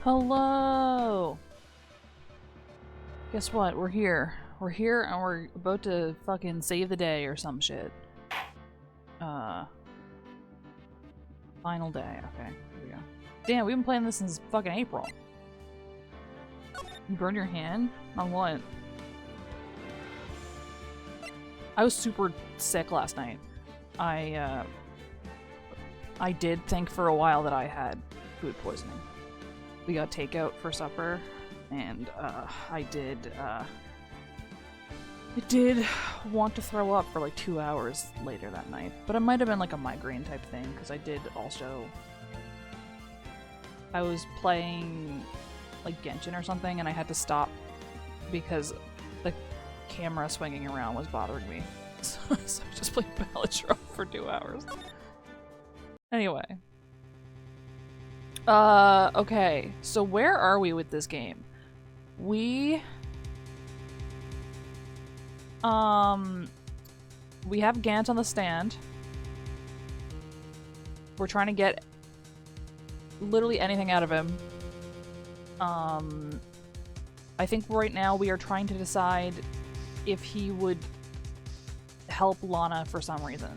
Hello! Guess what? We're here. We're here and we're about to fucking save the day or some shit. Final day. Okay, here we go. Damn, we've been playing this since fucking April. You burned your hand? On what? I was super sick last night. I did think for a while that I had food poisoning. We got takeout for supper, and I did want to throw up for like 2 hours later that night. But it might have been like a migraine type thing, because I did also... I was playing like Genshin or something, and I had to stop because the camera swinging around was bothering me. So I just played Balatro for 2 hours. Anyway. Okay. So where are we with this game? We have Gant on the stand. We're trying to get literally anything out of him. I think right now we are trying to decide if he would help Lana for some reason.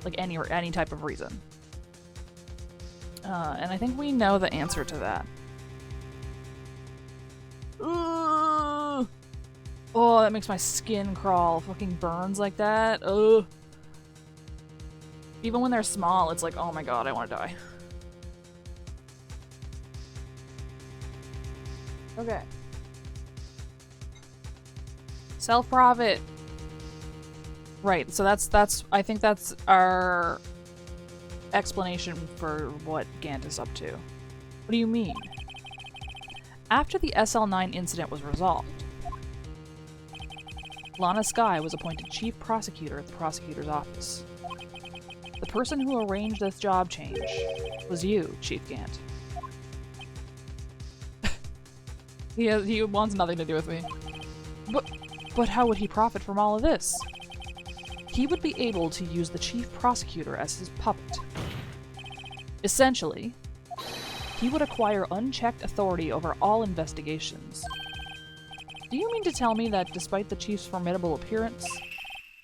Like any type of reason. And I think we know the answer to that. Ugh. Oh, that makes my skin crawl. Fucking burns like that. Ugh. Even when they're small, it's like, oh my god, I want to die. Okay. Self-profit. Right, so that's I think that's our explanation for what Gant is up to. What do you mean? After the SL9 incident was resolved, Lana Skye was appointed chief prosecutor at the prosecutor's office. The person who arranged this job change was you, Chief Gant. He wants nothing to do with me. But how would he profit from all of this? He would be able to use the chief prosecutor as his puppet. Essentially, he would acquire unchecked authority over all investigations. Do you mean to tell me that despite the chief's formidable appearance,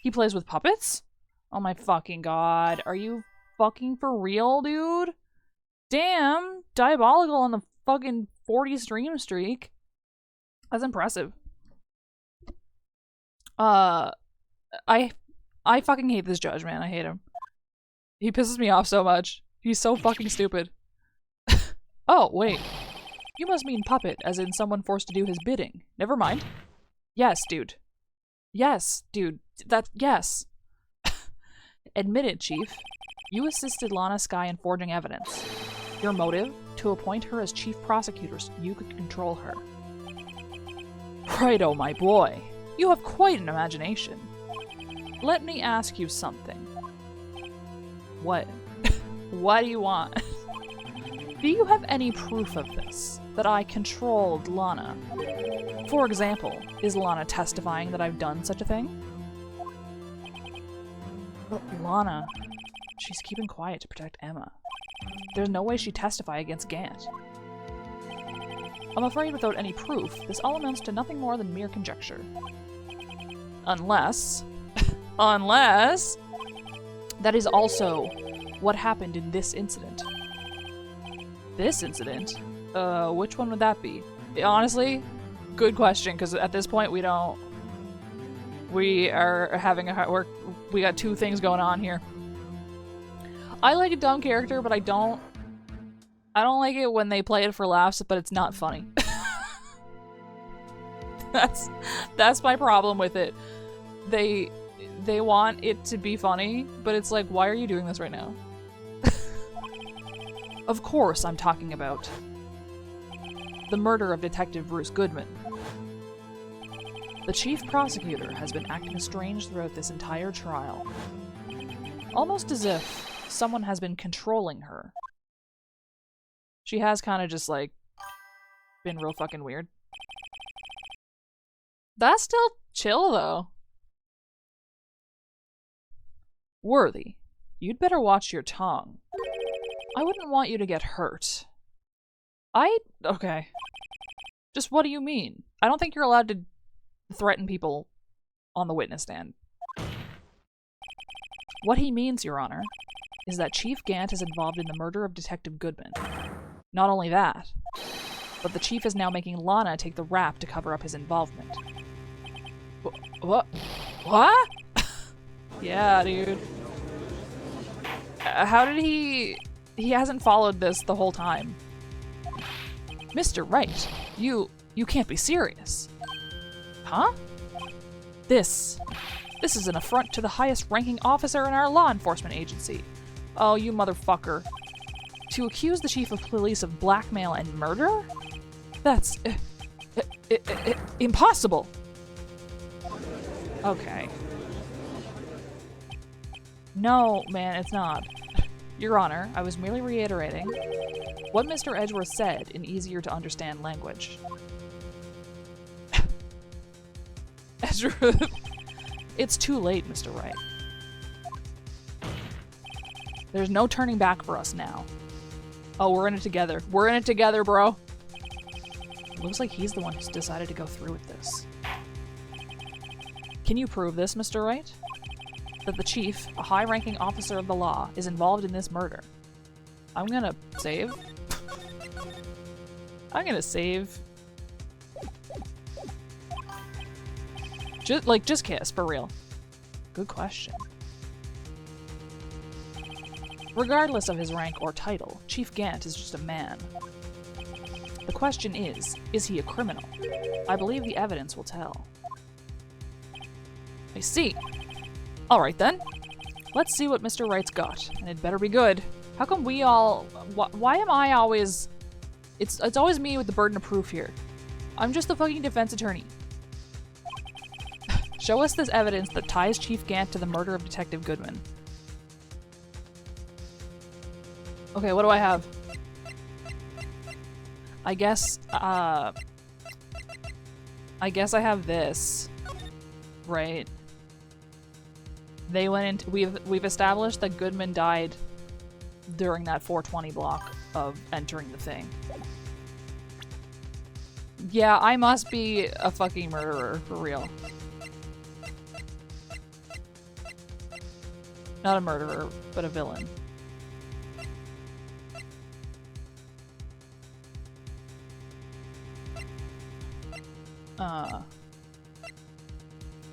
he plays with puppets? Oh my fucking god, are you fucking for real, dude? Damn, diabolical on the fucking 40 stream streak. That's impressive. I fucking hate this judge, man. I hate him. He pisses me off so much. He's so fucking stupid. Oh, wait. You must mean puppet, as in someone forced to do his bidding. Never mind. Yes, dude. Yes, dude. Yes. Admit it, Chief. You assisted Lana Skye in forging evidence. Your motive? To appoint her as chief prosecutor so you could control her. Righto, my boy. You have quite an imagination. Let me ask you something. What? What do you want? Do you have any proof of this? That I controlled Lana? For example, is Lana testifying that I've done such a thing? But Lana, she's keeping quiet to protect Emma. There's no way she'd testify against Gant. I'm afraid without any proof, this all amounts to nothing more than mere conjecture. Unless... Unless... that is also what happened in this incident. This incident? Which one would that be? Honestly, good question, because at this point we don't... We are having a... We got two things going on here. I like a dumb character, but I don't like it when they play it for laughs, but it's not funny. That's my problem with it. They want it to be funny, but it's like, why are you doing this right now? Of course I'm talking about the murder of Detective Bruce Goodman. The chief prosecutor has been acting strange throughout this entire trial. Almost as if someone has been controlling her. She has kind of just, like, been real fucking weird. That's still chill, though. Worthy, you'd better watch your tongue. I wouldn't want you to get hurt. Okay. Just what do you mean? I don't think you're allowed to threaten people on the witness stand. What he means, Your Honor, is that Chief Gant is involved in the murder of Detective Goodman. Not only that, but the Chief is now making Lana take the rap to cover up his involvement. What? What? Yeah, dude. How did he... He hasn't followed this the whole time. Mr. Wright, you can't be serious. Huh? This is an affront to the highest ranking officer in our law enforcement agency. Oh, you motherfucker. To accuse the chief of police of blackmail and murder? That's... impossible! Okay. No, man, it's not. Your Honor, I was merely reiterating what Mr. Edgeworth said in easier-to-understand language. Edgeworth... It's too late, Mr. Wright. There's no turning back for us now. Oh, we're in it together. We're in it together, bro! Looks like he's the one who's decided to go through with this. Can you prove this, Mr. Wright? That the chief, a high-ranking officer of the law, is involved in this murder. I'm gonna save. I'm gonna save. Just kiss, for real. Good question. Regardless of his rank or title, Chief Gant is just a man. The question is he a criminal? I believe the evidence will tell. I see. Alright then. Let's see what Mr. Wright's got, and it better be good. How come we all... Why am I always... It's always me with the burden of proof here. I'm just the fucking defense attorney. Show us this evidence that ties Chief Gant to the murder of Detective Goodman. Okay, what do I have? I guess I have this. Right. They went into... We've established that Goodman died during that 420 block of entering the thing. Yeah, I must be a fucking murderer, for real. Not a murderer, but a villain.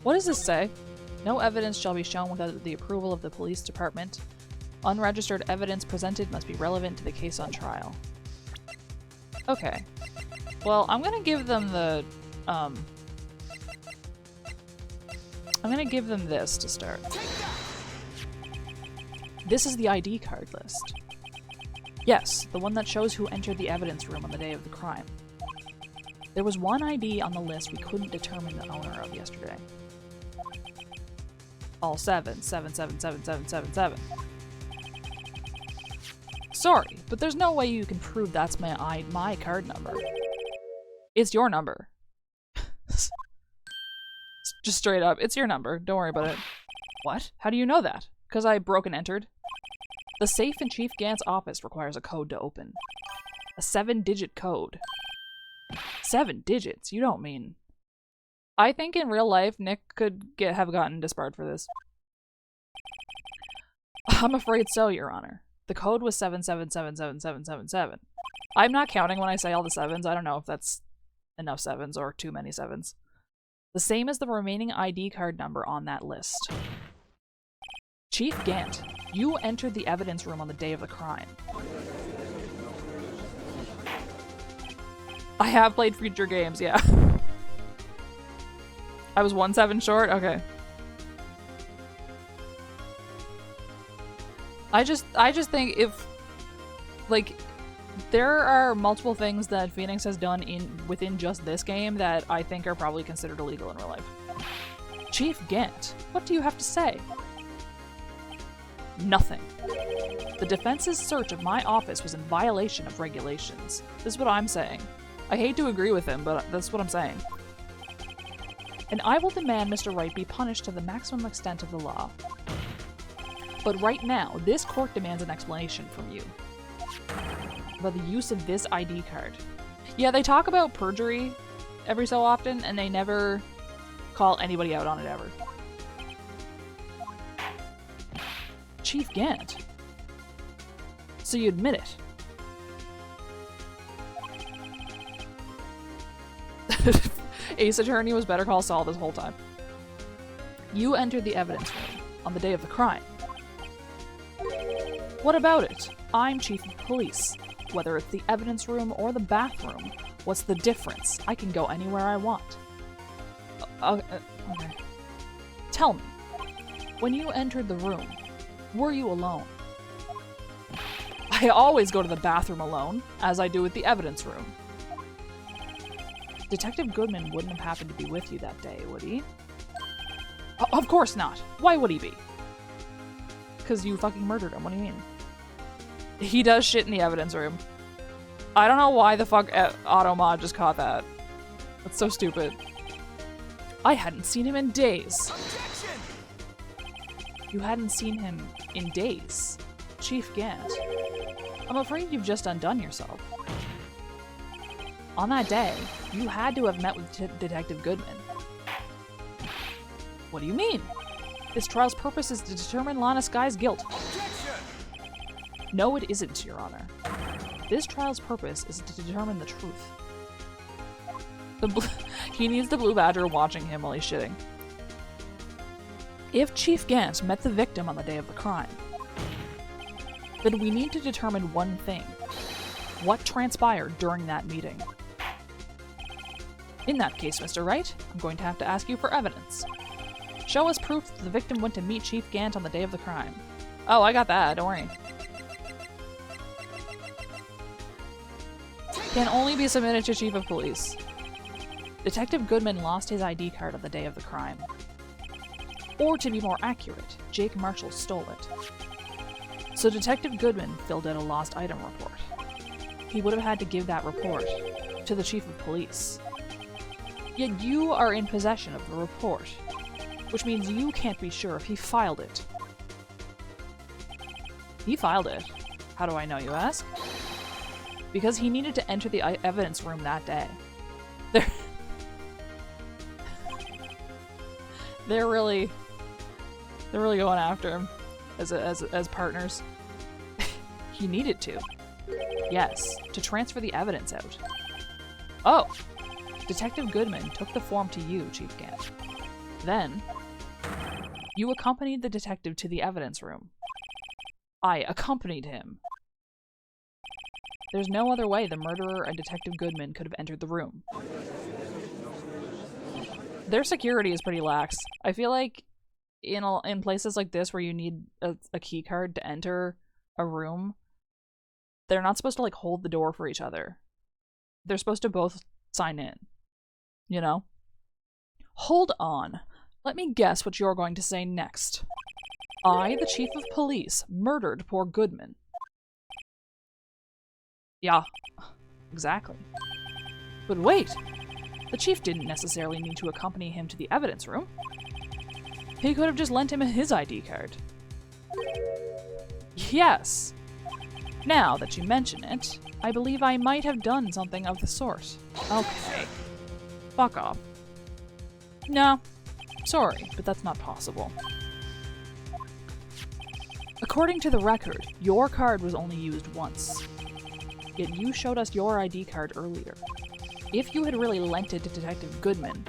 What does this say? No evidence shall be shown without the approval of the police department. Unregistered evidence presented must be relevant to the case on trial. Okay. Well, I'm gonna give them the, I'm gonna give them this to start. This is the ID card list. Yes, the one that shows who entered the evidence room on the day of the crime. There was one ID on the list we couldn't determine the owner of yesterday. All 7777777. Sorry, but there's no way you can prove that's my card number. It's your number. Just straight up, it's your number. Don't worry about it. What? How do you know that? Because I broke and entered? The safe in Chief Gant's office requires a code to open. A 7-digit code. 7 digits? You don't mean... I think in real life, Nick could have gotten disbarred for this. I'm afraid so, Your Honor. The code was 7777777. I'm not counting when I say all the 7s. I don't know if that's enough 7s or too many 7s. The same as the remaining ID card number on that list. Chief Gant, you entered the evidence room on the day of the crime. I have played future games, yeah. I was 1-7 short? Okay. I just think if, like, there are multiple things that Phoenix has done within just this game that I think are probably considered illegal in real life. Chief Gant, what do you have to say? Nothing. The defense's search of my office was in violation of regulations. This is what I'm saying. I hate to agree with him, but that's what I'm saying. And I will demand Mr. Wright be punished to the maximum extent of the law. But right now, this court demands an explanation from you. about the use of this ID card. Yeah, they talk about perjury every so often, and they never call anybody out on it ever. Chief Gant. So you admit it. Ace Attorney was Better Call Saul this whole time. You entered the evidence room on the day of the crime. What about it? I'm Chief of Police. Whether it's the evidence room or the bathroom, what's the difference? I can go anywhere I want. Okay. Tell me, when you entered the room, were you alone? I always go to the bathroom alone, as I do with the evidence room. Detective Goodman wouldn't have happened to be with you that day, would he? Of course not. Why would he be? Because you fucking murdered him. What do you mean? He does shit in the evidence room. I don't know why the fuck Automod just caught that. That's so stupid. I hadn't seen him in days. Objection! You hadn't seen him in days. Chief Gant. I'm afraid you've just undone yourself. On that day, you had to have met with Detective Goodman. What do you mean? This trial's purpose is to determine Lana Sky's guilt. Objection! No, it isn't, Your Honor. This trial's purpose is to determine the truth. He needs the Blue Badger watching him while he's shitting. If Chief Gant met the victim on the day of the crime, then we need to determine one thing. What transpired during that meeting? In that case, Mr. Wright, I'm going to have to ask you for evidence. Show us proof that the victim went to meet Chief Gant on the day of the crime. Oh, I got that, don't worry. Can only be submitted to Chief of Police. Detective Goodman lost his ID card on the day of the crime. Or to be more accurate, Jake Marshall stole it. So Detective Goodman filled out a lost item report. He would have had to give that report to the Chief of Police. Yet you are in possession of the report, which means you can't be sure if he filed it. He filed it. How do I know, you ask? Because he needed to enter the evidence room that day. They're really going after him as partners. He needed to. Yes, to transfer the evidence out. Oh! Detective Goodman took the form to you, Chief Gant. Then, you accompanied the detective to the evidence room. I accompanied him. There's no other way the murderer and Detective Goodman could have entered the room. Their security is pretty lax. I feel like in places like this where you need a key card to enter a room, they're not supposed to like hold the door for each other. They're supposed to both sign in. You know? Hold on. Let me guess what you're going to say next. I, the Chief of Police, murdered poor Goodman. Yeah, exactly. But wait! The Chief didn't necessarily need to accompany him to the evidence room. He could have just lent him his ID card. Yes. Now that you mention it, I believe I might have done something of the sort. Okay. Fuck off. No. Sorry, but that's not possible. According to the record, your card was only used once. Yet you showed us your ID card earlier. If you had really lent it to Detective Goodman,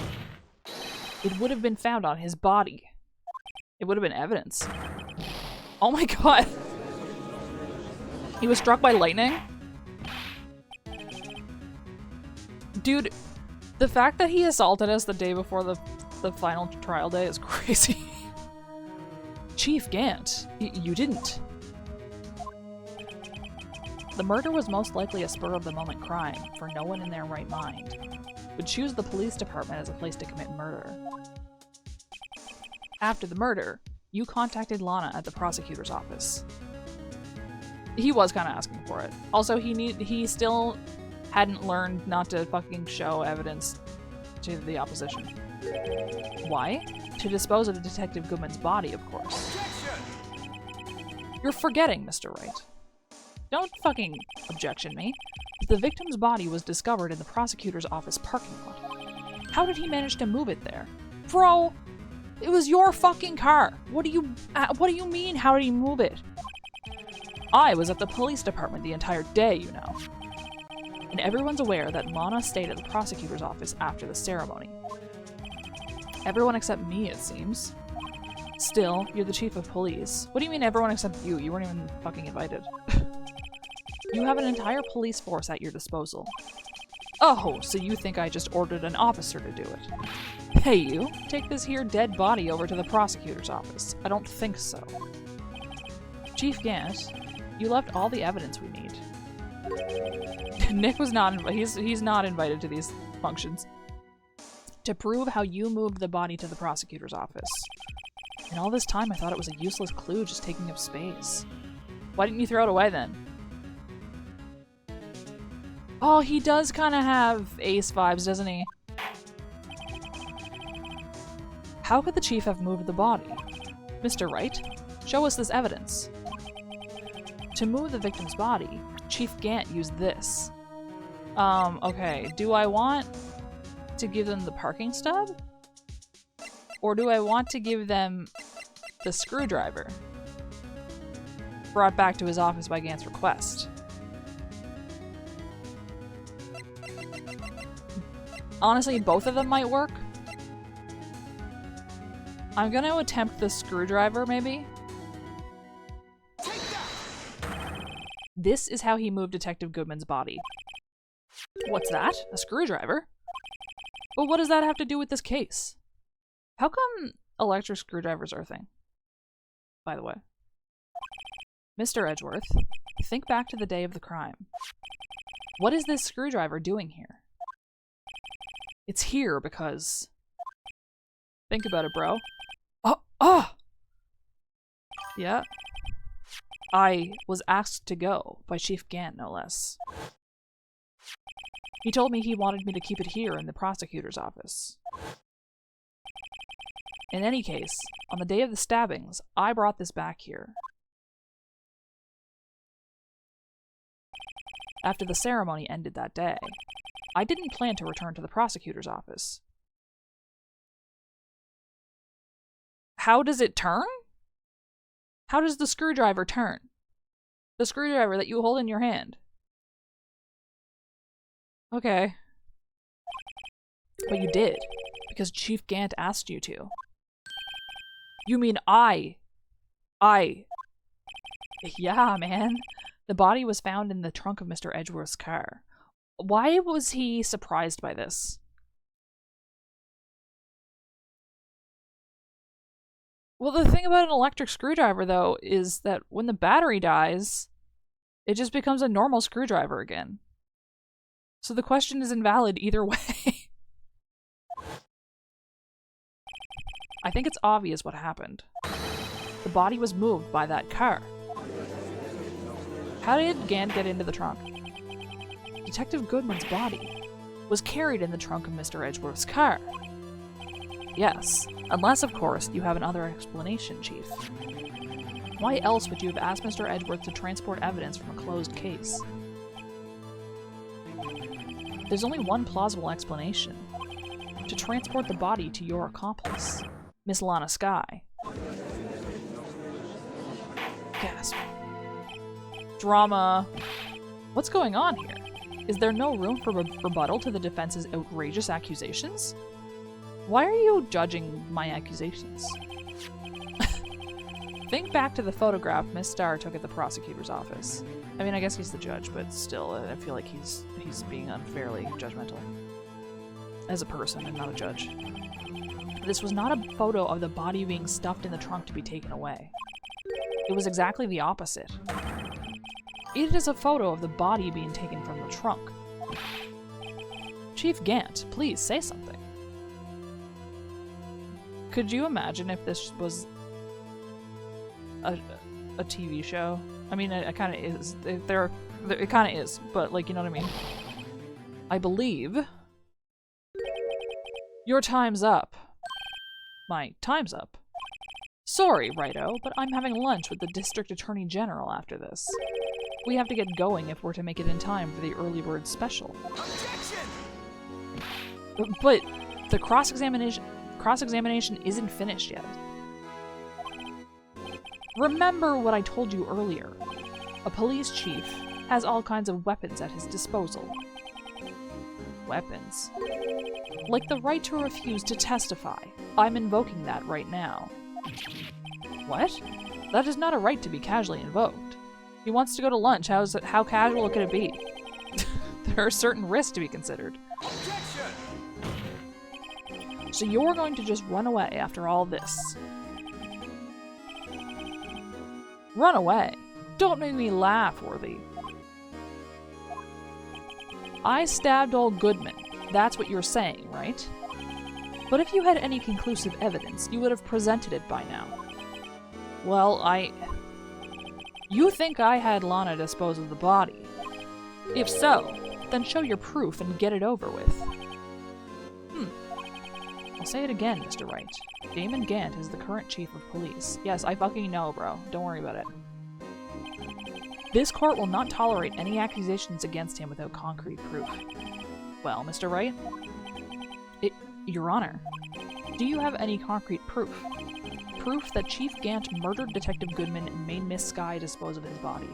it would have been found on his body. It would have been evidence. Oh my god! He was struck by lightning? Dude, the fact that he assaulted us the day before the final trial day is crazy. Chief Gant, you didn't. The murder was most likely a spur-of-the-moment crime, for no one in their right mind would choose the police department as a place to commit murder. After the murder, you contacted Lana at the prosecutor's office. He was kind of asking for it. Also, he still hadn't learned not to fucking show evidence to the opposition. Why? To dispose of Detective Goodman's body, of course. You're forgetting, Mr. Wright. Don't fucking objection me. The victim's body was discovered in the prosecutor's office parking lot. How did he manage to move it there? Bro, it was your fucking car. What do you mean, how did he move it? I was at the police department the entire day, you know. And everyone's aware that Mana stayed at the prosecutor's office after the ceremony. Everyone except me, it seems. Still, you're the chief of police. What do you mean everyone except you? You weren't even fucking invited. You have an entire police force at your disposal. Oh, so you think I just ordered an officer to do it? Hey you, take this here dead body over to the prosecutor's office. I don't think so. Chief Gant, you left all the evidence we need. Nick was not he's not invited to these functions. To prove how you moved the body to the prosecutor's office. And all this time I thought it was a useless clue just taking up space. Why didn't you throw it away then? Oh, he does kind of have Ace vibes, doesn't he? How could the chief have moved the body? Mr. Wright, show us this evidence. To move the victim's body, Chief Gant used this. Okay. Do I want to give them the parking stub? Or do I want to give them the screwdriver? Brought back to his office by Gant's request. Honestly, both of them might work. I'm gonna attempt the screwdriver, maybe? This is how he moved Detective Goodman's body. What's that? A screwdriver? But what does that have to do with this case? How come electric screwdrivers are a thing? By the way. Mr. Edgeworth, think back to the day of the crime. What is this screwdriver doing here? It's here because... Think about it, bro. Oh! Yeah. I was asked to go by Chief Gant, no less. He told me he wanted me to keep it here in the prosecutor's office. In any case, on the day of the stabbings, I brought this back here. After the ceremony ended that day, I didn't plan to return to the prosecutor's office. How does it turn? How does the screwdriver turn? The screwdriver that you hold in your hand. Okay. But you did, because Chief Gant asked you to. You mean I... Yeah, man. The body was found in the trunk of Mr. Edgeworth's car. Why was he surprised by this? Well, the thing about an electric screwdriver, though, is that when the battery dies, it just becomes a normal screwdriver again. So the question is invalid either way. I think it's obvious what happened. The body was moved by that car. How did Gant get into the trunk? Detective Goodman's body was carried in the trunk of Mr. Edgeworth's car. Yes, unless, of course, you have another explanation, Chief. Why else would you have asked Mr. Edgeworth to transport evidence from a closed case? There's only one plausible explanation. To transport the body to your accomplice, Miss Lana Skye. Gasp. Drama. What's going on here? Is there no room for rebuttal to the defense's outrageous accusations? Why are you judging my accusations? Think back to the photograph Miss Starr took at the prosecutor's office. I mean, I guess he's the judge, but still, I feel like he's being unfairly judgmental. As a person and not a judge. This was not a photo of the body being stuffed in the trunk to be taken away. It was exactly the opposite. It is a photo of the body being taken from the trunk. Chief Gant, please say something. Could you imagine if this was a TV show? I mean, it kind of is. It kind of is, but like, you know what I mean? I believe your time's up. My time's up. Sorry, Righto, but I'm having lunch with the District Attorney General after this. We have to get going if we're to make it in time for the early bird special. Objection! But the cross-examination isn't finished yet. Remember what I told you earlier. A police chief has all kinds of weapons at his disposal. Weapons? Like the right to refuse to testify. I'm invoking that right now. What? That is not a right to be casually invoked. He wants to go to lunch. How casual could it be? There are certain risks to be considered. Objection! So you're going to just run away after all this. Run away? Don't make me laugh, Worthy. I stabbed old Goodman. That's what you're saying, right? But if you had any conclusive evidence, you would have presented it by now. Well, You think I had Lana dispose of the body? If so, then show your proof and get it over with. I'll say it again, Mr. Wright. Damon Gant is the current chief of police. Yes, I fucking know, bro. Don't worry about it. This court will not tolerate any accusations against him without concrete proof. Well, Mr. Wright? Your Honor, do you have any concrete proof? Proof that Chief Gant murdered Detective Goodman and made Miss Skye dispose of his body.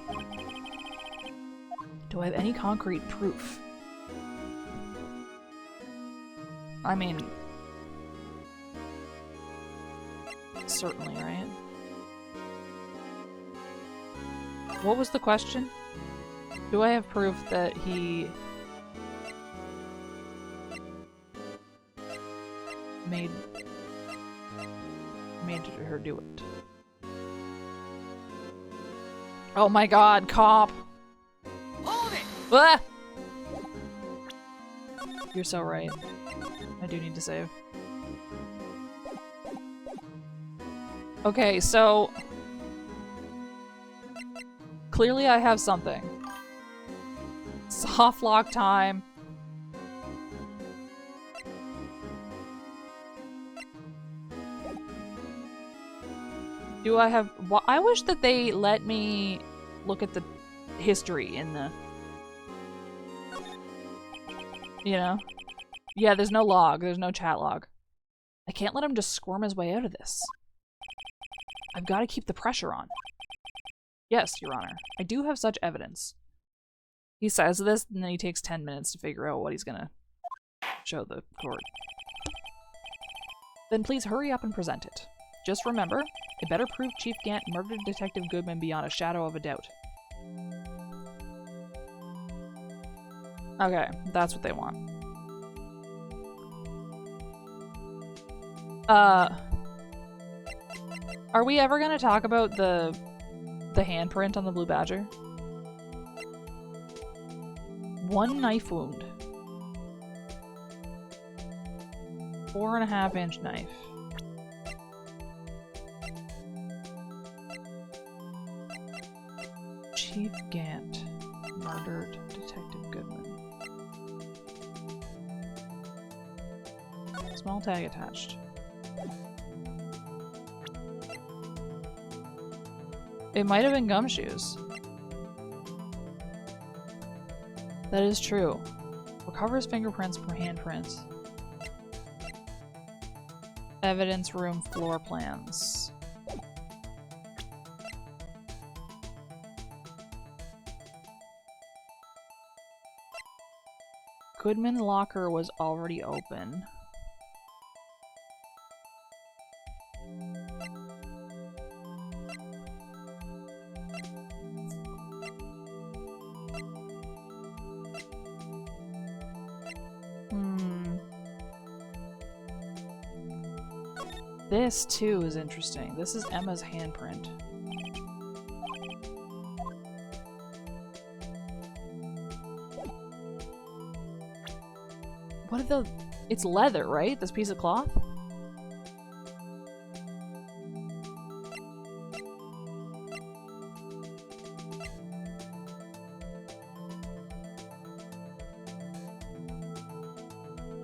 Do I have any concrete proof? I mean... certainly, right? What was the question? Do I have proof that he... made her do it? Oh my god, cop! Hold it! Ah! You're so right. I do need to save. Okay, so... clearly I have something. Soft lock time. Do I have... I wish that they let me look at the history in the... you know? Yeah, there's no log. There's no chat log. I can't let him just squirm his way out of this. I've got to keep the pressure on. Yes, Your Honor. I do have such evidence. He says this, and then he takes 10 minutes to figure out what he's gonna show the court. Then please hurry up and present it. Just remember, it better prove Chief Gant murdered Detective Goodman beyond a shadow of a doubt. Okay, that's what they want. Are we ever gonna talk about the handprint on the Blue Badger? 1 knife wound. 4.5-inch knife. Chief Gant murdered Detective Goodman. Small tag attached. It might have been gumshoes. That is true. Recovers fingerprints from handprints. Evidence room floor plans. Goodman's locker was already open. This, too, is interesting. This is Emma's handprint. What are the... It's leather, right? This piece of cloth?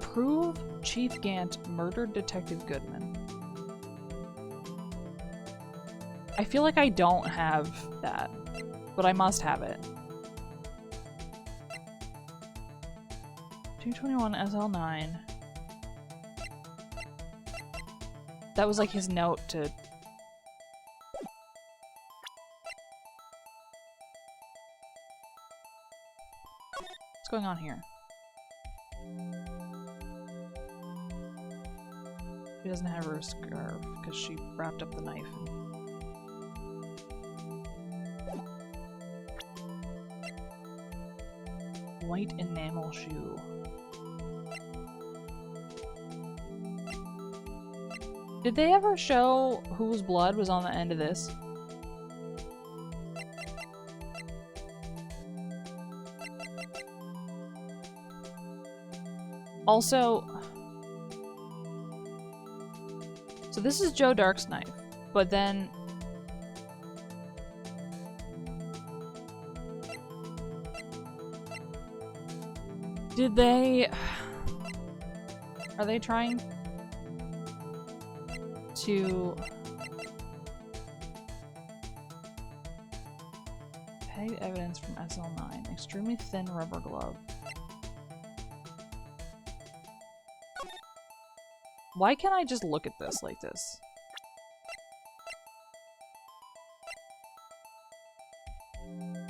Prove Chief Gant murdered Detective Goodman. I feel like I don't have that. but I must have it. 221 SL9. That was like his note to... What's going on here? She doesn't have her scarf because she wrapped up the knife. White enamel shoe. Did they ever show whose blood was on the end of this? Also, so this is Joe Dark's knife, but then did they, are they trying to peg evidence from SL9? Extremely thin rubber glove. Why can't I just look at this like this?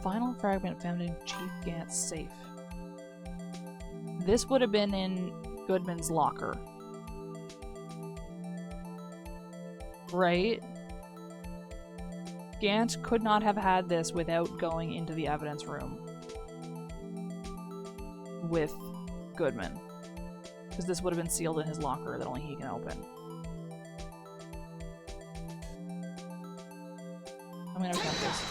Final fragment found in Chief Gant's safe. This would have been in Goodman's locker. Right? Gant could not have had this without going into the evidence room with Goodman. Because this would have been sealed in his locker that only he can open. I'm gonna attempt this.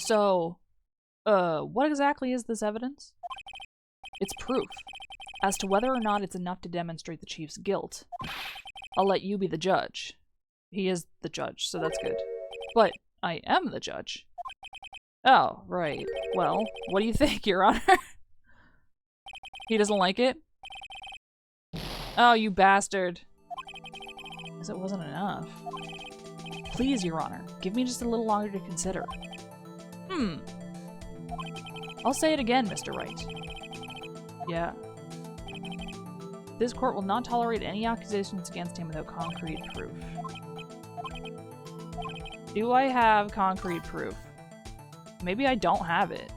So, what exactly is this evidence? It's proof. As to whether or not it's enough to demonstrate the chief's guilt, I'll let you be the judge. He is the judge, so that's good. But I am the judge. Oh, right. Well, what do you think, Your Honor? He doesn't like it? Oh, you bastard. Because it wasn't enough. Please, Your Honor, give me just a little longer to consider. I'll say it again, Mr. Wright. Yeah. This court will not tolerate any accusations against him without concrete proof. Do I have concrete proof? Maybe I don't have it.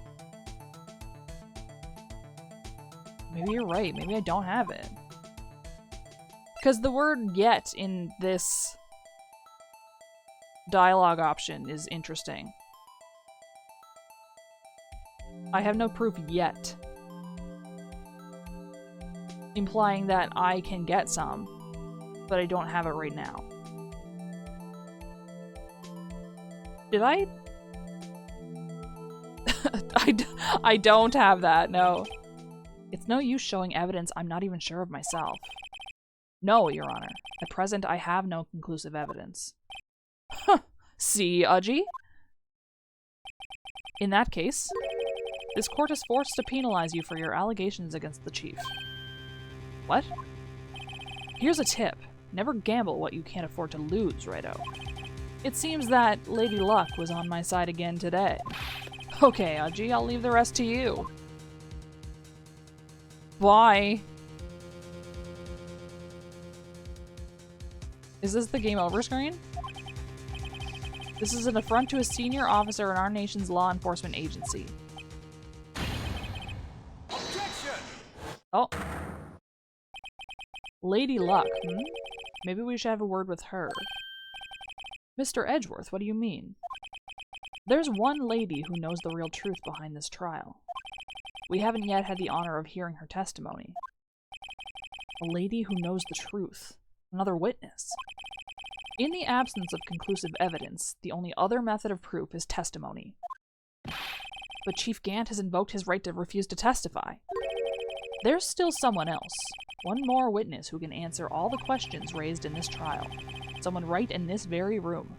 Maybe you're right. Maybe I don't have it. Because the word yet in this dialogue option is interesting. I have no proof yet. Implying that I can get some, but I don't have it right now. Did I? I don't have that, no. It's no use showing evidence I'm not even sure of myself. No, Your Honor. At present, I have no conclusive evidence. Huh. See, Udgy? In that case, this court is forced to penalize you for your allegations against the chief. What? Here's a tip. Never gamble what you can't afford to lose, Righto. It seems that Lady Luck was on my side again today. Okay, Udgy, I'll leave the rest to you. Why? Is this the game over screen? This is an affront to a senior officer in our nation's law enforcement agency. Objection! Oh. Lady Luck, Maybe we should have a word with her. Mr. Edgeworth, what do you mean? There's one lady who knows the real truth behind this trial. We haven't yet had the honor of hearing her testimony. A lady who knows the truth. Another witness. In the absence of conclusive evidence, the only other method of proof is testimony. But Chief Gant has invoked his right to refuse to testify. There's still someone else. One more witness who can answer all the questions raised in this trial. Someone right in this very room.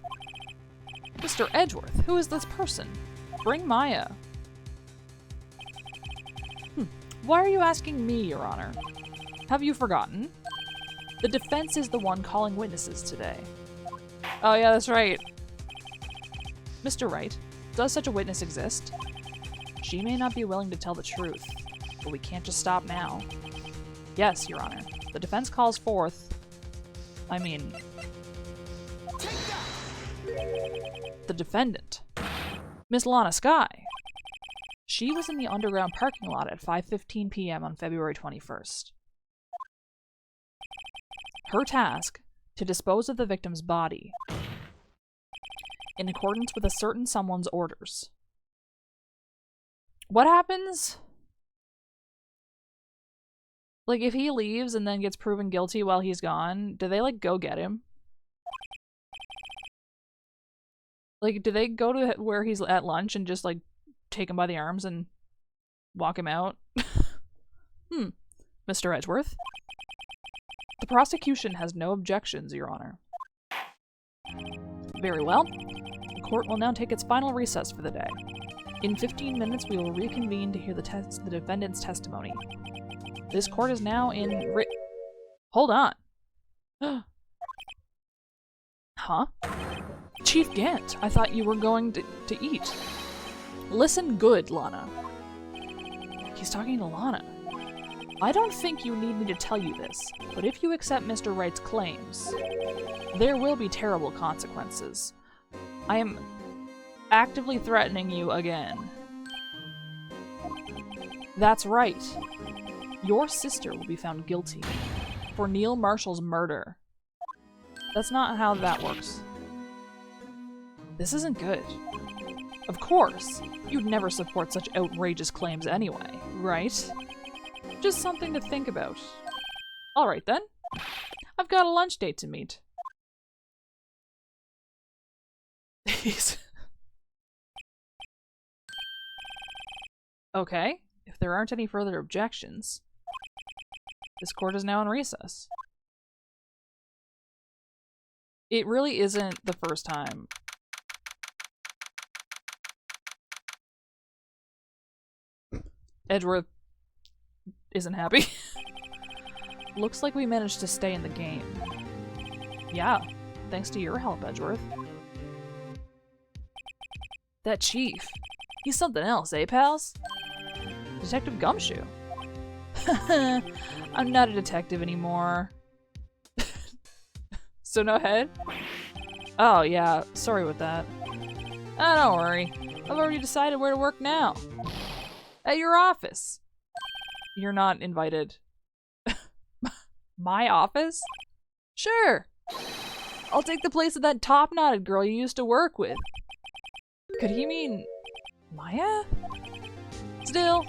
Mr. Edgeworth, who is this person? Bring Maya. Why are you asking me, Your Honor? Have you forgotten? The defense is the one calling witnesses today. Oh yeah, that's right. Mr. Wright, does such a witness exist? She may not be willing to tell the truth, but we can't just stop now. Yes, Your Honor. The defense calls forth... the defendant, Miss Lana Skye. She was in the underground parking lot at 5:15 p.m. on February 21st. Her task, to dispose of the victim's body, in accordance with a certain someone's orders. What happens? Like, if he leaves and then gets proven guilty while he's gone, do they, like, go get him? Like, do they go to where he's at lunch and just, like, take him by the arms and walk him out? Mr. Edgeworth? The prosecution has no objections, Your Honor. Very well. The court will now take its final recess for the day. In 15 minutes, we will reconvene to hear the defendant's testimony. This court is now in Hold on. Huh? Chief Gant, I thought you were going to eat. Listen good, Lana. He's talking to Lana. I don't think you need me to tell you this, but if you accept Mr. Wright's claims, there will be terrible consequences. I am actively threatening you again. That's right. Your sister will be found guilty for Neil Marshall's murder. That's not how that works. This isn't good. Of course, you'd never support such outrageous claims anyway, right? Just something to think about. Alright then. I've got a lunch date to meet. Okay, if there aren't any further objections, this court is now in recess. It really isn't the first time. Edgeworth isn't happy. Looks like we managed to stay in the game. Yeah, thanks to your help, Edgeworth. That chief. He's something else, eh, pals? Detective Gumshoe. I'm not a detective anymore. So no head? Oh yeah, sorry with that. Don't worry. I've already decided where to work now. At your office. You're not invited. My office? Sure. I'll take the place of that top-knotted girl you used to work with. Could he mean Maya? Still,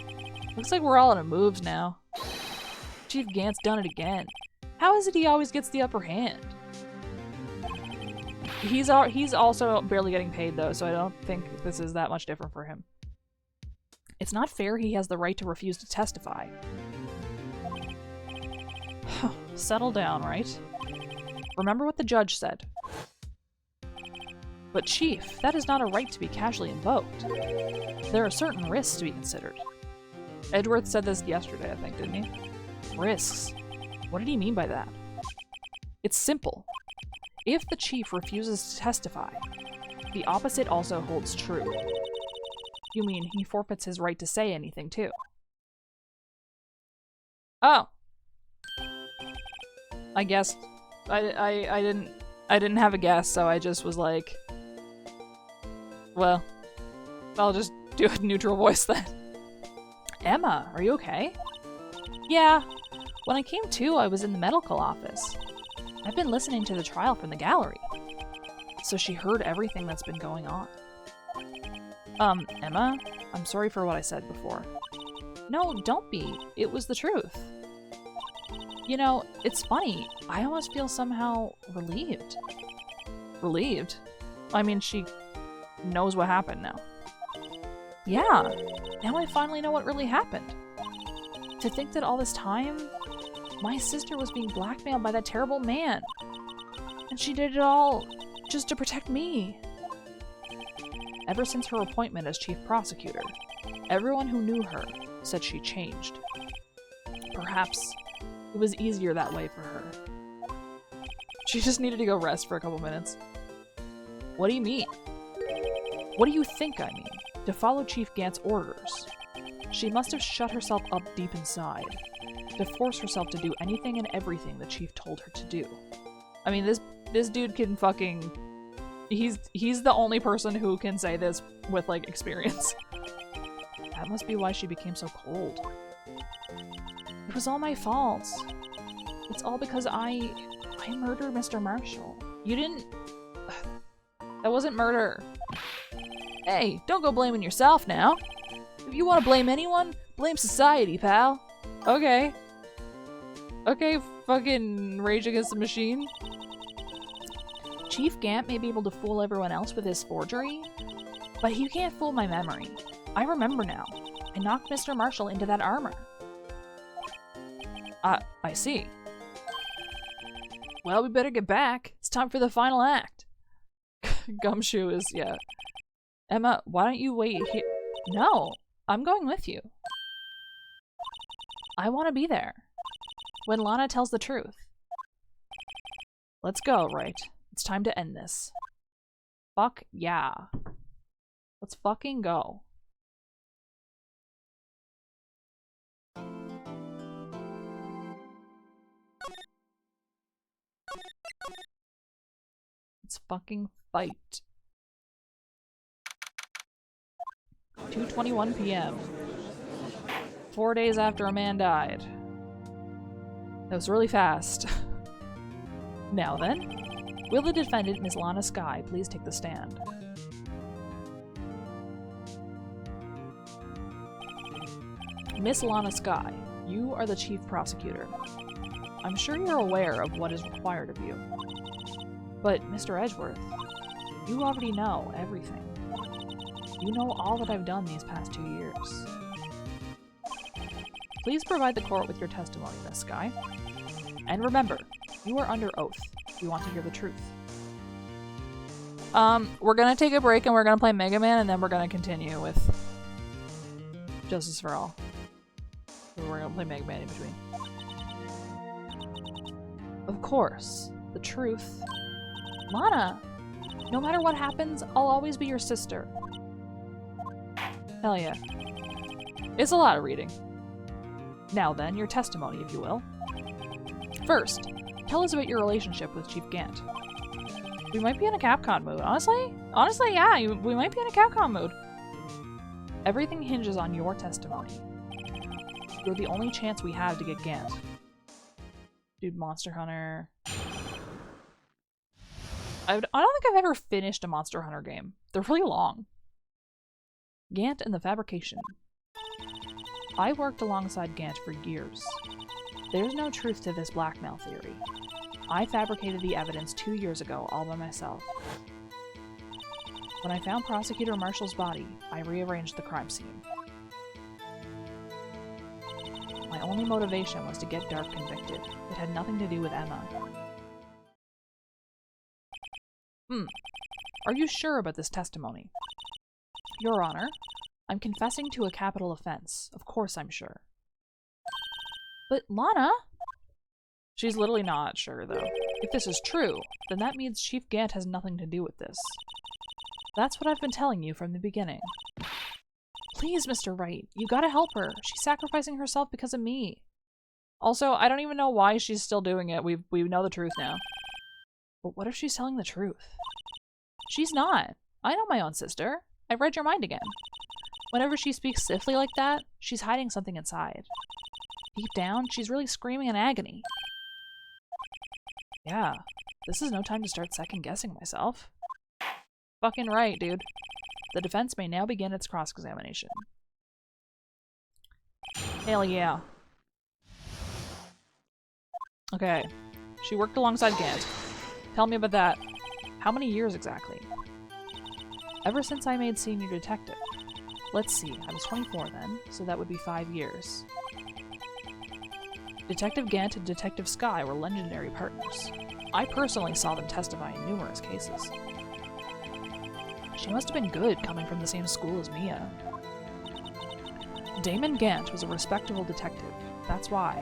looks like we're all on a moves now. Chief Gant's done it again. How is it he always gets the upper hand? He's also barely getting paid though, so I don't think this is that much different for him. It's not fair he has the right to refuse to testify. Settle down, right? Remember what the judge said. But Chief, that is not a right to be casually invoked. There are certain risks to be considered. Edgeworth said this yesterday, I think, didn't he? Risks. What did he mean by that? It's simple. If the chief refuses to testify, the opposite also holds true. You mean he forfeits his right to say anything too? Oh. I guessed. I didn't have a guess, so I just was like, well, I'll just do a neutral voice then. Emma, are you okay? Yeah. When I came to, I was in the medical office. I've been listening to the trial from the gallery. So she heard everything that's been going on. Emma, I'm sorry for what I said before. No, don't be. It was the truth. You know, it's funny. I almost feel somehow relieved. Relieved? I mean, she knows what happened now. Yeah, now I finally know what really happened. To think that all this time, my sister was being blackmailed by that terrible man. And she did it all just to protect me. Ever since her appointment as chief prosecutor, everyone who knew her said she changed. Perhaps it was easier that way for her. She just needed to go rest for a couple minutes. What do you mean? What do you think I mean? To follow Chief Gant's orders. She must have shut herself up deep inside, to force herself to do anything and everything the Chief told her to do. I mean, this dude can fucking... He's the only person who can say this with, like, experience. That must be why she became so cold. It was all my fault. It's all because I murdered Mr. Marshall. You didn't... That wasn't murder. Hey, don't go blaming yourself now. If you want to blame anyone, blame society, pal. Okay. Okay, fucking Rage Against the Machine. Chief Gant may be able to fool everyone else with his forgery, but he can't fool my memory. I remember now. I knocked Mr. Marshall into that armor. I see. Well, we better get back. It's time for the final act. Gumshoe is, yeah. Emma, why don't you wait here? No, I'm going with you. I want to be there. When Lana tells the truth. Let's go, Wright. It's time to end this. Fuck yeah. Let's fucking go. Let's fucking fight. 2:21 p.m. 4 days after a man died. That was really fast. Now then, will the defendant, Ms. Lana Skye, please take the stand? Miss Lana Skye, you are the chief prosecutor. I'm sure you're aware of what is required of you. But, Mr. Edgeworth, you already know everything. You know all that I've done these past 2 years. Please provide the court with your testimony, Miss Skye. And remember, you are under oath. We want to hear the truth. We're gonna take a break and we're gonna play Mega Man, and then we're gonna continue with Justice for All. We're gonna play Mega Man in between. Of course, the truth. Lana, no matter what happens, I'll always be your sister. Hell yeah. It's a lot of reading. Now then, your testimony, if you will. First, tell us about your relationship with Chief Gant. We might be in a Capcom mood. Honestly, yeah, we might be in a Capcom mood. Everything hinges on your testimony. You're the only chance we have to get Gant. Dude, Monster Hunter. I don't think I've ever finished a Monster Hunter game. They're really long. Gant and the fabrication. I worked alongside Gant for years. There's no truth to this blackmail theory. I fabricated the evidence 2 years ago all by myself. When I found Prosecutor Marshall's body, I rearranged the crime scene. My only motivation was to get Dark convicted. It had nothing to do with Emma. Are you sure about this testimony? Your Honor, I'm confessing to a capital offense. Of course I'm sure. But Lana? She's literally not sure, though. If this is true, then that means Chief Gant has nothing to do with this. That's what I've been telling you from the beginning. Please, Mr. Wright, you gotta help her. She's sacrificing herself because of me. Also, I don't even know why she's still doing it. We know the truth now. But what if she's telling the truth? She's not. I know my own sister. I've read your mind again. Whenever she speaks stiffly like that, she's hiding something inside. Deep down, she's really screaming in agony. Yeah, this is no time to start second-guessing myself. Fucking right, dude. The defense may now begin its cross-examination. Hell yeah. Okay. She worked alongside Gant. Tell me about that. How many years exactly? Ever since I made senior detective. Let's see, I was 24 then, so that would be 5 years. Detective Gant and Detective Skye were legendary partners. I personally saw them testify in numerous cases. She must have been good coming from the same school as Mia. Damon Gant was a respectable detective. That's why.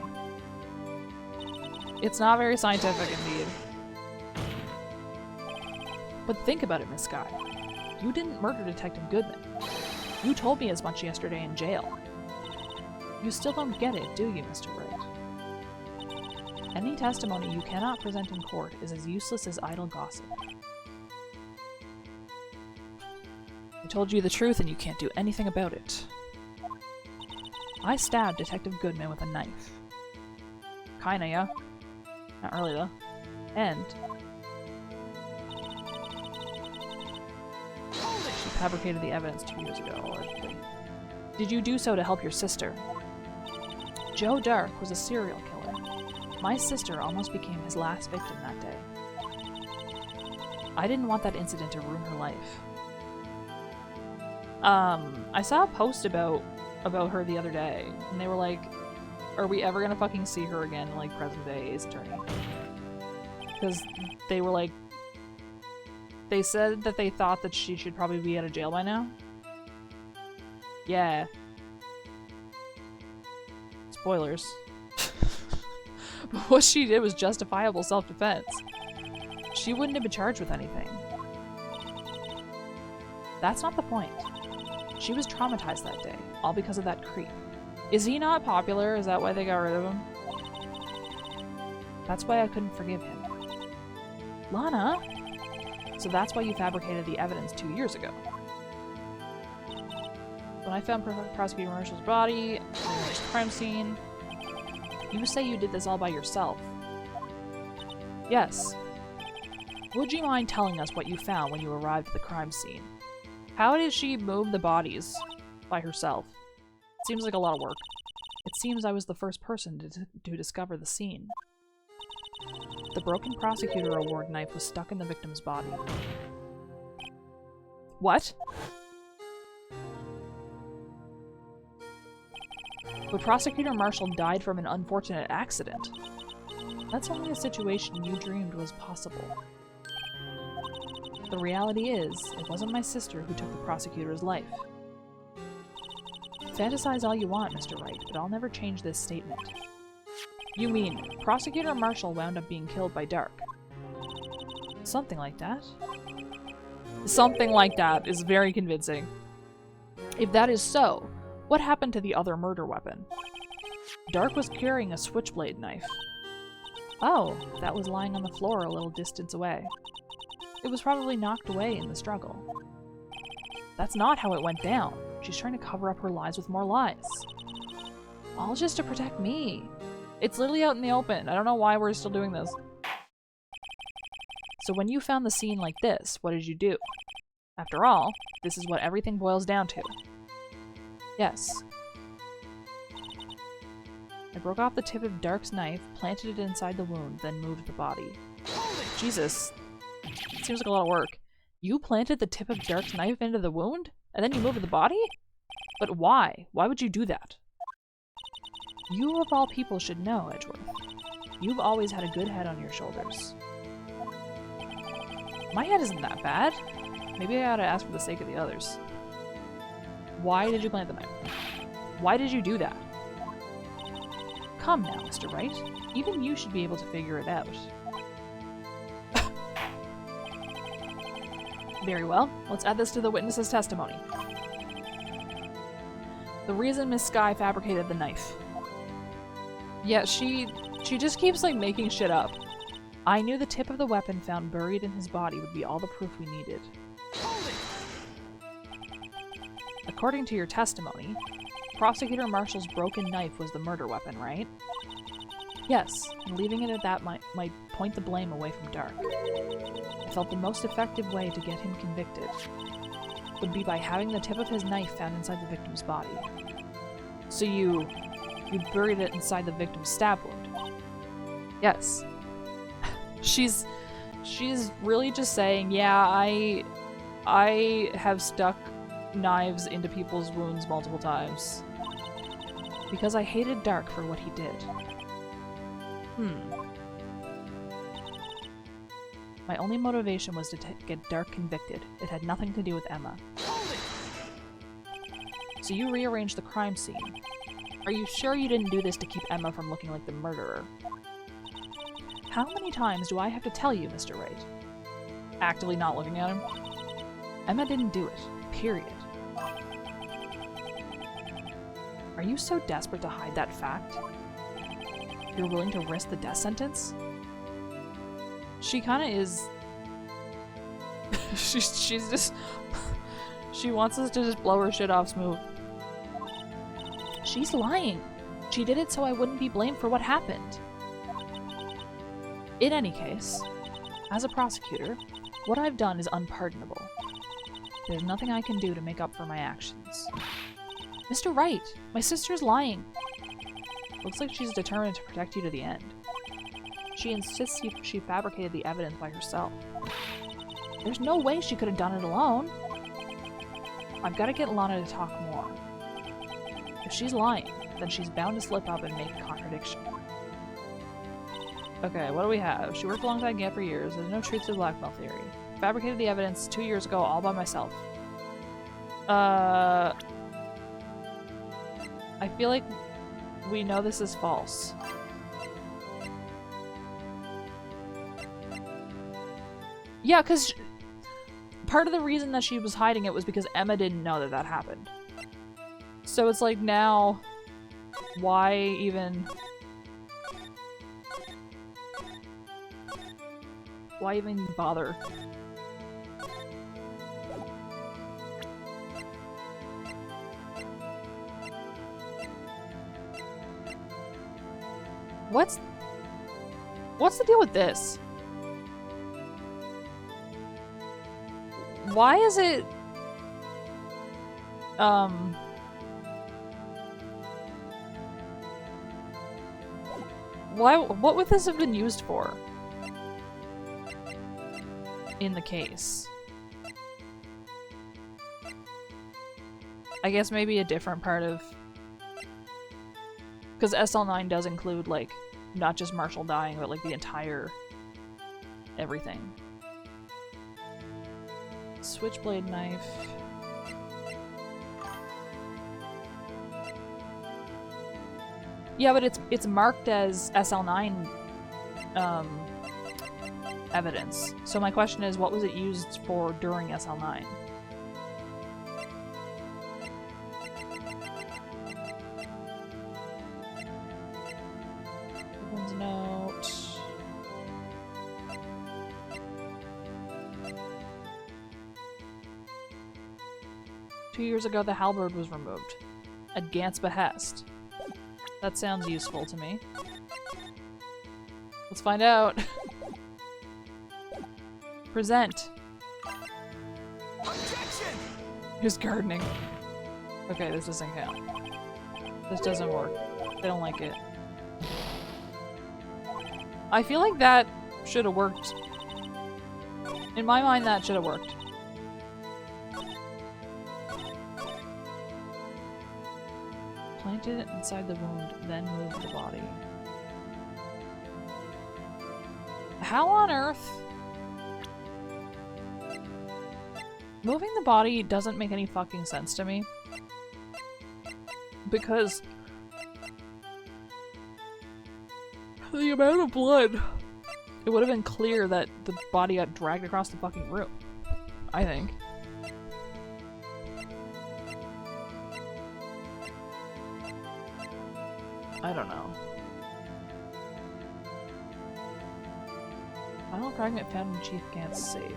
It's not very scientific indeed. But think about it, Miss Skye. You didn't murder Detective Goodman. You told me as much yesterday in jail. You still don't get it, do you, Mr. Wright? Any testimony you cannot present in court is as useless as idle gossip. I told you the truth and you can't do anything about it. I stabbed Detective Goodman with a knife. Kinda, yeah? Not really, though. And she fabricated the evidence 2 years ago, allegedly. Did you do so to help your sister? Joe Dark was a serial killer. My sister almost became his last victim that day. I didn't want that incident to ruin her life. I saw a post about her the other day, and they were like, are we ever gonna fucking see her again in, like, present day Ace Attorney? Because they were like, they said that they thought that she should probably be out of jail by now. Yeah. Spoilers. But what she did was justifiable self-defense. She wouldn't have been charged with anything. That's not the point. She was traumatized that day, all because of that creep. Is he not popular? Is that why they got rid of him? That's why I couldn't forgive him. Lana? So that's why you fabricated the evidence 2 years ago. When I found Prosecutor Marshall's body, the crime scene, you say you did this all by yourself. Yes. Would you mind telling us what you found when you arrived at the crime scene? How did she move the bodies by herself? Seems like a lot of work. It seems I was the first person to discover the scene. The broken prosecutor award knife was stuck in the victim's body. What? But Prosecutor Marshall died from an unfortunate accident. That's only a situation you dreamed was possible. The reality is, it wasn't my sister who took the prosecutor's life. Fantasize all you want, Mr. Wright, but I'll never change this statement. You mean, Prosecutor Marshall wound up being killed by Dark? Something like that. Something like that is very convincing. If that is so, what happened to the other murder weapon? Dark was carrying a switchblade knife. Oh, that was lying on the floor a little distance away. It was probably knocked away in the struggle. That's not how it went down. She's trying to cover up her lies with more lies. All just to protect me. It's literally out in the open. I don't know why we're still doing this. So when you found the scene like this, what did you do? After all, this is what everything boils down to. Yes. I broke off the tip of Dark's knife, planted it inside the wound, then moved the body. Jesus. It seems like a lot of work. You planted the tip of Dark's knife into the wound? And then you moved the body? But why? Why would you do that? You of all people should know, Edgeworth. You've always had a good head on your shoulders. My head isn't that bad. Maybe I ought to ask for the sake of the others. Why did you plant the knife? Why did you do that? Come now, Mr. Wright. Even you should be able to figure it out. Very well. Let's add this to the witness's testimony. The reason Miss Skye fabricated the knife. Yeah, she just keeps, like, making shit up. I knew the tip of the weapon found buried in his body would be all the proof we needed. According to your testimony, Prosecutor Marshall's broken knife was the murder weapon, right? Yes, and leaving it at that might point the blame away from Dark. I felt the most effective way to get him convicted would be by having the tip of his knife found inside the victim's body. So you buried it inside the victim's stab wound? Yes. She's really just saying, yeah, I have stuck knives into people's wounds multiple times. Because I hated Dark for what he did. My only motivation was to get Dark convicted. It had nothing to do with Emma. So you rearranged the crime scene. Are you sure you didn't do this to keep Emma from looking like the murderer? How many times do I have to tell you, Mr. Wright? Actively not looking at him. Emma didn't do it. Period. Are you so desperate to hide that fact? You're willing to risk the death sentence? She kinda is... she's just... she wants us to just blow her shit off smooth. She's lying. She did it so I wouldn't be blamed for what happened. In any case, as a prosecutor, what I've done is unpardonable. There's nothing I can do to make up for my actions. Mr. Wright, my sister's lying. Looks like she's determined to protect you to the end. She insists she fabricated the evidence by herself. There's no way she could have done it alone. I've got to get Lana to talk more. If she's lying, then she's bound to slip up and make a contradiction. Okay, what do we have? She worked alongside Gant for years. There's no truth to the blackmail theory. Fabricated the evidence 2 years ago all by myself. I feel like we know this is false. Yeah, because part of the reason that she was hiding it was because Emma didn't know that that happened. So it's like now, why even... why even bother? What's the deal with this? Why is it what would this have been used for in the case? I guess maybe a different part of, because SL9 does include like not just Marshall dying, but like the entire everything. Switchblade knife. Yeah, but it's marked as SL9 evidence. So my question is, what was it used for during SL9? Everyone's note. Two years ago, the halberd was removed. At Gant's behest. That sounds useful to me. Let's find out. Present. Objection! Who's gardening? Okay, this doesn't count. This doesn't work. They don't like it. I feel like that should have worked. In my mind, that should have worked. Planted it inside the wound, then moved the body. How on earth? Moving the body doesn't make any fucking sense to me. Because the amount of blood, it would have been clear that the body got dragged across the fucking room. I think. I don't know. Final fragment found in Chief Gant's safe.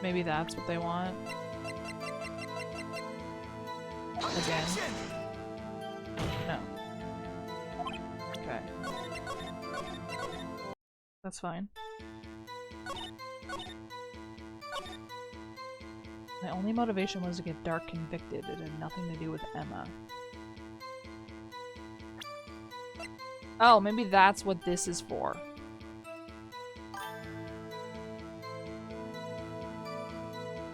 Maybe that's what they want. Again. No. Okay. That's fine. My only motivation was to get Dark convicted. It had nothing to do with Emma. Oh, maybe that's what this is for.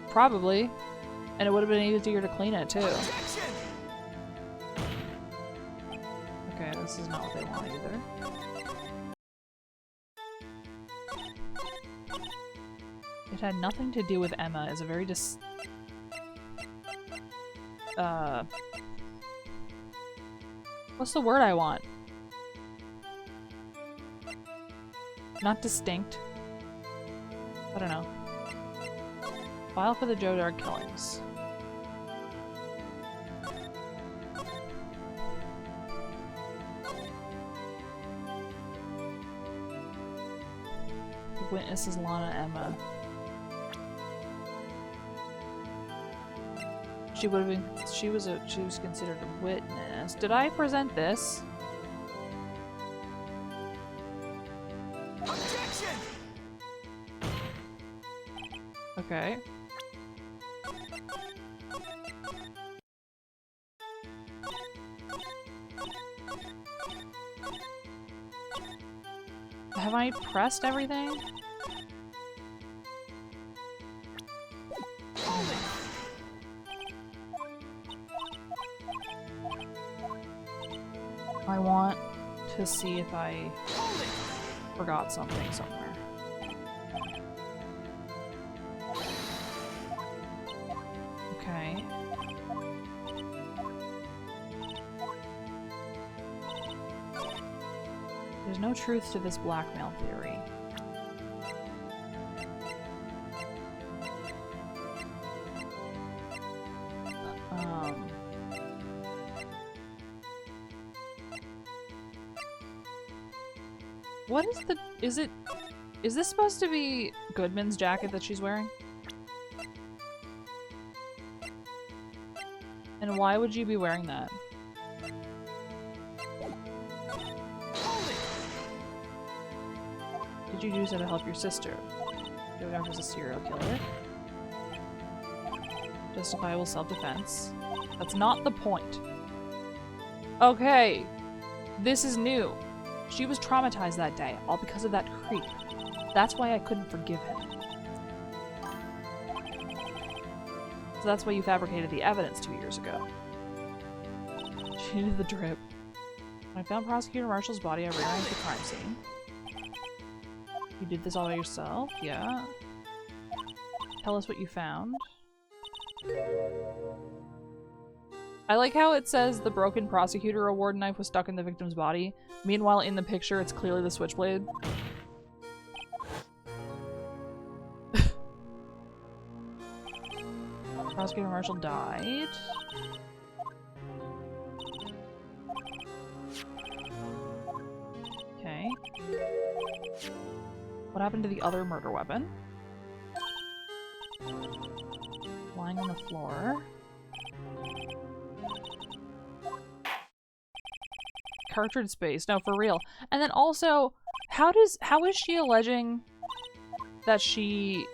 Probably. And it would have been easier to clean it, too. Okay, this is not what they want either. It had nothing to do with Emma is a very what's the word I want? Not distinct. I don't know. File for the Jodar killings. The witness is Lana Emma. She would have been. She was considered a witness. Did I present this? Objection! Okay. Have I pressed everything? I want to see if I forgot something somewhere. Okay. There's no truth to this blackmail theory. What is the- is this supposed to be Goodman's jacket that she's wearing? And why would you be wearing that? Did you use it to help your sister? Jodar was a serial killer. Justifiable self-defense. That's not the point. Okay. This is new. She was traumatized that day, all because of that creep. That's why I couldn't forgive him. So that's why you fabricated the evidence 2 years ago. She needed the drip. When I found Prosecutor Marshall's body, I rearranged the crime scene. You did this all by yourself? Yeah. Tell us what you found. I like how it says the broken prosecutor award knife was stuck in the victim's body. Meanwhile, in the picture, it's clearly the switchblade. Prosecutor Marshall died. Okay. What happened to the other murder weapon? Lying on the floor. Cartridge space. No, for real. And then also, how is she alleging that she...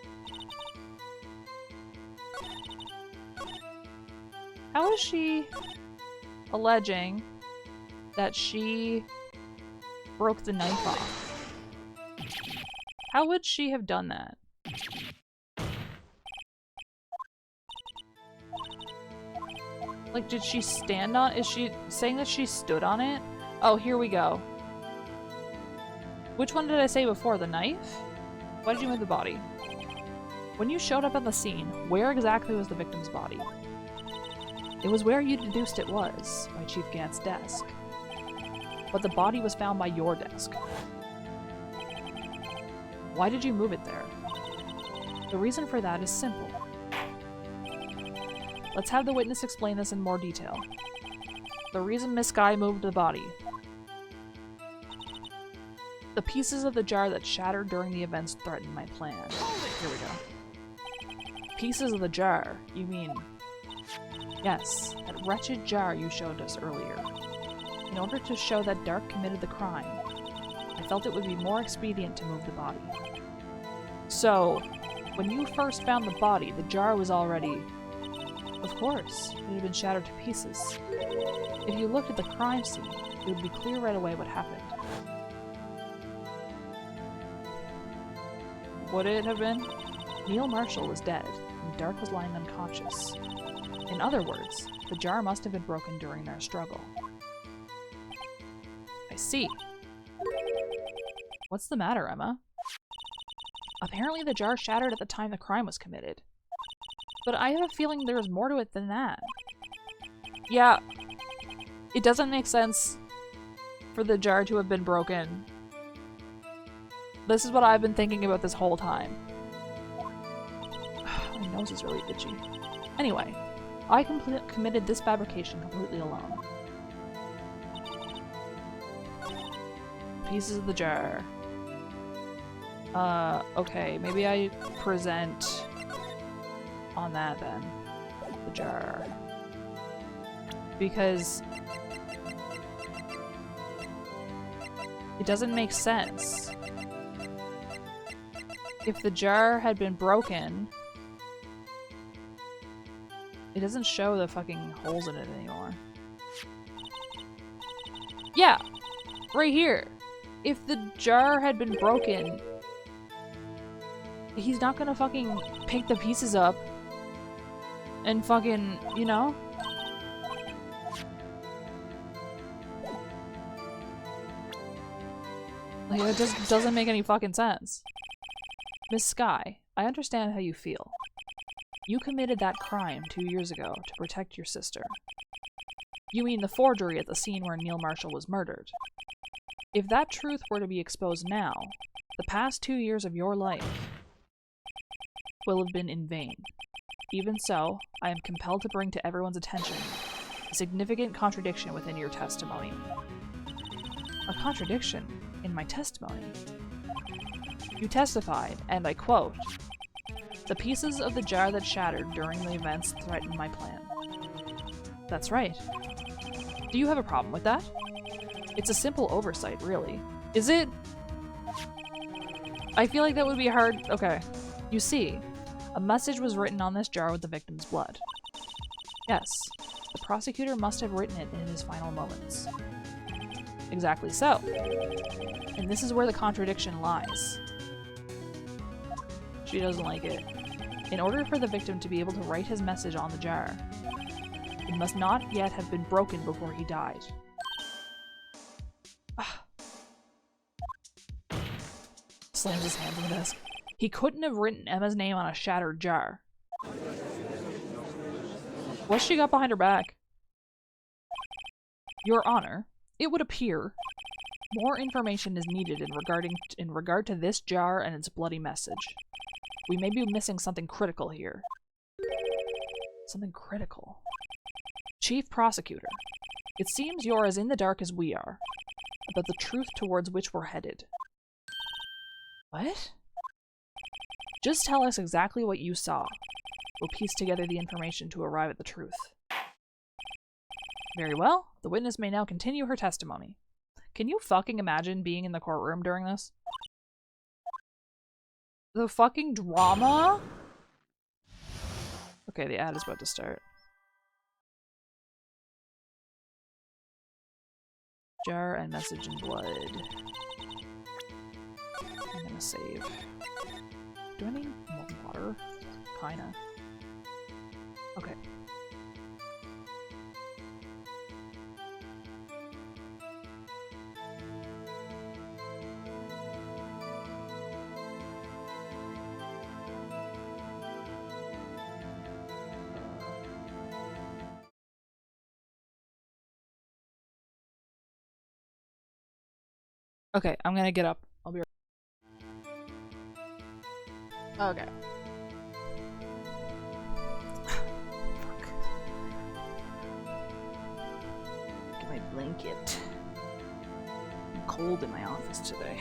How is she alleging that she broke the knife off? How would she have done that? Like, did she stand on- is she saying that she stood on it? Oh, here we go. Which one did I say before? The knife? Why did you move the body? When you showed up at the scene, where exactly was the victim's body? It was where you deduced it was, by Chief Gant's desk. But the body was found by your desk. Why did you move it there? The reason for that is simple. Let's have the witness explain this in more detail. The reason Miss Guy moved the body. The pieces of the jar that shattered during the events threatened my plan. Here we go. Pieces of the jar? You mean... Yes, that wretched jar you showed us earlier. In order to show that Dark committed the crime, I felt it would be more expedient to move the body. So, when you first found the body, the jar was already... Of course, it had been shattered to pieces. If you looked at the crime scene, it would be clear right away what happened. Would it have been? Neil Marshall was dead, and Dark was lying unconscious. In other words, the jar must have been broken during their struggle. I see. What's the matter, Emma? Apparently the jar shattered at the time the crime was committed. But I have a feeling there's more to it than that. Yeah, it doesn't make sense for the jar to have been broken. This is what I've been thinking about this whole time. I nose is really itchy. Anyway, I committed this fabrication completely alone. Pieces of the jar. Okay, maybe I present on that then. The jar. Because it doesn't make sense. If the jar had been broken, it doesn't show the fucking holes in it anymore. Yeah! Right here! If the jar had been broken, he's not gonna fucking pick the pieces up and fucking, you know? Like, it just doesn't make any fucking sense. Miss Sky, I understand how you feel. You committed that crime 2 years ago to protect your sister. You mean the forgery at the scene where Neil Marshall was murdered. If that truth were to be exposed now, the past 2 years of your life will have been in vain. Even so, I am compelled to bring to everyone's attention a significant contradiction within your testimony. A contradiction in my testimony? You testified, and I quote, "The pieces of the jar that shattered during the events threatened my plan." That's right. Do you have a problem with that? It's a simple oversight, really. Is it? I feel like that would be hard. Okay. You see, a message was written on this jar with the victim's blood. Yes, the prosecutor must have written it in his final moments. Exactly so. And this is where the contradiction lies. She doesn't like it. In order for the victim to be able to write his message on the jar, it must not yet have been broken before he died. Slams his hands on the desk. He couldn't have written Emma's name on a shattered jar. What's she got behind her back? Your Honor, it would appear more information is needed in regard to this jar and its bloody message. We may be missing something critical here. Something critical. Chief Prosecutor, it seems you're as in the dark as we are about the truth towards which we're headed. What? Just tell us exactly what you saw. We'll piece together the information to arrive at the truth. Very well. The witness may now continue her testimony. Can you fucking imagine being in the courtroom during this? The fucking drama? Okay, the ad is about to start. Jar and message in blood. I'm gonna save. Do I need more water? Kinda. Okay. Okay, I'm gonna get up. I'll be right. Okay. Fuck. Get my blanket. I'm cold in my office today.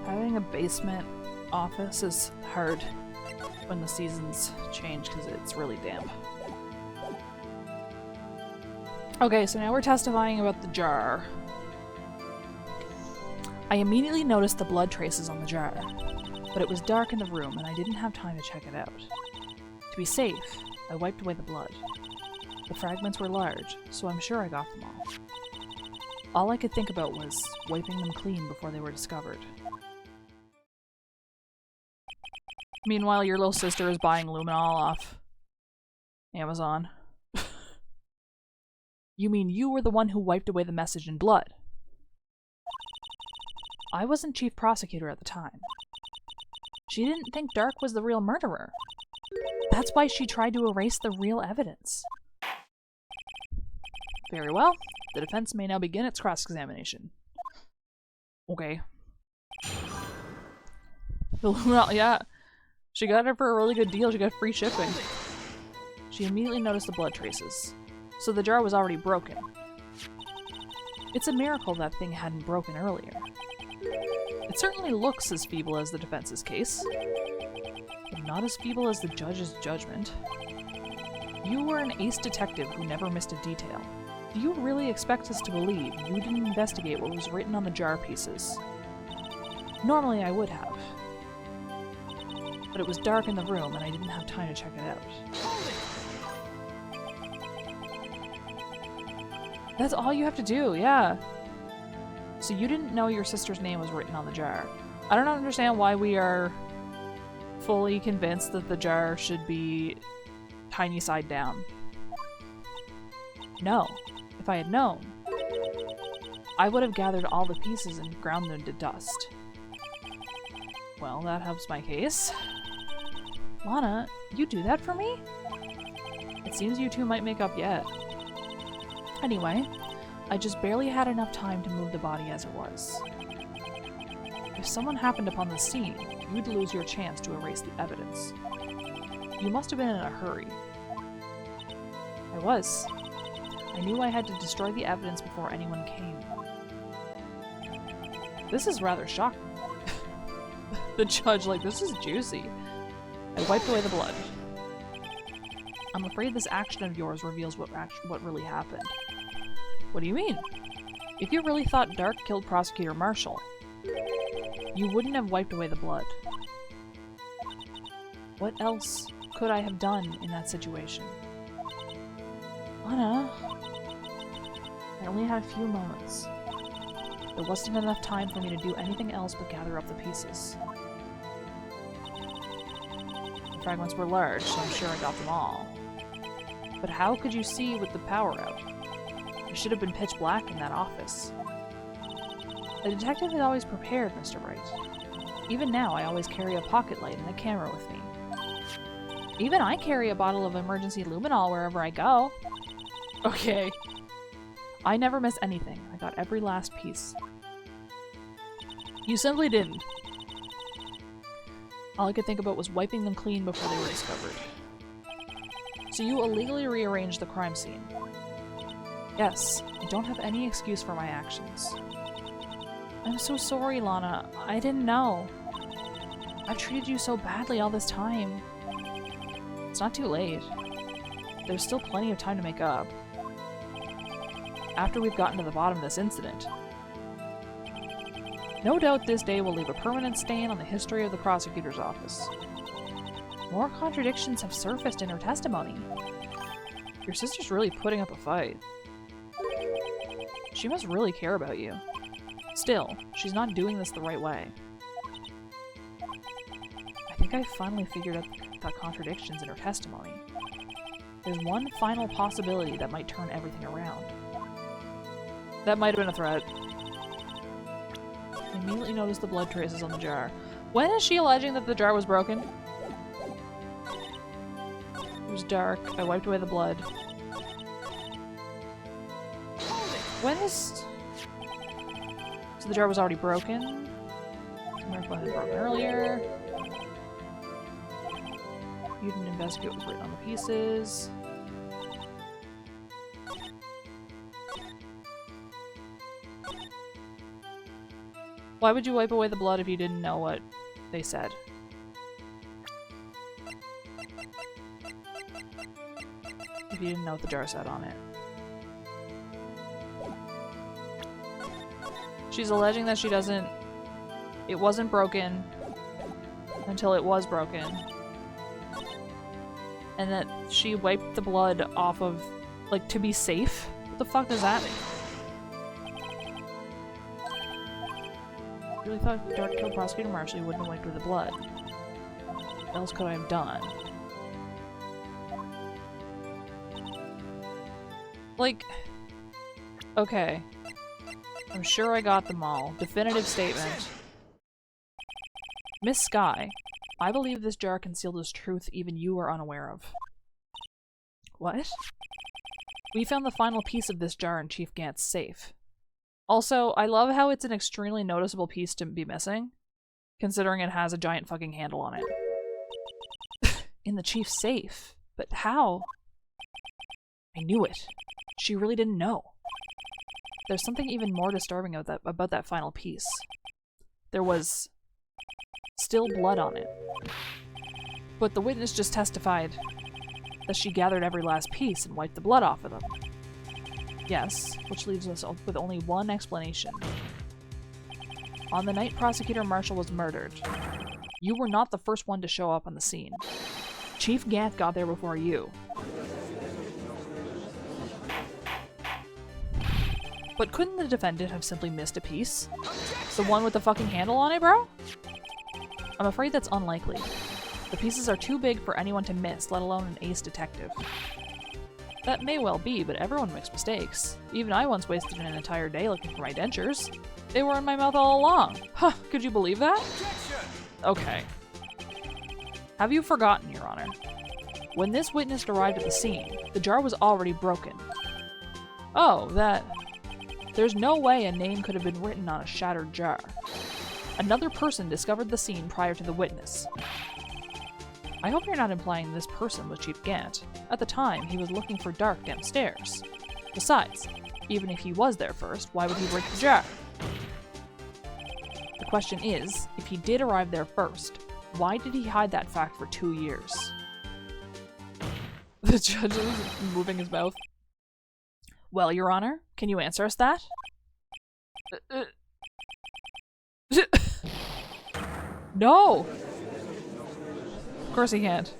Having a basement office is hard when the seasons change because it's really damp. Okay, so now we're testifying about the jar. I immediately noticed the blood traces on the jar, but it was dark in the room and I didn't have time to check it out. To be safe, I wiped away the blood. The fragments were large, so I'm sure I got them all. All I could think about was wiping them clean before they were discovered. Meanwhile, your little sister is buying luminol off Amazon. You mean you were the one who wiped away the message in blood? I wasn't chief prosecutor at the time. She didn't think Dark was the real murderer. That's why she tried to erase the real evidence. Very well. The defense may now begin its cross-examination. Okay. Yeah. She got it for a really good deal. She got free shipping. She immediately noticed the blood traces. So the jar was already broken. It's a miracle that thing hadn't broken earlier. It certainly looks as feeble as the defense's case, but not as feeble as the judge's judgment. You were an ace detective who never missed a detail. Do you really expect us to believe you didn't investigate what was written on the jar pieces? Normally I would have. But it was dark in the room and I didn't have time to check it out. That's all you have to do, yeah. So you didn't know your sister's name was written on the jar. I don't understand why we are fully convinced that the jar should be tiny side down. No. If I had known, I would have gathered all the pieces and ground them to dust. Well, that helps my case. Lana, you do that for me? It seems you two might make up yet. Anyway, I just barely had enough time to move the body as it was. If someone happened upon the scene, you'd lose your chance to erase the evidence. You must have been in a hurry. I was. I knew I had to destroy the evidence before anyone came. This is rather shocking. The judge, like, this is juicy. I wiped away the blood. I'm afraid this action of yours reveals what really happened. What do you mean? If you really thought Dark killed Prosecutor Marshall, you wouldn't have wiped away the blood. What else could I have done in that situation? Anna, I only had a few moments. There wasn't enough time for me to do anything else but gather up the pieces. The fragments were large, so I'm sure I got them all. But how could you see with the power out? It should have been pitch black in that office. A detective is always prepared, Mr. Wright. Even now, I always carry a pocket light and a camera with me. Even I carry a bottle of emergency luminol wherever I go. Okay. I never miss anything. I got every last piece. You simply didn't. All I could think about was wiping them clean before they were discovered. So you illegally rearranged the crime scene. Yes, I don't have any excuse for my actions. I'm so sorry, Lana. I didn't know. I've treated you so badly all this time. It's not too late. There's still plenty of time to make up. After we've gotten to the bottom of this incident. No doubt this day will leave a permanent stain on the history of the prosecutor's office. More contradictions have surfaced in her testimony. Your sister's really putting up a fight. She must really care about you. Still, she's not doing this the right way. I think I finally figured out the contradictions in her testimony. There's one final possibility that might turn everything around. That might have been a threat. I immediately noticed the blood traces on the jar. When is she alleging that the jar was broken? It was dark. I wiped away the blood. When is... So the jar was already broken. The miracle had been broken earlier. You didn't investigate what was written on the pieces. Why would you wipe away the blood if you didn't know what they said? If you didn't know what the jar said on it. She's alleging that she doesn't... It wasn't broken until it was broken. And that she wiped the blood off of... Like, to be safe? What the fuck does that mean? I really thought Dark killed Prosecutor Marshall, he wouldn't have wiped with the blood. What else could I have done? Like... Okay. I'm sure I got them all. Definitive statement. Miss Sky, I believe this jar concealed this truth even you are unaware of. What? We found the final piece of this jar in Chief Gant's safe. Also, I love how it's an extremely noticeable piece to be missing, considering it has a giant fucking handle on it. in the chief's safe. But how? I knew it. She really didn't know. There's something even more disturbing about that final piece. There was still blood on it. But the witness just testified that she gathered every last piece and wiped the blood off of them. Yes, which leaves us with only one explanation. On the night Prosecutor Marshall was murdered, you were not the first one to show up on the scene. Chief Gant got there before you. But couldn't the defendant have simply missed a piece? The one with the fucking handle on it, bro? I'm afraid that's unlikely. The pieces are too big for anyone to miss, let alone an ace detective. That may well be, but everyone makes mistakes. Even I once wasted an entire day looking for my dentures. They were in my mouth all along. Huh, could you believe that? Okay. Have you forgotten, Your Honor? When this witness arrived at the scene, the jar was already broken. Oh, that... There's no way a name could have been written on a shattered jar. Another person discovered the scene prior to the witness. I hope you're not implying this person was Chief Gant. At the time, he was looking for Dark downstairs. Besides, even if he was there first, why would he break the jar? The question is, if he did arrive there first, why did he hide that fact for 2 years? The judge is moving his mouth. Well, Your Honor, can you answer us that? No! Of course he can't.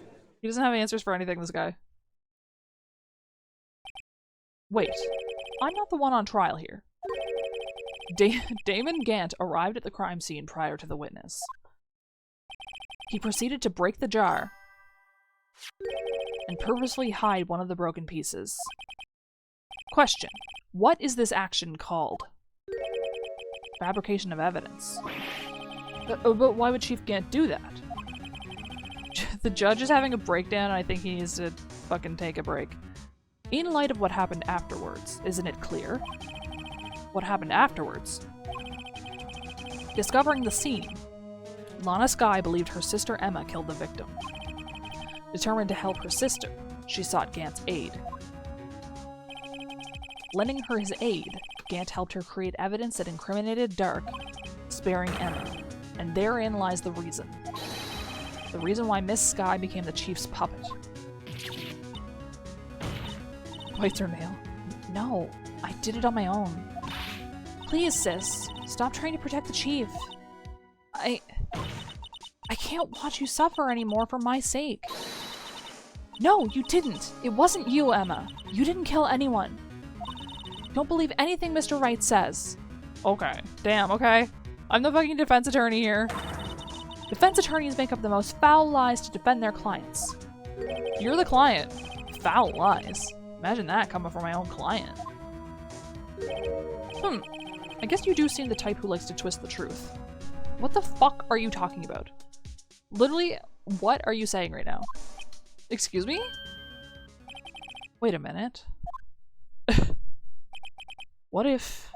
He doesn't have answers for anything, this guy. Wait, I'm not the one on trial here. Damon Gant arrived at the crime scene prior to the witness. He proceeded to break the jar and purposefully hide one of the broken pieces. Question: what is this action called? Fabrication of evidence. But why would Chief Gant do that? The judge is having a breakdown and I think he needs to fucking take a break. In light of what happened afterwards, isn't it clear? What happened afterwards? Discovering the scene, Lana Skye believed her sister Emma killed the victim. Determined to help her sister, she sought Gant's aid. Lending her his aid, Gant helped her create evidence that incriminated Dark, sparing Emma. And therein lies the reason. The reason why Miss Skye became the chief's puppet. Bites her nail. No, I did it on my own. Please, sis, stop trying to protect the chief. I can't watch you suffer anymore for my sake. No, you didn't. It wasn't you, Emma. You didn't kill anyone. Don't believe anything Mr. Wright says. Okay. Damn, okay. I'm the fucking defense attorney here. Defense attorneys make up the most foul lies to defend their clients. You're the client. Foul lies. Imagine that coming from my own client. I guess you do seem the type who likes to twist the truth. What the fuck are you talking about? Literally, what are you saying right now? Excuse me? Wait a minute. What if...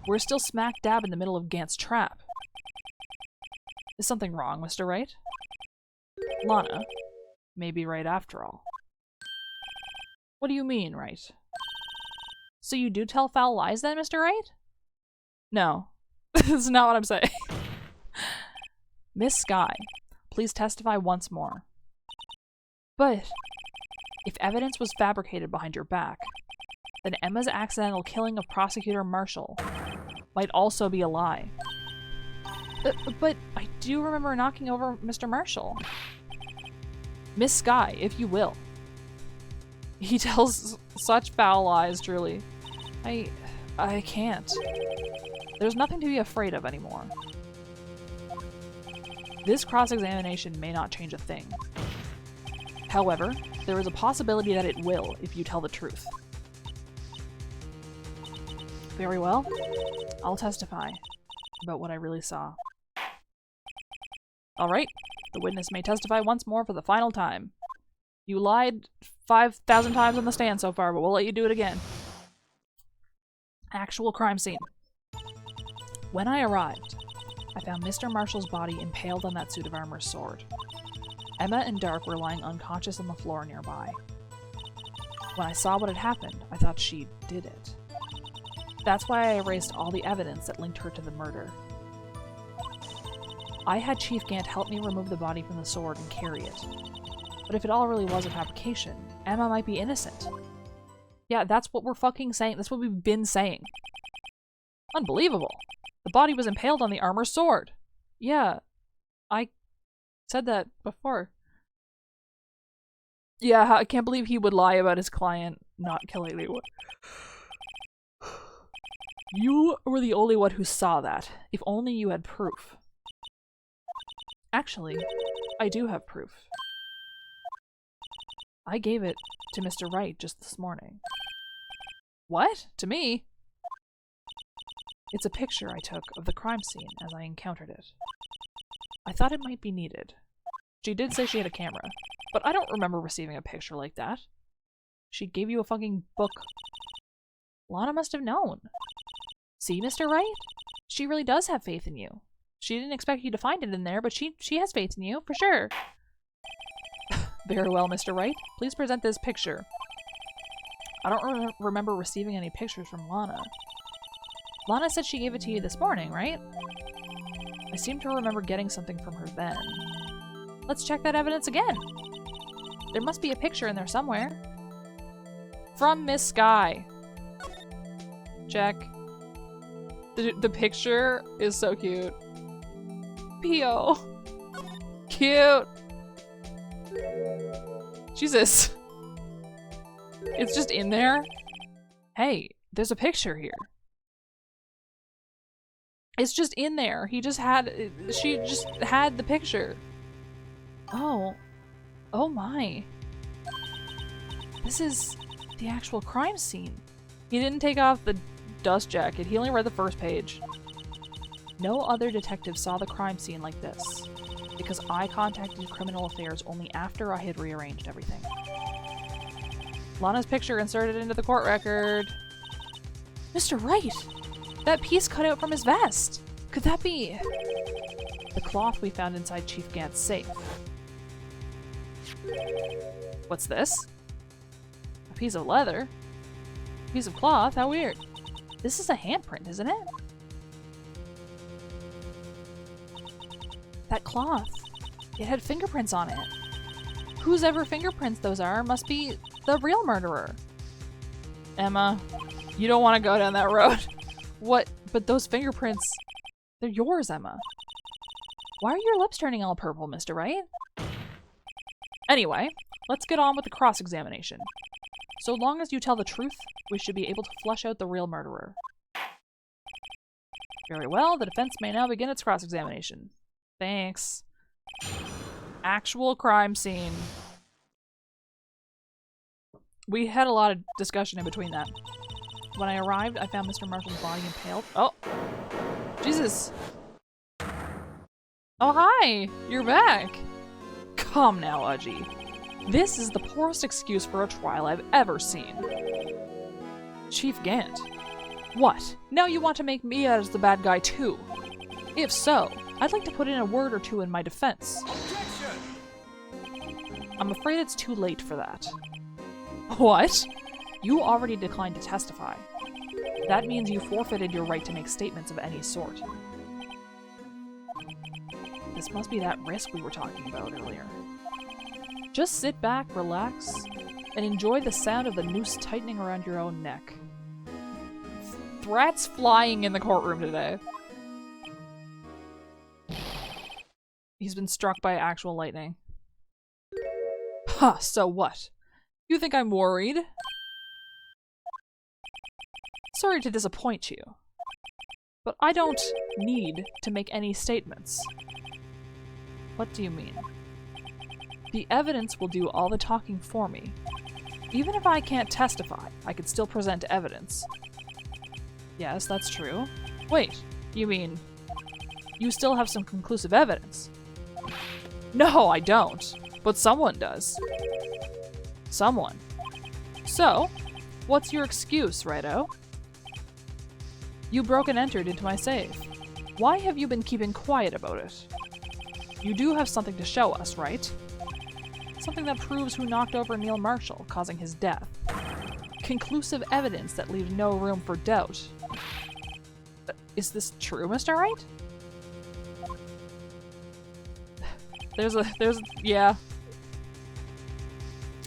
we're still smack dab in the middle of Gant's trap? Is something wrong, Mr. Wright? Lana may be right after all. What do you mean, Wright? So you do tell foul lies then, Mr. Wright? No. That's not what I'm saying. Miss Skye, please testify once more. But if evidence was fabricated behind your back, then Emma's accidental killing of Prosecutor Marshall might also be a lie. But I do remember knocking over Mr. Marshall. Miss Skye, if you will. He tells such foul lies, truly. I can't. There's nothing to be afraid of anymore. This cross-examination may not change a thing. However, there is a possibility that it will if you tell the truth. Very well. I'll testify about what I really saw. Alright, the witness may testify once more for the final time. You lied 5,000 times on the stand so far, but we'll let you do it again. Actual crime scene. When I arrived, I found Mr. Marshall's body impaled on that suit of armor sword. Emma and Dark were lying unconscious on the floor nearby. When I saw what had happened, I thought she did it. That's why I erased all the evidence that linked her to the murder. I had Chief Gant help me remove the body from the sword and carry it. But if it all really was a fabrication, Emma might be innocent. Yeah, that's what we're fucking saying. That's what we've been saying. Unbelievable. The body was impaled on the armor sword. Yeah, I said that before. Yeah, I can't believe he would lie about his client not killing anyone. You were the only one who saw that. If only you had proof. Actually, I do have proof. I gave it to Mr. Wright just this morning. What? To me? It's a picture I took of the crime scene as I encountered it. I thought it might be needed. She did say she had a camera, but I don't remember receiving a picture like that. She gave you a fucking book. Lana must have known. See, Mr. Wright? She really does have faith in you. She didn't expect you to find it in there, but she has faith in you, for sure. Very well, Mr. Wright. Please present this picture. I don't remember receiving any pictures from Lana. Lana said she gave it to you this morning, right? I seem to remember getting something from her then. Let's check that evidence again. There must be a picture in there somewhere. From Miss Sky. Check. The picture is so cute. P.O. Cute. Jesus. It's just in there. Hey, there's a picture here. It's just in there. She just had the picture. Oh. Oh my. This is the actual crime scene. He didn't take off the dust jacket. He only read the first page. No other detective saw the crime scene like this, because I contacted Criminal Affairs only after I had rearranged everything. Lana's picture inserted into the court record. Mr. Wright! That piece cut out from his vest! Could that be the cloth we found inside Chief Gant's safe? What's this? A piece of leather? A piece of cloth? How weird. This is a handprint, isn't it? That cloth. It had fingerprints on it. Whose ever fingerprints those are must be the real murderer. Emma, you don't want to go down that road. What? But those fingerprints, they're yours, Emma. Why are your lips turning all purple, Mr. Wright? Anyway, let's get on with the cross-examination. So long as you tell the truth, we should be able to flush out the real murderer. Very well, the defense may now begin its cross-examination. Thanks. Actual crime scene. We had a lot of discussion in between that. When I arrived, I found Mr. Marshall's body impaled. Oh! Jesus! Oh, hi! You're back! Come now, Udgy. This is the poorest excuse for a trial I've ever seen. Chief Gant. What? Now you want to make me out as the bad guy too? If so, I'd like to put in a word or two in my defense. Objection! I'm afraid it's too late for that. What? You already declined to testify. That means you forfeited your right to make statements of any sort. This must be that risk we were talking about earlier. Just sit back, relax, and enjoy the sound of the noose tightening around your own neck. Threats flying in the courtroom today. He's been struck by actual lightning. Huh, so what? You think I'm worried? Sorry to disappoint you, but I don't need to make any statements. What do you mean? The evidence will do all the talking for me. Even if I can't testify, I could still present evidence. Yes, that's true. Wait, you mean you still have some conclusive evidence? No, I don't. But someone does. Someone. So, what's your excuse, Righto? You broke and entered into my safe. Why have you been keeping quiet about it? You do have something to show us, right? Something that proves who knocked over Neil Marshall, causing his death. Conclusive evidence that leaves no room for doubt. Is this true, Mr. Wright? Yeah.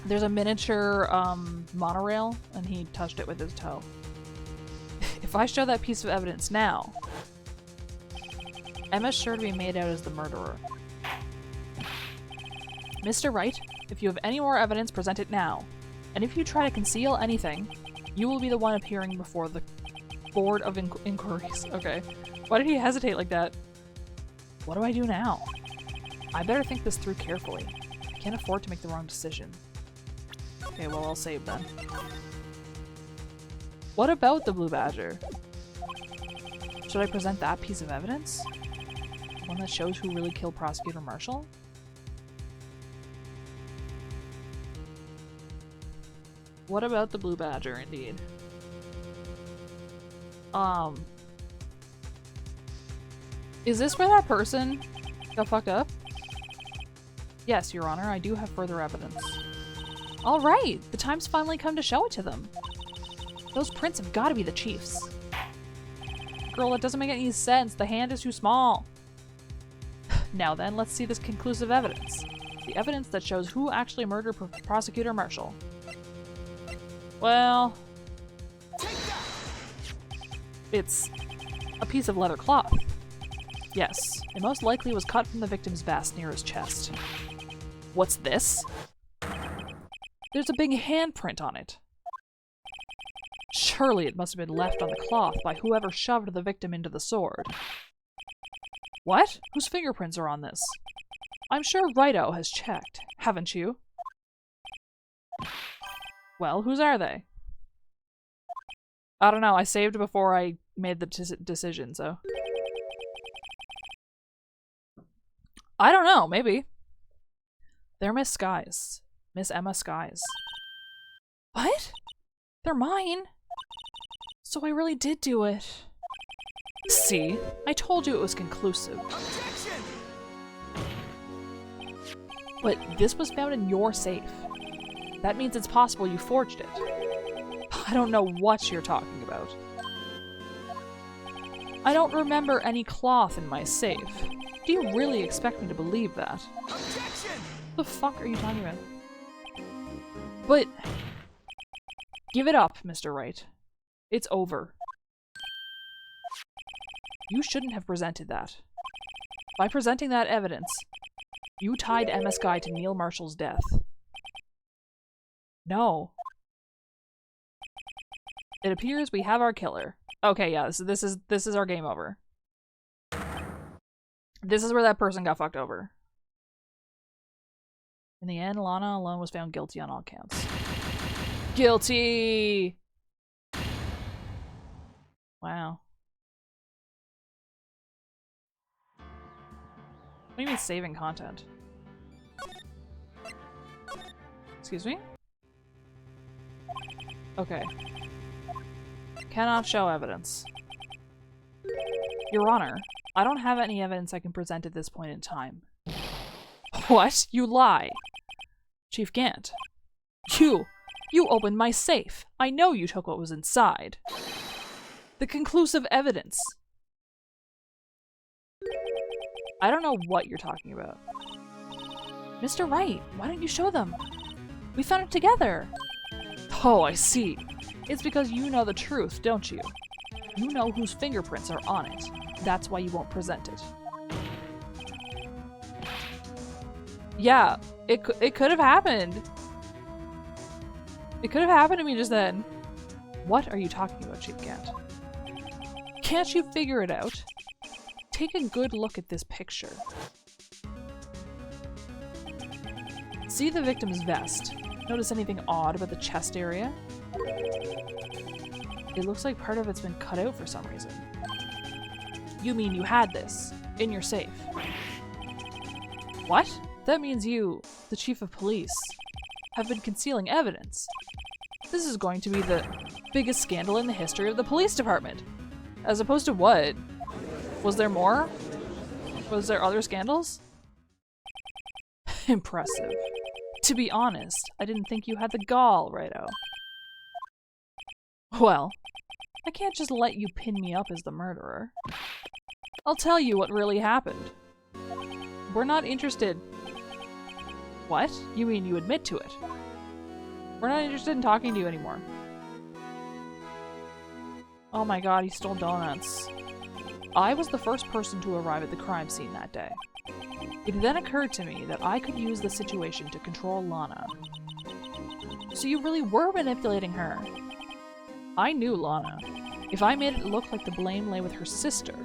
There's a miniature, monorail, and he touched it with his toe. If I show that piece of evidence now, Emma's sure to be made out as the murderer. Mr. Wright, if you have any more evidence, present it now. And if you try to conceal anything, you will be the one appearing before the Board of Inquiries. Okay. Why did he hesitate like that? What do I do now? I better think this through carefully. I can't afford to make the wrong decision. Okay, well, I'll save then. What about the Blue Badger? Should I present that piece of evidence? One that shows who really killed Prosecutor Marshall? What about the Blue Badger, indeed? Is this where that person got fucked up? Yes, Your Honor, I do have further evidence. Alright, the time's finally come to show it to them. Those prints have gotta be the Chief's. Girl, it doesn't make any sense. The hand is too small. Now then, let's see this conclusive evidence. The evidence that shows who actually murdered Prosecutor Marshall. Well... it's a piece of leather cloth. Yes, it most likely was cut from the victim's vest near his chest. What's this? There's a big handprint on it. Surely it must have been left on the cloth by whoever shoved the victim into the sword. What? Whose fingerprints are on this? I'm sure Wright has checked, haven't you? Well, whose are they? I don't know, I saved before I made the decision, so... I don't know, maybe. They're Miss Skies. Miss Emma Skies. What? They're mine? So I really did do it. See? I told you it was conclusive. Objection! But this was found in your safe. That means it's possible you forged it. I don't know what you're talking about. I don't remember any cloth in my safe. Do you really expect me to believe that? Objection! The fuck are you talking about? But... give it up, Mr. Wright. It's over. You shouldn't have presented that. By presenting that evidence, you tied Emma Sky to Neil Marshall's death. No. It appears we have our killer. Okay, yeah, so this is our game over. This is where that person got fucked over. In the end, Lana alone was found guilty on all counts. Guilty! Wow. What do you mean saving content? Excuse me? Okay. Cannot show evidence. Your Honor, I don't have any evidence I can present at this point in time. What? You lie! Chief Gant. You opened my safe! I know you took what was inside! The conclusive evidence! I don't know what you're talking about. Mr. Wright, why don't you show them? We found it together! Oh, I see. It's because you know the truth, don't you? You know whose fingerprints are on it. That's why you won't present it. Yeah, it could have happened. It could have happened to me just then. What are you talking about, Chief Gant? Can't you figure it out? Take a good look at this picture. See the victim's vest. Notice anything odd about the chest area? It looks like part of it's been cut out for some reason. You mean you had this in your safe? What? That means you, the chief of police, have been concealing evidence. This is going to be the biggest scandal in the history of the police department. As opposed to what? Was there more? Was there other scandals? Impressive. To be honest, I didn't think you had the gall, Righto. Well, I can't just let you pin me up as the murderer. I'll tell you what really happened. We're not interested. What? You mean you admit to it? We're not interested in talking to you anymore. Oh my god, he stole donuts. I was the first person to arrive at the crime scene that day. It then occurred to me that I could use the situation to control Lana. So you really were manipulating her. I knew Lana. If I made it look like the blame lay with her sister,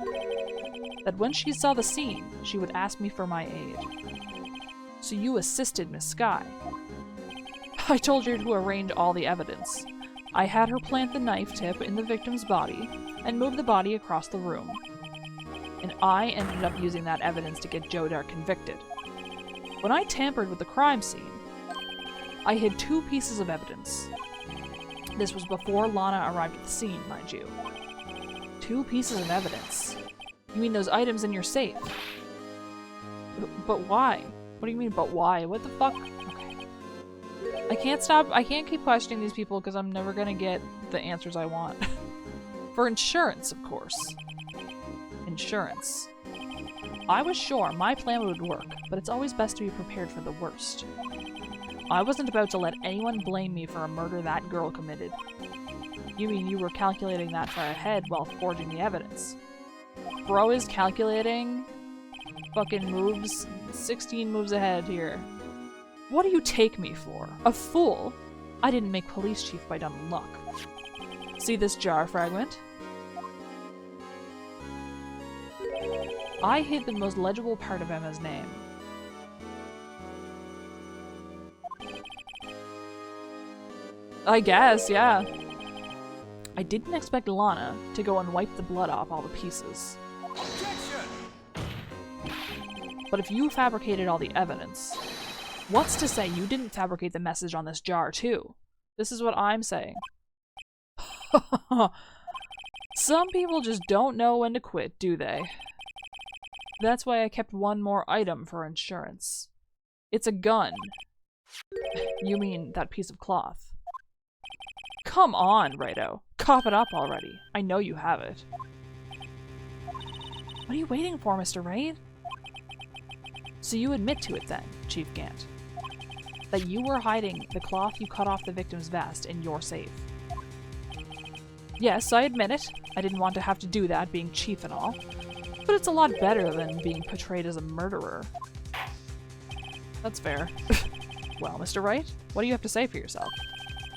that when she saw the scene, she would ask me for my aid. So you assisted Miss Sky. I told her to arrange all the evidence. I had her plant the knife tip in the victim's body and move the body across the room. And I ended up using that evidence to get Jodar convicted. When I tampered with the crime scene, I hid 2 pieces of evidence. This was before Lana arrived at the scene, mind you. 2 pieces of evidence? You mean those items in your safe? But why? What do you mean, but why? What the fuck? Okay. I can't keep questioning these people because I'm never gonna get the answers I want. For insurance, of course. Insurance. I was sure my plan would work, but it's always best to be prepared for the worst. I wasn't about to let anyone blame me for a murder that girl committed. You mean you were calculating that far ahead while forging the evidence? Bro is calculating fucking moves, 16 moves ahead here. What do you take me for? A fool? I didn't make police chief by dumb luck. See this jar fragment? I hid the most legible part of Emma's name. I guess, yeah. I didn't expect Lana to go and wipe the blood off all the pieces. Objection! But if you fabricated all the evidence, what's to say you didn't fabricate the message on this jar too? This is what I'm saying. Some people just don't know when to quit, do they? That's why I kept one more item for insurance. It's a gun. You mean that piece of cloth. Come on, Righto. Cough it up already. I know you have it. What are you waiting for, Mr. Wright? So you admit to it then, Chief Gant. That you were hiding the cloth you cut off the victim's vest in your safe. Yes, I admit it. I didn't want to have to do that, being chief and all. But it's a lot better than being portrayed as a murderer. That's fair. Well, Mr. Wright, what do you have to say for yourself?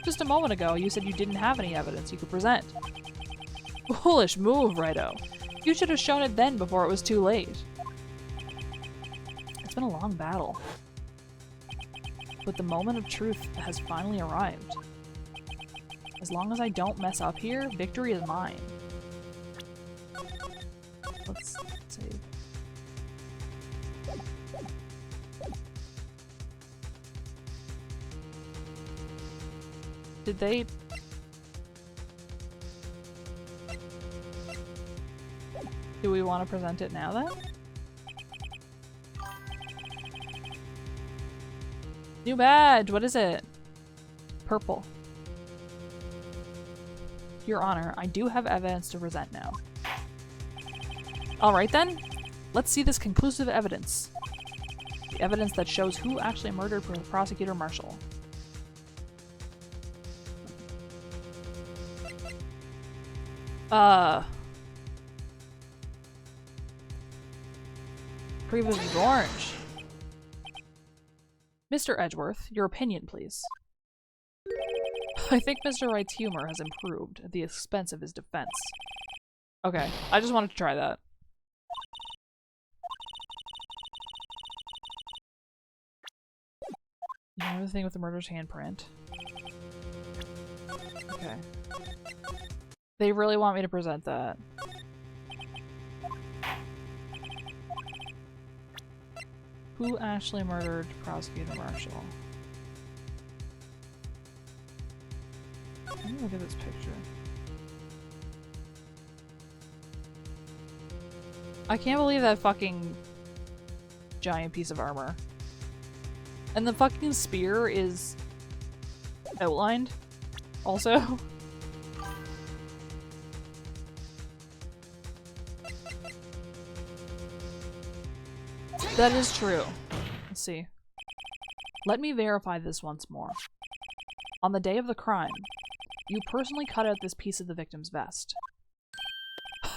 Just a moment ago, you said you didn't have any evidence you could present. Foolish move, Righto. You should have shown it then before it was too late. It's been a long battle. But the moment of truth has finally arrived. As long as I don't mess up here, victory is mine. Let's save. Did they... Do we want to present it now then? New badge! What is it? Purple. Your Honor, I do have evidence to present now. Alright then, let's see this conclusive evidence. The evidence that shows who actually murdered Prosecutor Marshall. Previously orange. Mr. Edgeworth, your opinion, please. I think Mr. Wright's humor has improved at the expense of his defense. Okay, I just wanted to try that. You know the thing with the murderer's handprint? Okay. They really want me to present that. Who actually murdered Prosecutor Marshall? Let me look at this picture. I can't believe that fucking giant piece of armor. And the fucking spear is outlined also. That is true. Let's see. Let me verify this once more. On the day of the crime, you personally cut out this piece of the victim's vest.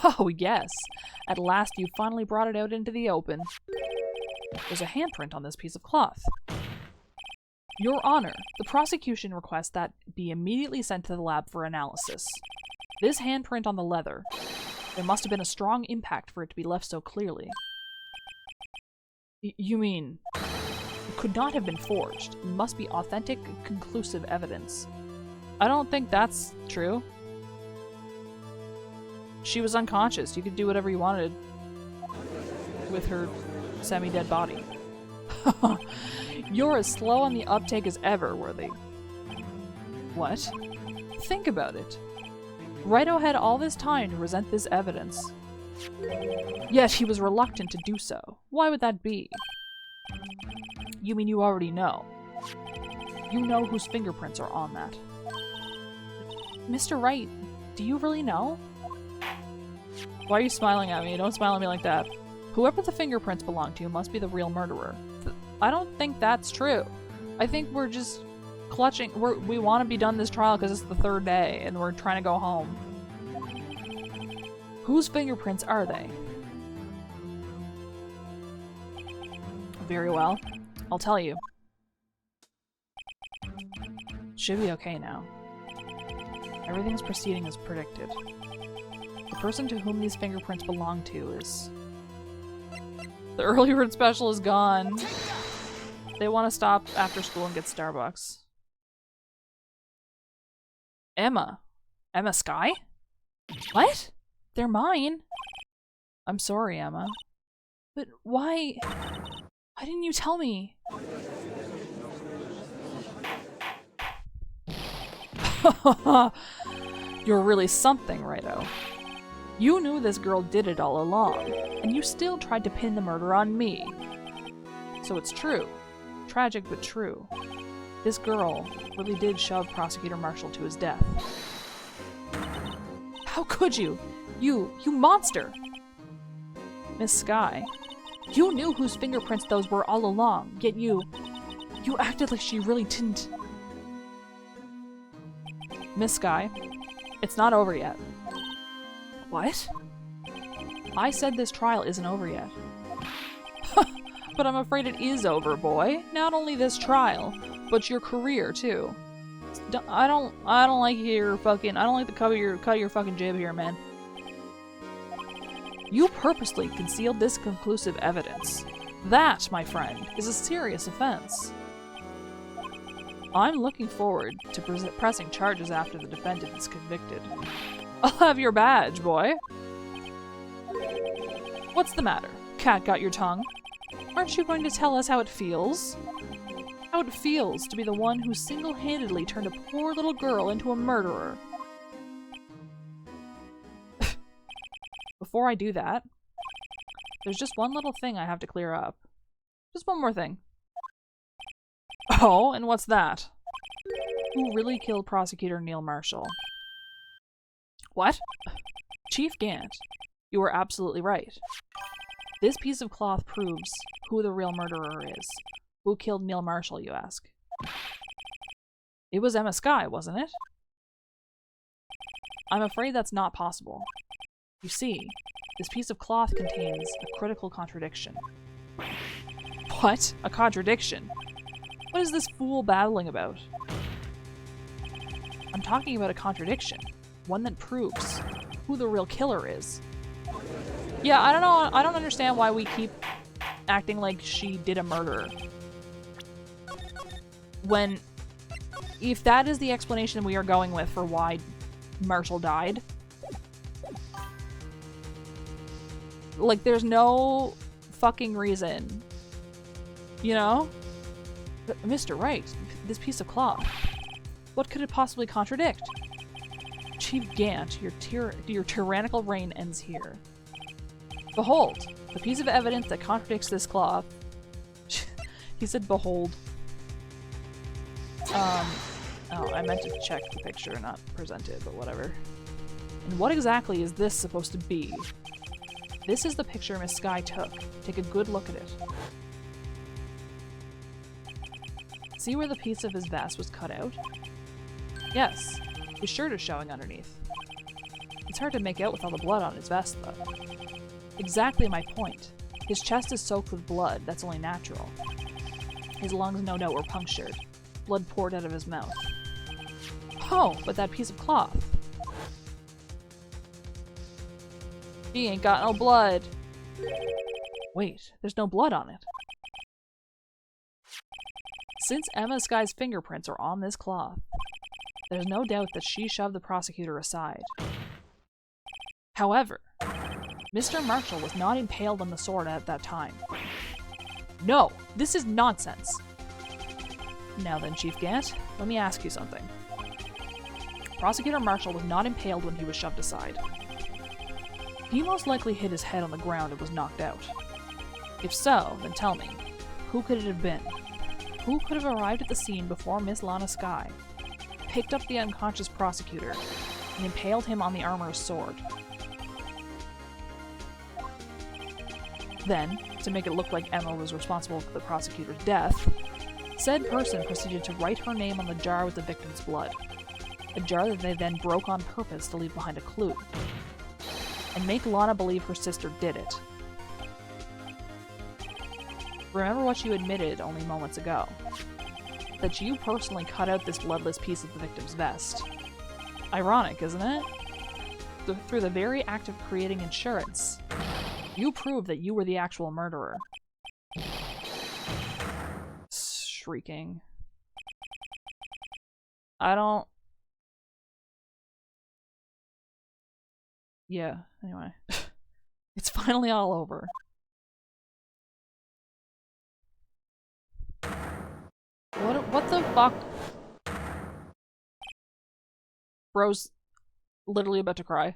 Oh yes, at last you finally brought it out into the open. There's a handprint on this piece of cloth. Your Honor, the prosecution requests that be immediately sent to the lab for analysis. This handprint on the leather, there must have been a strong impact for it to be left so clearly. You mean, it could not have been forged. It must be authentic, conclusive evidence. I don't think that's true. She was unconscious. You could do whatever you wanted with her semi-dead body. You're as slow on the uptake as ever, Worthy. What? Think about it. Righto had all this time to present this evidence. Yet he was reluctant to do so. Why would that be? You mean you already know? You know whose fingerprints are on that. Mr. Wright, do you really know? Why are you smiling at me? Don't smile at me like that. Whoever the fingerprints belong to must be the real murderer. I don't think that's true. I think we're just clutching. We want to be done this trial because it's the third day and we're trying to go home. Whose fingerprints are they? Very well. I'll tell you. Should be okay now. Everything's proceeding as predicted. The person to whom these fingerprints belong to is... The early bird special is gone. They want to stop after school and get Starbucks. Emma. Emma Sky? What? They're mine? I'm sorry, Emma. But why... Why didn't you tell me? You're really something, Righto. You knew this girl did it all along, and you still tried to pin the murder on me. So it's true. Tragic but true. This girl really did shove Prosecutor Marshall to his death. How could you? You monster! Miss Sky, you knew whose fingerprints those were all along, yet you acted like she really didn't. Miss Sky, it's not over yet. What? I said this trial isn't over yet. But I'm afraid it is over, boy. Not only this trial, but your career too. I don't like your fucking. I don't like the cut your fucking jib here, man. You purposely concealed this conclusive evidence. That, my friend, is a serious offense. I'm looking forward to pressing charges after the defendant is convicted. I'll have your badge, boy. What's the matter? Cat got your tongue? Aren't you going to tell us how it feels? How it feels to be the one who single-handedly turned a poor little girl into a murderer. Before I do that, there's just one little thing I have to clear up. Just one more thing. Oh, and what's that? Who really killed Prosecutor Neil Marshall? What? Chief Gant, you were absolutely right. This piece of cloth proves who the real murderer is. Who killed Neil Marshall, you ask? It was Emma Sky, wasn't it? I'm afraid that's not possible. You see, this piece of cloth contains a critical contradiction. What? A contradiction? What is this fool babbling about? I'm talking about a contradiction. One that proves who the real killer is. Yeah, I don't know. I don't understand why we keep acting like she did a murder. When, if that is the explanation we are going with for why Marshall died, like, there's no fucking reason, you know? But Mr. Wright, this piece of cloth, what could it possibly contradict? Chief Gant, your tyrannical reign ends here. Behold, the piece of evidence that contradicts this cloth. He said behold. Oh, I meant to check the picture, not present it, but whatever. And what exactly is this supposed to be? This is the picture Miss Sky took. Take a good look at it. See where the piece of his vest was cut out? Yes. His shirt is showing underneath. It's hard to make out with all the blood on his vest, though. Exactly my point. His chest is soaked with blood, that's only natural. His lungs no doubt were punctured. Blood poured out of his mouth. Oh, but that piece of cloth. He ain't got no blood. Wait, there's no blood on it. Since Emma Sky's fingerprints are on this cloth, there's no doubt that she shoved the prosecutor aside. However, Mr. Marshall was not impaled on the sword at that time. No, this is nonsense. Now then, Chief Gant, let me ask you something. Prosecutor Marshall was not impaled when he was shoved aside. He most likely hit his head on the ground and was knocked out. If so, then tell me, who could it have been? Who could have arrived at the scene before Miss Lana Sky, picked up the unconscious prosecutor, and impaled him on the armorer's sword? Then, to make it look like Emma was responsible for the prosecutor's death, said person proceeded to write her name on the jar with the victim's blood, a jar that they then broke on purpose to leave behind a clue, and make Lana believe her sister did it. Remember what you admitted only moments ago, that you personally cut out this bloodless piece of the victim's vest. Ironic, isn't it? Through the very act of creating insurance, you proved that you were the actual murderer. Shrieking. I don't... Yeah, anyway. It's finally all over. What the fuck? Bro's literally about to cry.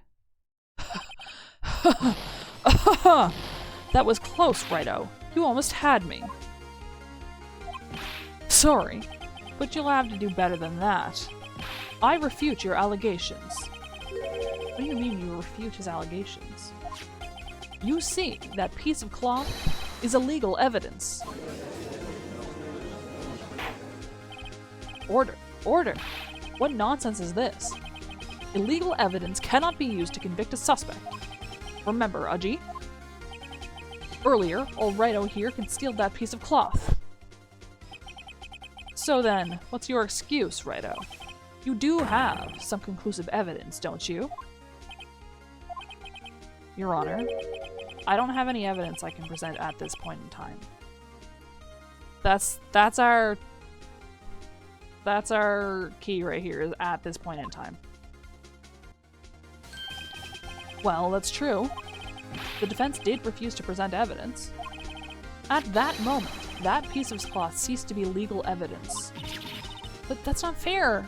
That was close, Righto. You almost had me. Sorry, but you'll have to do better than that. I refute your allegations. What do you mean you refute his allegations? You see, that piece of cloth is illegal evidence. Order. Order! What nonsense is this? Illegal evidence cannot be used to convict a suspect. Remember, Aji? Earlier, old Righto here concealed that piece of cloth. So then, what's your excuse, Righto? You do have some conclusive evidence, don't you? Your Honor, I don't have any evidence I can present at this point in time. That's our key right here, is at this point in time. Well, that's true. The defense did refuse to present evidence. At that moment, that piece of cloth ceased to be legal evidence. But that's not fair!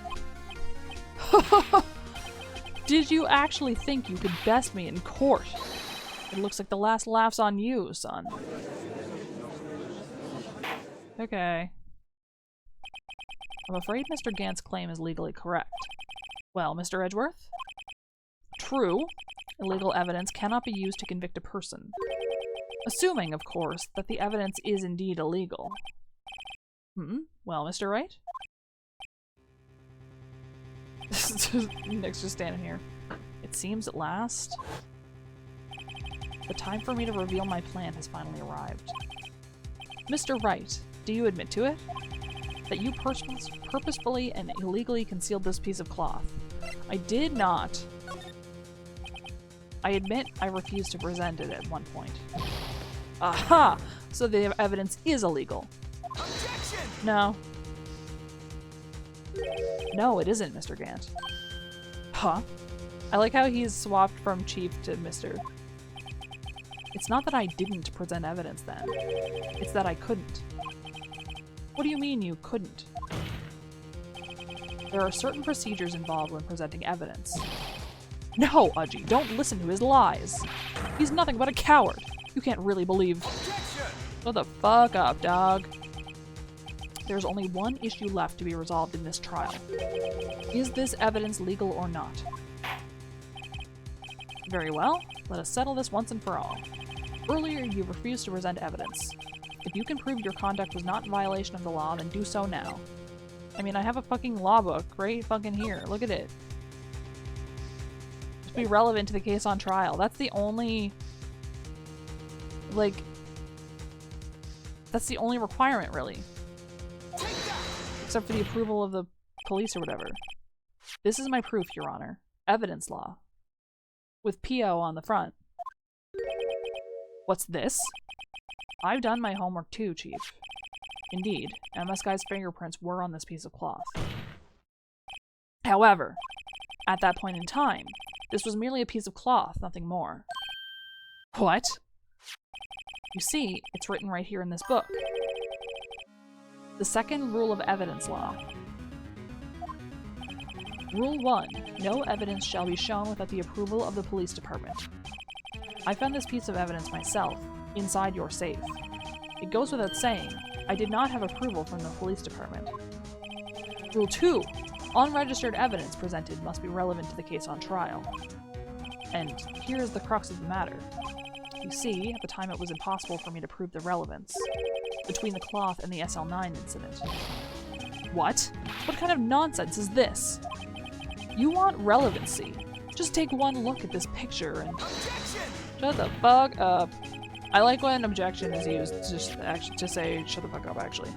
Did you actually think you could best me in court? It looks like the last laugh's on you, son. Okay. I'm afraid Mr. Gant's claim is legally correct. Well, Mr. Edgeworth? True. Illegal evidence cannot be used to convict a person. Assuming, of course, that the evidence is indeed illegal. Well, Mr. Wright? Nick's just standing here. It seems at last, the time for me to reveal my plan has finally arrived. Mr. Wright, do you admit to it? That you purposefully and illegally concealed this piece of cloth? I did not. I admit I refused to present it at one point. Aha! So the evidence is illegal. Objection! No. No, it isn't, Mr. Gant. Huh? I like how he's swapped from Chief to Mr. It's not that I didn't present evidence then. It's that I couldn't. What do you mean you couldn't? There are certain procedures involved when presenting evidence. No, Aji, don't listen to his lies. He's nothing but a coward. You can't really believe. Objection! Shut the fuck up, dog. there's only one issue left to be resolved in this trial. Is this evidence legal or not? Very well, let us settle this once and for all. Earlier, you refused to present evidence. If you can prove your conduct was not in violation of the law, then do so now. I mean, I have a fucking law book right fucking here. Look at it. Just be relevant to the case on trial. That's the only... like... that's the only requirement, really. Except for the approval of the police or whatever. This is my proof, Your Honor. Evidence law. With PO on the front. What's this? I've done my homework too, Chief. Indeed, MS Guy's fingerprints were on this piece of cloth. However, at that point in time, this was merely a piece of cloth, nothing more. What? You see, it's written right here in this book. The second rule of evidence law. Rule 1. No evidence shall be shown without the approval of the police department. I found this piece of evidence myself, inside your safe. It goes without saying, I did not have approval from the police department. Rule 2. Unregistered evidence presented must be relevant to the case on trial. And here is the crux of the matter. You see, at the time it was impossible for me to prove the relevance between the cloth and the SL9 incident. What? What kind of nonsense is this? You want relevancy. Just take one look at this picture and... Objection! Shut the fuck up. I like when objection is used to say shut the fuck up, actually.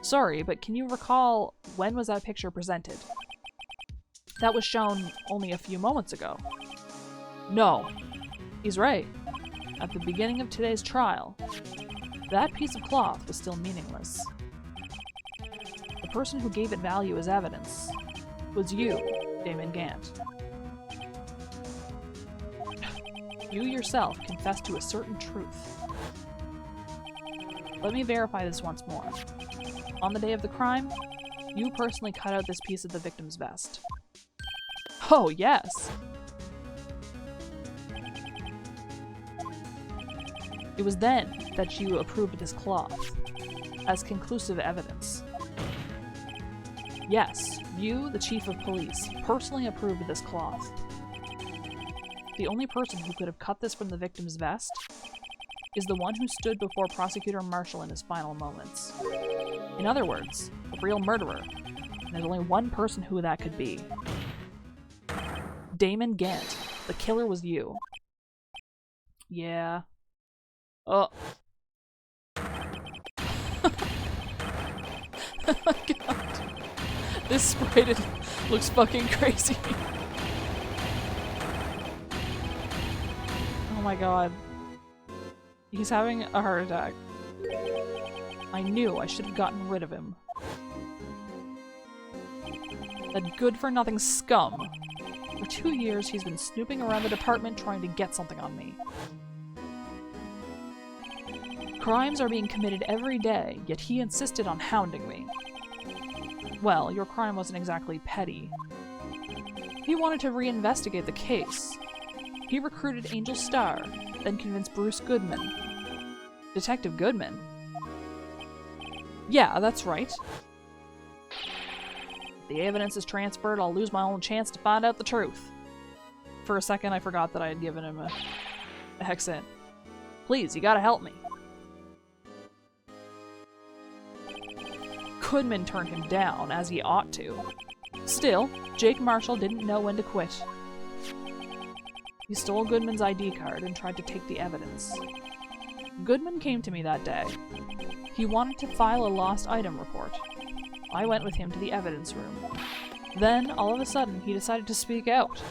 Sorry, but can you recall when was that picture presented? That was shown only a few moments ago. No. He's right. At the beginning of today's trial, that piece of cloth was still meaningless. The person who gave it value as evidence was you, Damon Gant. You yourself confessed to a certain truth. Let me verify this once more. On the day of the crime, you personally cut out this piece of the victim's vest. Oh, yes! It was then that you approved this cloth as conclusive evidence. Yes, you, the chief of police, personally approved this cloth. The only person who could have cut this from the victim's vest is the one who stood before Prosecutor Marshall in his final moments. In other words, a real murderer. And there's only one person who that could be. Damon Gant. The killer was you. Yeah. Oh. Oh my god. This sprite looks fucking crazy. Oh my god. He's having a heart attack. I knew I should have gotten rid of him. That good-for-nothing scum. For 2 years, he's been snooping around the department trying to get something on me. Crimes are being committed every day, yet he insisted on hounding me. Well, your crime wasn't exactly petty. He wanted to reinvestigate the case. He recruited Angel Starr, then convinced Bruce Goodman. Detective Goodman? Yeah, that's right. If the evidence is transferred, I'll lose my own chance to find out the truth. For a second, I forgot that I had given him a hex hint. Please, you gotta help me. Goodman turned him down, as he ought to. Still, Jake Marshall didn't know when to quit. He stole Goodman's ID card and tried to take the evidence. Goodman came to me that day. He wanted to file a lost item report. I went with him to the evidence room. Then, all of a sudden, he decided to speak out.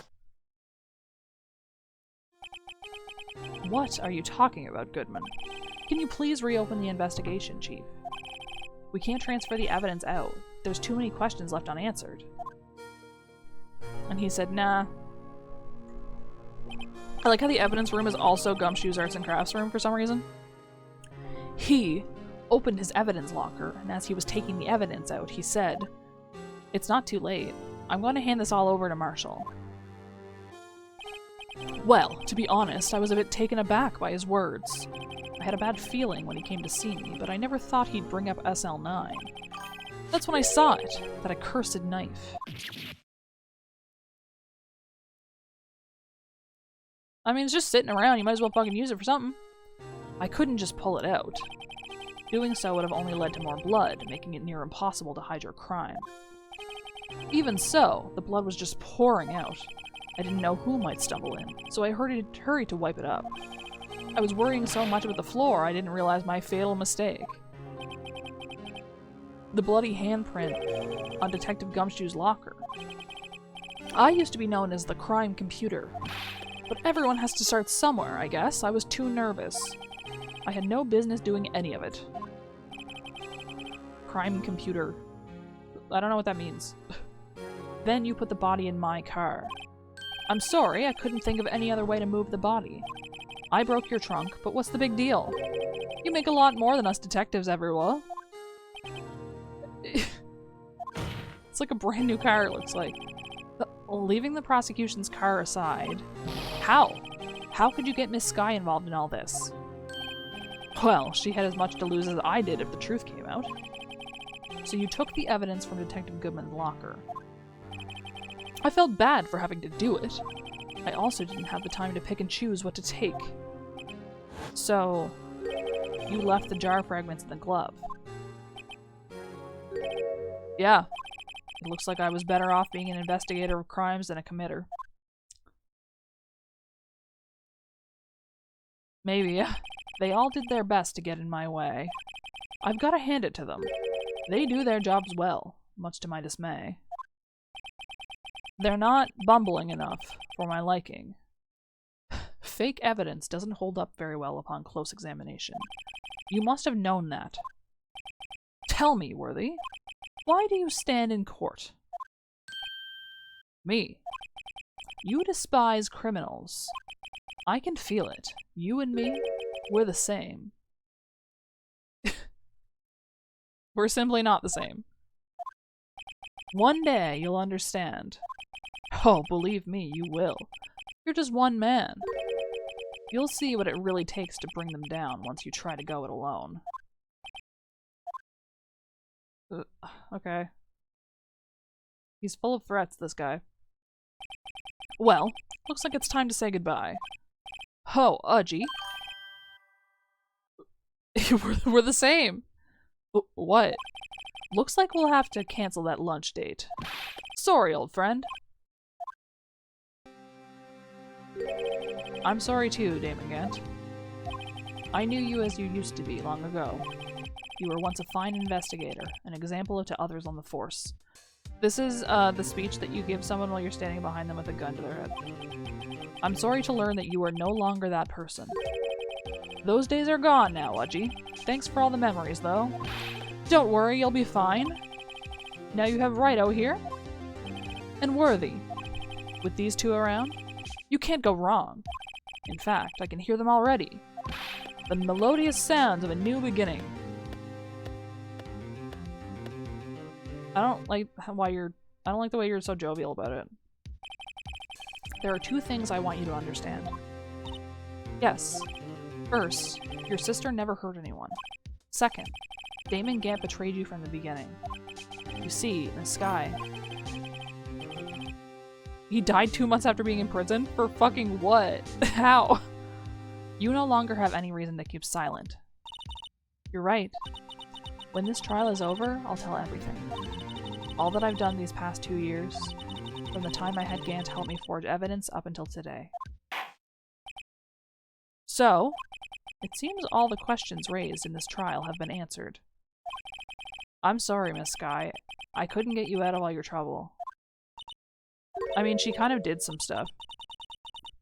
What are you talking about, Goodman? Can you please reopen the investigation, Chief? We can't transfer the evidence out. There's too many questions left unanswered. And he said, nah. I like how the evidence room is also Gumshoe's arts and crafts room for some reason. He opened his evidence locker, and as he was taking the evidence out, he said, "It's not too late. I'm going to hand this all over to Marshall." Well, to be honest, I was a bit taken aback by his words. I had a bad feeling when he came to see me, but I never thought he'd bring up SL9. That's when I saw it, that accursed knife. I mean, it's just sitting around, you might as well fucking use it for something. I couldn't just pull it out. Doing so would have only led to more blood, making it near impossible to hide your crime. Even so, the blood was just pouring out. I didn't know who might stumble in, so I hurried to wipe it up. I was worrying so much about the floor, I didn't realize my fatal mistake. The bloody handprint on Detective Gumshoe's locker. I used to be known as the crime computer. But everyone has to start somewhere, I guess. I was too nervous. I had no business doing any of it. Crime computer. I don't know what that means. Then you put the body in my car. I'm sorry, I couldn't think of any other way to move the body. I broke your trunk, but what's the big deal? You make a lot more than us detectives ever will. It's like a brand new car, it looks like. Leaving the prosecution's car aside, how? How could you get Miss Sky involved in all this? Well, she had as much to lose as I did if the truth came out. So you took the evidence from Detective Goodman's locker. I felt bad for having to do it. I also didn't have the time to pick and choose what to take. So, you left the jar fragments in the glove. Yeah. It looks like I was better off being an investigator of crimes than a committer. Maybe. They all did their best to get in my way. I've got to hand it to them. They do their jobs well, much to my dismay. They're not bumbling enough for my liking. Fake evidence doesn't hold up very well upon close examination. You must have known that. Tell me, Worthy. Why do you stand in court? Me. You despise criminals. I can feel it. You and me, we're the same. We're simply not the same. One day you'll understand. Oh, believe me, you will. You're just one man. You'll see what it really takes to bring them down once you try to go it alone. Okay. He's full of threats, this guy. Well, looks like it's time to say goodbye. Ho, Udgy. We're the same. What? Looks like we'll have to cancel that lunch date. Sorry, old friend. I'm sorry too, Damon Gant. I knew you as you used to be long ago. You were once a fine investigator, an example to others on the force. This is the speech that you give someone while you're standing behind them with a gun to their head. I'm sorry to learn that you are no longer that person. Those days are gone now, Udgy. Thanks for all the memories, though. Don't worry, you'll be fine. Now you have Wright here, and Worthy. With these two around, you can't go wrong. In fact, I can hear them already. The melodious sounds of a new beginning. I don't like the way you're so jovial about it. There are two things I want you to understand. Yes. First, your sister never hurt anyone. Second, Damon Gant betrayed you from the beginning. You see, in the sky, he died 2 months after being in prison? For fucking what? How? You no longer have any reason to keep silent. You're right. When this trial is over, I'll tell everything. All that I've done these past 2 years, from the time I had Gant help me forge evidence up until today. So, it seems all the questions raised in this trial have been answered. I'm sorry, Miss Sky. I couldn't get you out of all your trouble. I mean, she kind of did some stuff.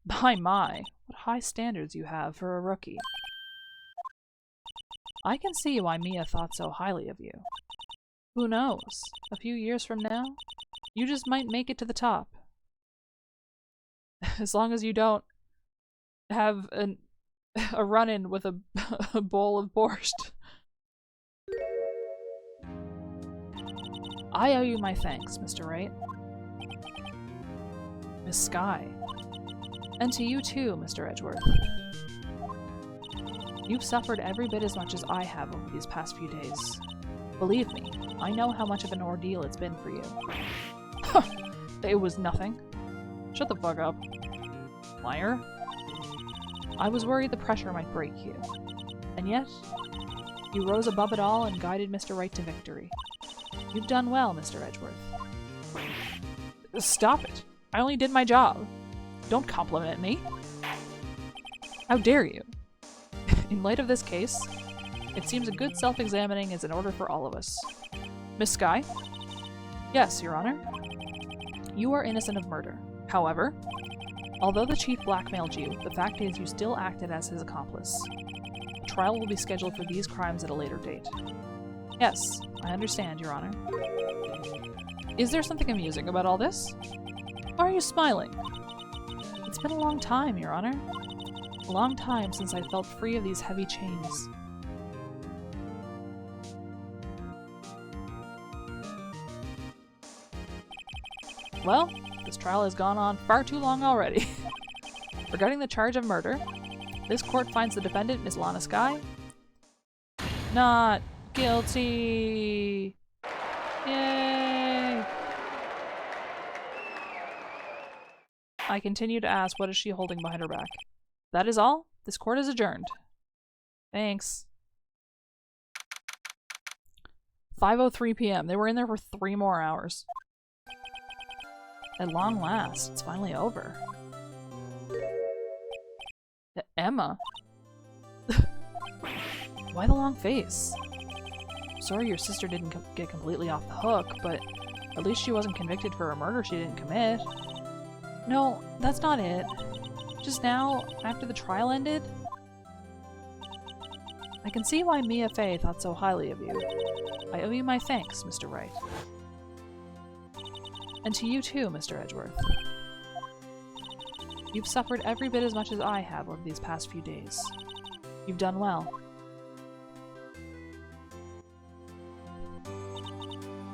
My, what high standards you have for a rookie. I can see why Mia thought so highly of you. Who knows? A few years from now, you just might make it to the top. As long as you don't have a run-in with a bowl of borscht. I owe you my thanks, Mr. Wright. Miss Sky. And to you too, Mr. Edgeworth. You've suffered every bit as much as I have over these past few days. Believe me, I know how much of an ordeal it's been for you. It was nothing. Shut the fuck up. Liar. I was worried the pressure might break you. And yet, you rose above it all and guided Mr. Wright to victory. You've done well, Mr. Edgeworth. Stop it. I only did my job. Don't compliment me. How dare you? In light of this case, it seems a good self-examining is in order for all of us. Miss Skye? Yes, Your Honor. You are innocent of murder. However, although the chief blackmailed you, the fact is you still acted as his accomplice. The trial will be scheduled for these crimes at a later date. Yes, I understand, Your Honor. Is there something amusing about all this? Why are you smiling? It's been a long time, Your Honor. A long time since I felt free of these heavy chains. Well, this trial has gone on far too long already. Regarding the charge of murder, this court finds the defendant, Miss Lana Skye, not guilty. Yay! I continue to ask, what is she holding behind her back? That is all. This court is adjourned. Thanks. 5:03 p.m. They were in there for 3 more hours. At long last, it's finally over. Emma? Why the long face? Sorry your sister didn't get completely off the hook, but at least she wasn't convicted for a murder she didn't commit. No, that's not it. Just now, after the trial ended, I can see why Mia Fey thought so highly of you. I owe you my thanks, Mr. Wright. And to you too, Mr. Edgeworth. You've suffered every bit as much as I have over these past few days. You've done well.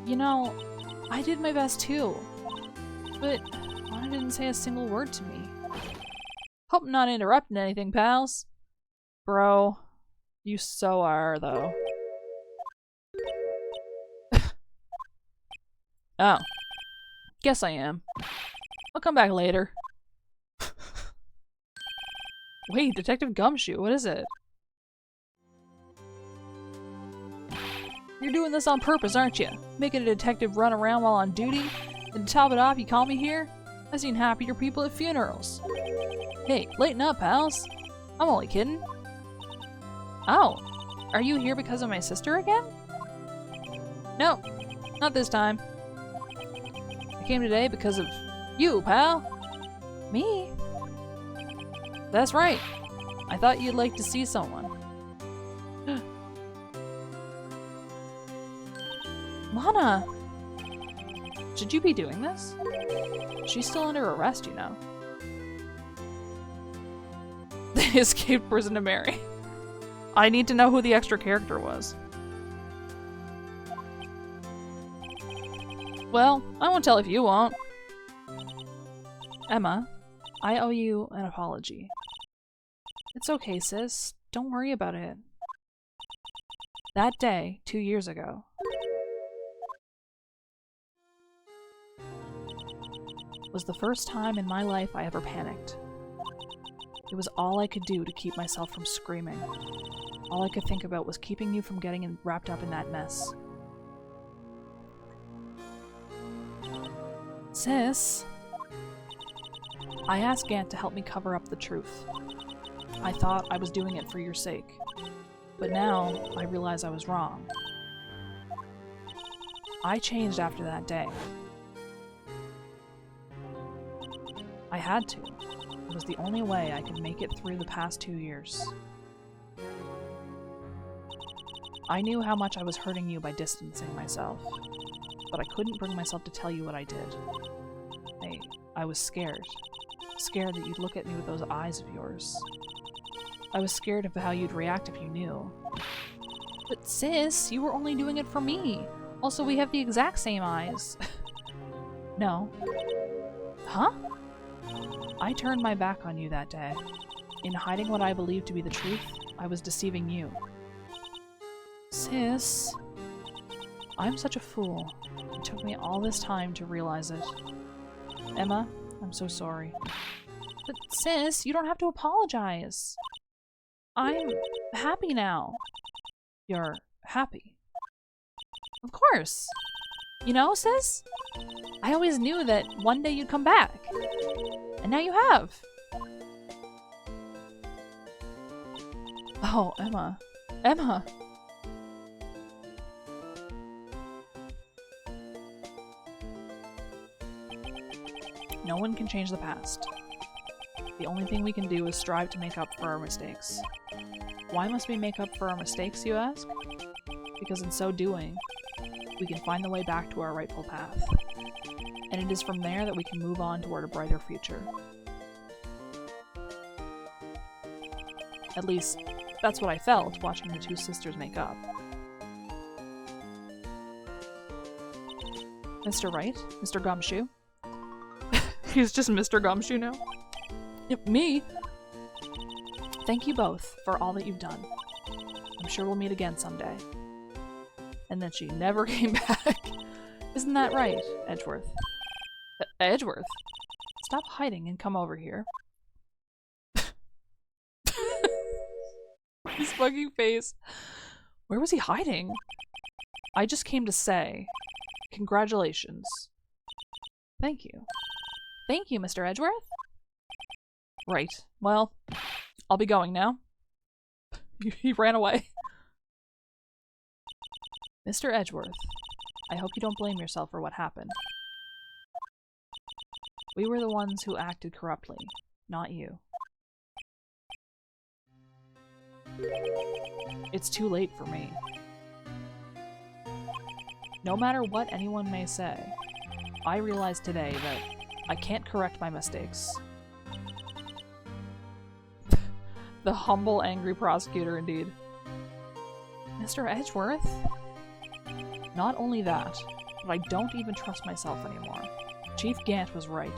You know, I did my best too, but Lana didn't say a single word to me. Hope I'm not interrupting anything, pals. Bro, you so are, though. Oh. Guess I am. I'll come back later. Wait, Detective Gumshoe, what is it? You're doing this on purpose, aren't you? Making a detective run around while on duty? And to top it off, you call me here? I've seen happier people at funerals. Hey, lighten up, pals. I'm only kidding. Oh, are you here because of my sister again? No, not this time. I came today because of you, pal. Me? That's right. I thought you'd like to see someone. Lana! Should you be doing this? She's still under arrest, you know. The escaped person to marry. I need to know who the extra character was. Well, I won't tell if you won't. Emma, I owe you an apology. It's okay, sis. Don't worry about it. That day, 2 years ago, was the first time in my life I ever panicked. It was all I could do to keep myself from screaming. All I could think about was keeping you from getting wrapped up in that mess. Sis, I asked Gant to help me cover up the truth. I thought I was doing it for your sake, but now I realize I was wrong. I changed after that day. I had to. It was the only way I could make it through the past 2 years. I knew how much I was hurting you by distancing myself, but I couldn't bring myself to tell you what I did. I was scared. Scared that you'd look at me with those eyes of yours. I was scared of how you'd react if you knew. But sis, you were only doing it for me. Also, we have the exact same eyes. No. Huh? I turned my back on you that day. In hiding what I believed to be the truth, I was deceiving you. Sis, I'm such a fool. It took me all this time to realize it. Emma, I'm so sorry. But sis, you don't have to apologize. I'm happy now. You're happy. Of course. You know, sis? I always knew that one day you'd come back. And now you have. Oh, Emma. Emma! No one can change the past. The only thing we can do is strive to make up for our mistakes. Why must we make up for our mistakes, you ask? Because in so doing, we can find the way back to our rightful path. And it is from there that we can move on toward a brighter future. At least, that's what I felt watching the two sisters make up. Mr. Wright? Mr. Gumshoe? He's just Mr. Gumshoe now? Yep, me! Thank you both for all that you've done. I'm sure we'll meet again someday. And then she never came back. Isn't that right, Edgeworth? Edgeworth? Stop hiding and come over here. His fucking face. Where was he hiding? I just came to say, congratulations. Thank you. Thank you, Mr. Edgeworth. Right. Well, I'll be going now. He ran away. Mr. Edgeworth, I hope you don't blame yourself for what happened. We were the ones who acted corruptly, not you. It's too late for me. No matter what anyone may say, I realize today that I can't correct my mistakes. The humble, angry prosecutor, indeed. Mr. Edgeworth? Not only that, but I don't even trust myself anymore. Chief Gant was right.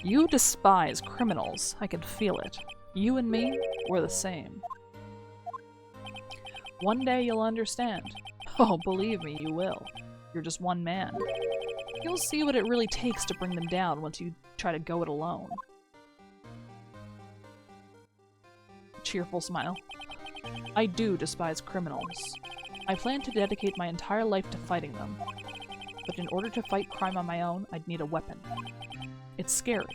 You despise criminals. I can feel it. You and me, we're the same. One day you'll understand. Oh, believe me, you will. You're just one man. You'll see what it really takes to bring them down once you try to go it alone. Cheerful smile. I do despise criminals. I plan to dedicate my entire life to fighting them. But in order to fight crime on my own, I'd need a weapon. It's scary,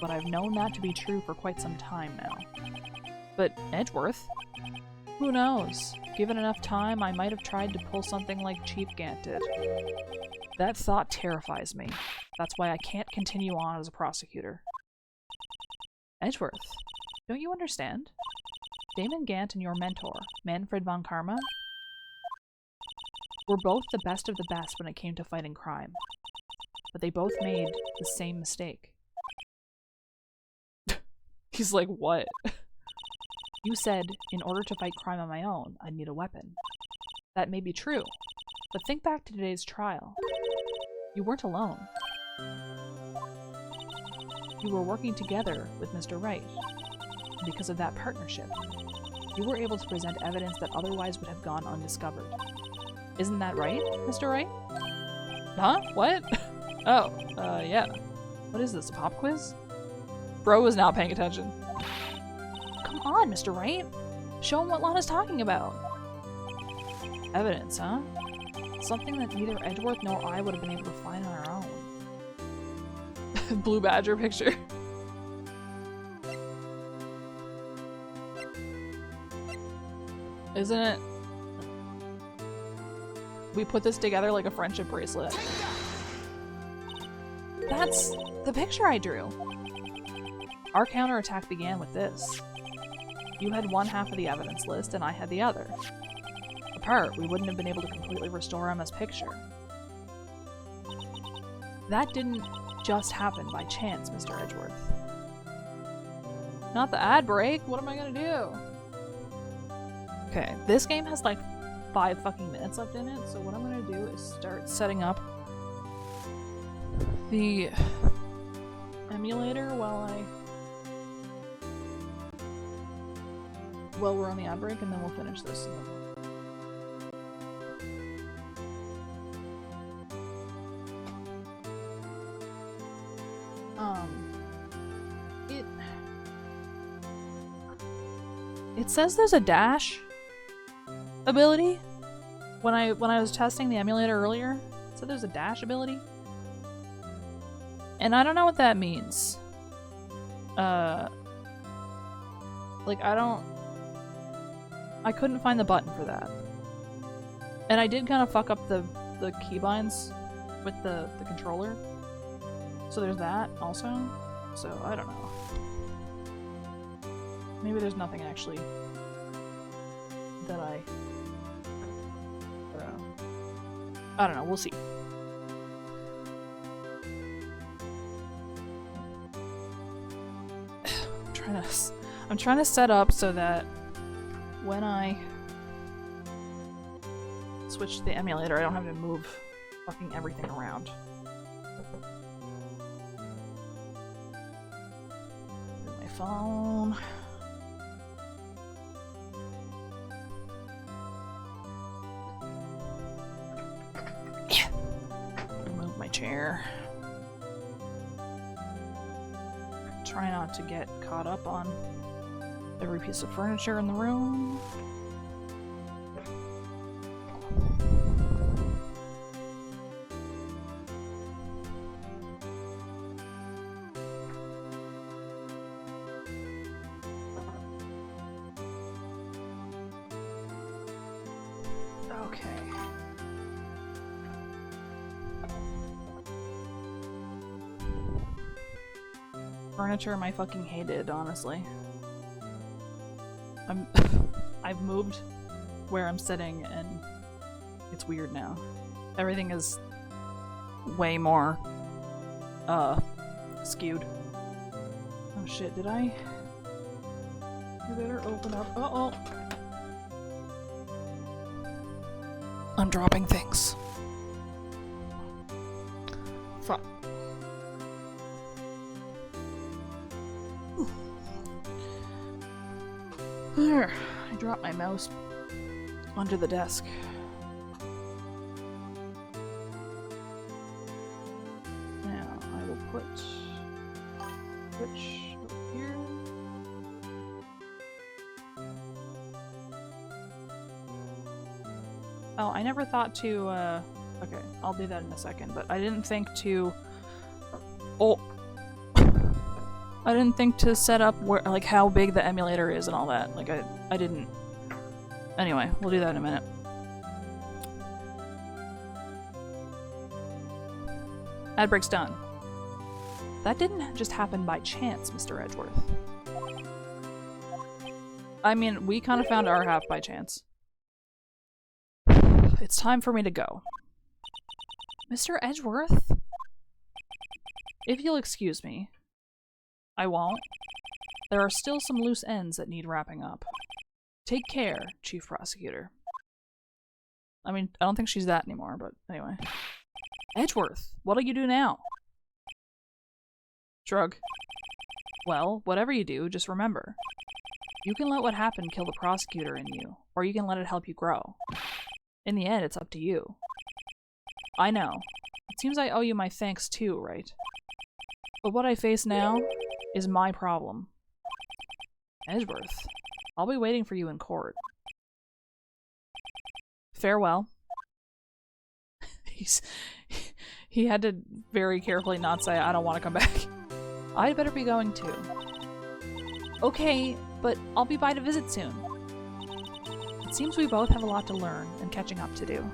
but I've known that to be true for quite some time now. But Edgeworth? Who knows? Given enough time, I might have tried to pull something like Chief Gant did. That thought terrifies me. That's why I can't continue on as a prosecutor. Edgeworth, don't you understand? Damon Gant and your mentor, Manfred von Karma, were both the best of the best when it came to fighting crime. But they both made the same mistake. He's like, what? You said, in order to fight crime on my own, I'd need a weapon. That may be true, but think back to today's trial. You weren't alone. You were working together with Mr. Wright. And because of that partnership, you were able to present evidence that otherwise would have gone undiscovered. Isn't that right, Mr. Wright? Huh? What? Oh, yeah. What is this, a pop quiz? Bro is not paying attention. Come on, Mr. Wright. Show him what Lana's talking about. Evidence, huh? Something that neither Edgeworth nor I would have been able to find on our own. Blue Badger picture. Isn't it? We put this together like a friendship bracelet. That's the picture I drew. Our counterattack began with this. You had one half of the evidence list and I had the other. Apart, we wouldn't have been able to completely restore Emma's picture. That didn't just happen by chance, Mr. Edgeworth. Not the ad break, what am I gonna do? Okay, this game has like 5 fucking minutes left in it, so what I'm gonna do is start setting up the emulator while I while we're on the ad break, and then we'll finish this. It says there's a dash ability. When I was testing the emulator earlier, it said there's a dash ability. And I don't know what that means. Like, I couldn't find the button for that. And I did kind of fuck up the keybinds with the controller. So there's that also. So I don't know. Maybe there's nothing actually that I don't know, we'll see. I'm trying to set up so that when I switch to the emulator, I don't have to move fucking everything around. My phone. Remove my chair. Try not to get caught up on every piece of furniture in the room. Okay. Furniture I fucking hated, honestly. I've moved where I'm sitting and it's weird now. Everything is way more skewed. Oh shit, did I? You better open up. Uh-oh. I'm dropping things. Fuck. There. I dropped my mouse onto the desk. Now I will put switch over here. Oh, I never thought to okay, I'll do that in a second, but I didn't think to I didn't think to set up where, like, how big the emulator is and all that. Like, I didn't. Anyway, we'll do that in a minute. Ad break's done. That didn't just happen by chance, Mr. Edgeworth. I mean, we kind of found our half by chance. It's time for me to go. Mr. Edgeworth? If you'll excuse me. I won't. There are still some loose ends that need wrapping up. Take care, Chief Prosecutor. I mean, I don't think she's that anymore, but anyway. Edgeworth, what'll you do now? Shrug. Well, whatever you do, just remember. You can let what happened kill the prosecutor in you, or you can let it help you grow. In the end, it's up to you. I know. It seems I owe you my thanks too, right? But what I face now is my problem. Edgeworth, I'll be waiting for you in court. Farewell. He had to very carefully not say, I don't want to come back. I'd better be going too. Okay, but I'll be by to visit soon. It seems we both have a lot to learn and catching up to do.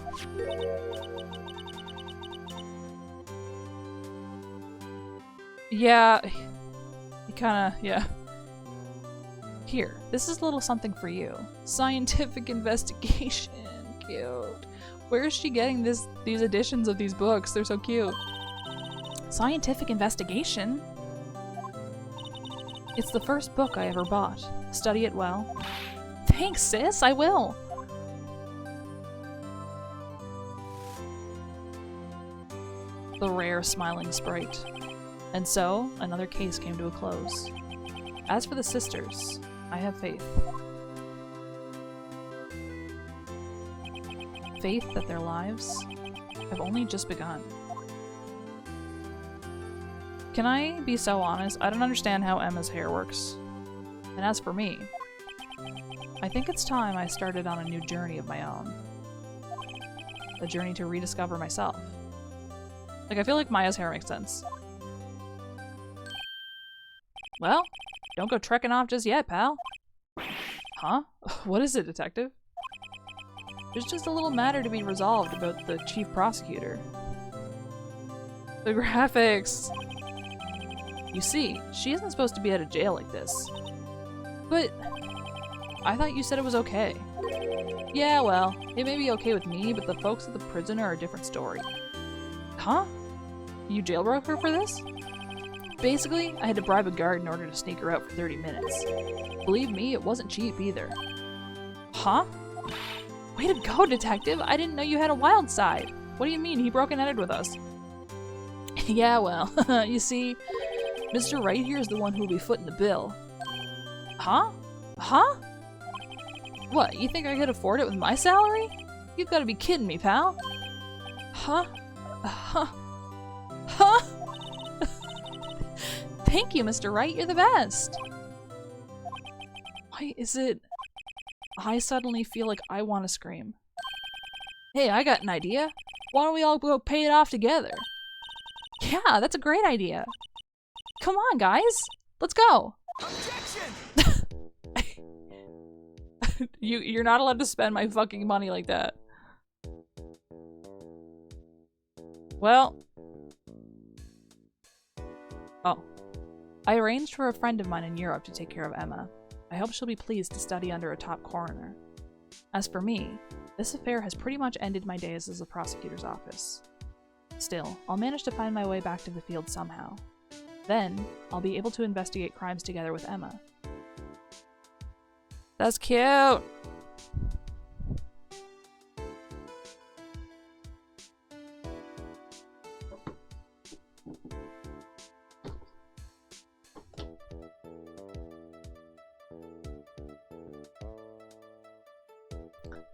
Yeah, he kinda, yeah. Here, this is a little something for you. Scientific investigation. Cute. Where is she getting these editions of these books? They're so cute. Scientific investigation? It's the first book I ever bought. Study it well. Thanks, sis, I will. The rare smiling sprite. And so, another case came to a close. As for the sisters, I have faith. faith that their lives have only just begun. Can I be so honest? I don't understand how Emma's hair works. And as for me, I think it's time I started on a new journey of my own. A journey to rediscover myself. Like, I feel like Maya's hair makes sense. Well, don't go trekking off just yet, pal. Huh? What is it, detective? There's just a little matter to be resolved about the chief prosecutor. The graphics! You see, she isn't supposed to be out of jail like this. But I thought you said it was okay. Yeah, well, it may be okay with me, but the folks at the prison are a different story. Huh? You jailbroke her for this? Basically, I had to bribe a guard in order to sneak her out for 30 minutes. Believe me, it wasn't cheap either. Huh? Way to go, detective! I didn't know you had a wild side! What do you mean, he broke and entered with us? Yeah, well, you see, Mr. Wright here is the one who will be footing the bill. Huh? Huh? What, you think I could afford it with my salary? You've got to be kidding me, pal. Huh? Huh? Huh? Thank you, Mr. Wright, you're the best! Why is it... I suddenly feel like I want to scream. Hey, I got an idea. Why don't we all go pay it off together? Yeah, that's a great idea. Come on, guys. Let's go. Objection! You're not allowed to spend my fucking money like that. Well. Oh. I arranged for a friend of mine in Europe to take care of Emma. I hope she'll be pleased to study under a top coroner. As for me, this affair has pretty much ended my days as a prosecutor's office. Still, I'll manage to find my way back to the field somehow. Then, I'll be able to investigate crimes together with Emma. That's cute!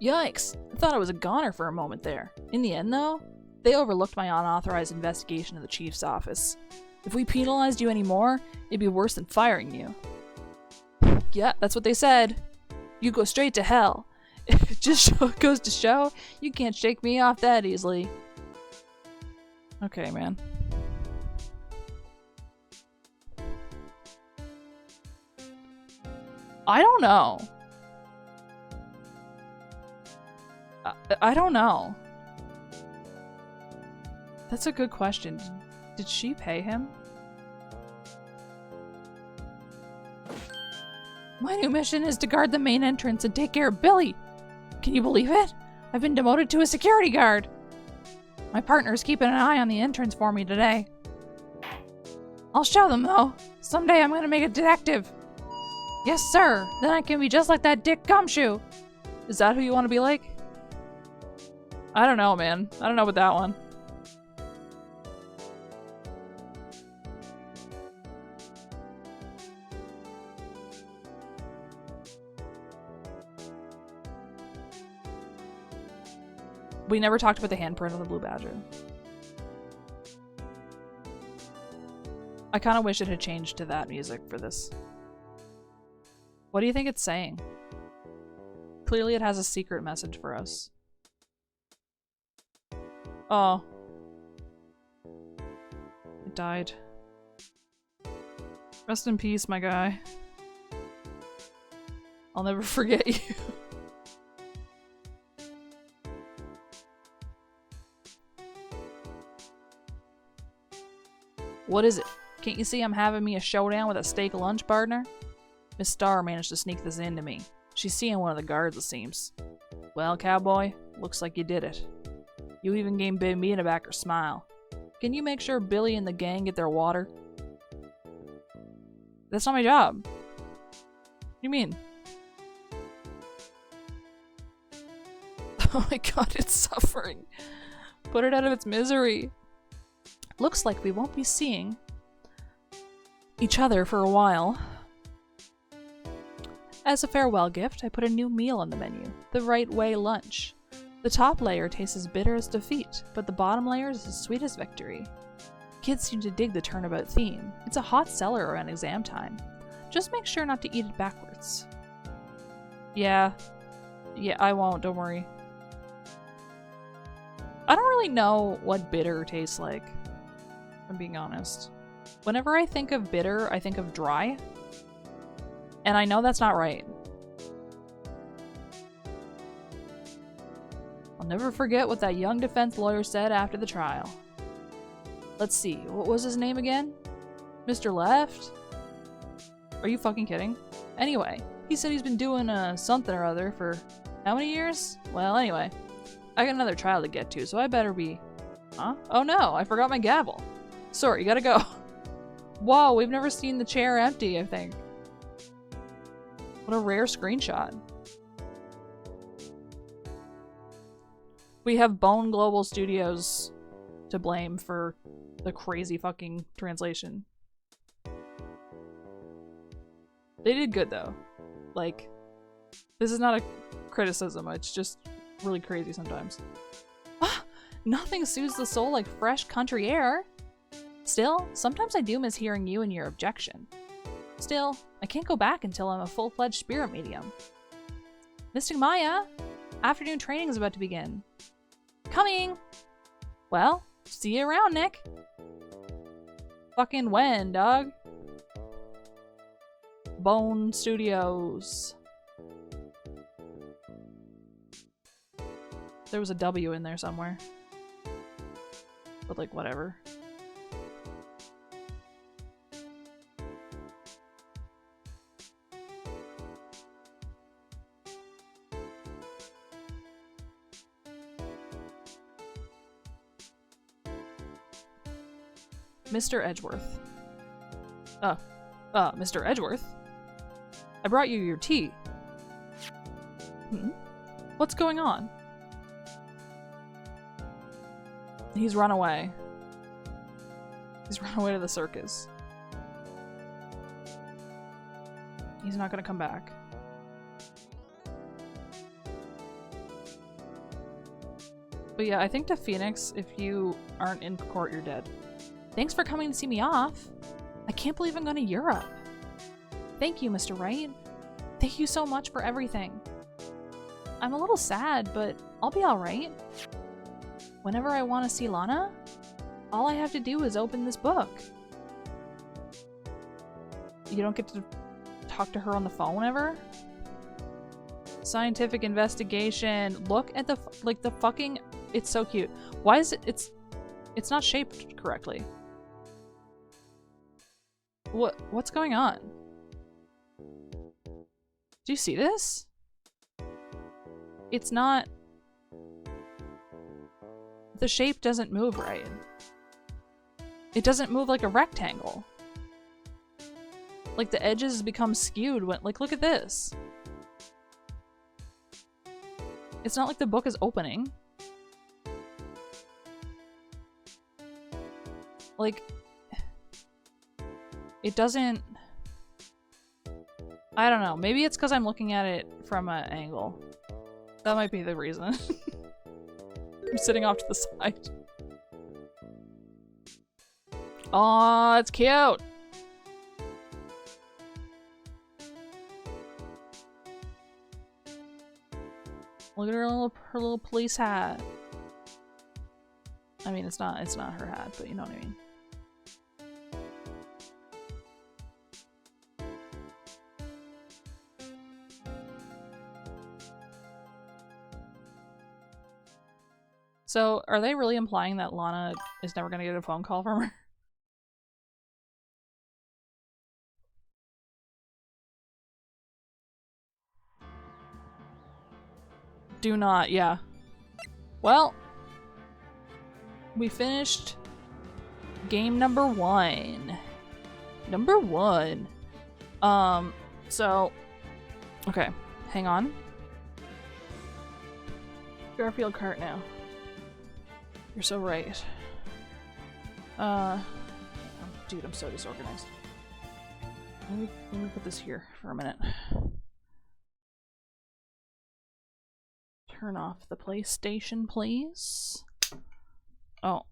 Yikes! I thought I was a goner for a moment there. In the end, though, they overlooked my unauthorized investigation of the chief's office. If we penalized you anymore, it'd be worse than firing you. Yeah, that's what they said. You go straight to hell. It just goes to show, you can't shake me off that easily. Okay, man. I don't know. I don't know. That's a good question. Did she pay him? My new mission is to guard the main entrance and take care of Billy. Can you believe it? I've been demoted to a security guard. My partner's keeping an eye on the entrance for me today. I'll show them, though. Someday I'm gonna make a detective. Yes, sir. Then I can be just like that Dick Gumshoe. Is that who you want to be like? I don't know, man. I don't know about that one. We never talked about the handprint on the blue badger. I kind of wish it had changed to that music for this. What do you think it's saying? Clearly it has a secret message for us. Oh. It died. Rest in peace, my guy. I'll never forget you. What is it? Can't you see I'm having me a showdown with a steak lunch partner? Miss Starr managed to sneak this into me. She's seeing one of the guards, it seems. Well, cowboy, looks like you did it. You even gave me in a backer smile. Can you make sure Billy and the gang get their water? That's not my job. What do you mean? Oh my god, it's suffering. Put it out of its misery. Looks like we won't be seeing each other for a while. As a farewell gift, I put a new meal on the menu, the Right Way lunch. The top layer tastes as bitter as defeat, but the bottom layer is as sweet as victory. Kids seem to dig the turnabout theme. It's a hot seller around exam time. Just make sure not to eat it backwards. Yeah, I won't, don't worry. I don't really know what bitter tastes like, if I'm being honest. Whenever I think of bitter, I think of dry. And I know that's not right. I'll never forget what that young defense lawyer said after the trial. Let's see, what was his name again? Mr. Left? Are you fucking kidding? Anyway, he said he's been doing something or other for how many years? Well, anyway, I got another trial to get to, so I better be... Huh? Oh no, I forgot my gavel. Sorry, gotta go. Whoa, we've never seen the chair empty, I think. What a rare screenshot. We have Bone Global Studios to blame for the crazy fucking translation. They did good though. Like, this is not a criticism, it's just really crazy sometimes. Ah, nothing soothes the soul like fresh country air. Still, sometimes I do miss hearing you and your objection. Still, I can't go back until I'm a full-fledged spirit medium. Mystic Maya, afternoon training is about to begin. Coming! Well, see you around, Nick. Fucking when, dog? Bone Studios. There was a W in there somewhere. But like, whatever. Mr. Edgeworth. Mr. Edgeworth? I brought you your tea. Hmm? What's going on? He's run away. He's run away to the circus. He's not gonna come back. But yeah, I think to Phoenix, if you aren't in court, you're dead. Thanks for coming to see me off. I can't believe I'm going to Europe. Thank you, Mr. Wright. Thank you so much for everything. I'm a little sad, but I'll be alright. Whenever I want to see Lana, all I have to do is open this book. You don't get to talk to her on the phone ever? Scientific investigation. Look at the fucking... It's so cute. Why is it... It's not shaped correctly. What's going on? Do you see this? It's not... The shape doesn't move right. It doesn't move like a rectangle. Like the edges become skewed when... Like, look at this. It's not like the book is opening. Like... It doesn't... I don't know. Maybe it's because I'm looking at it from an angle. That might be the reason. I'm sitting off to the side. Aw, it's cute! Look at her little police hat. I mean, it's not her hat, but you know what I mean. So, are they really implying that Lana is never gonna get a phone call from her? Do not, yeah. Well, we finished game number 1. Number 1. So, okay, hang on. Garfield cart now. You're so right. Oh, dude, I'm so disorganized. Let me put this here for a minute. Turn off the PlayStation, please. Oh,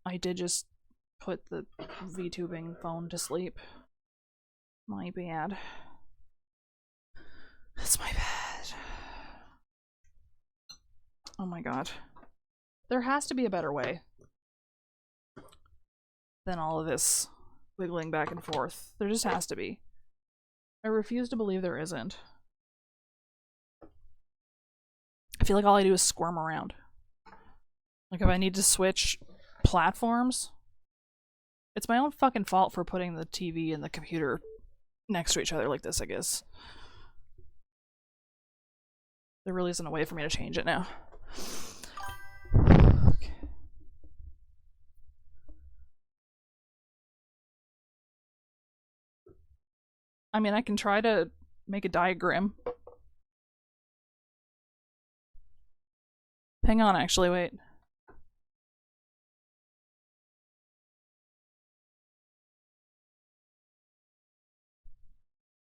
I did just put the VTubing phone to sleep. My bad. That's my bad. Oh my god. There has to be a better way than all of this wiggling back and forth. There just has to be. I refuse to believe there isn't. I feel like all I do is squirm around. Like if I need to switch platforms, it's my own fucking fault for putting the TV and the computer next to each other like this, I guess. There really isn't a way for me to change it now. Okay. I mean, I can try to make a diagram. Hang on, actually, wait.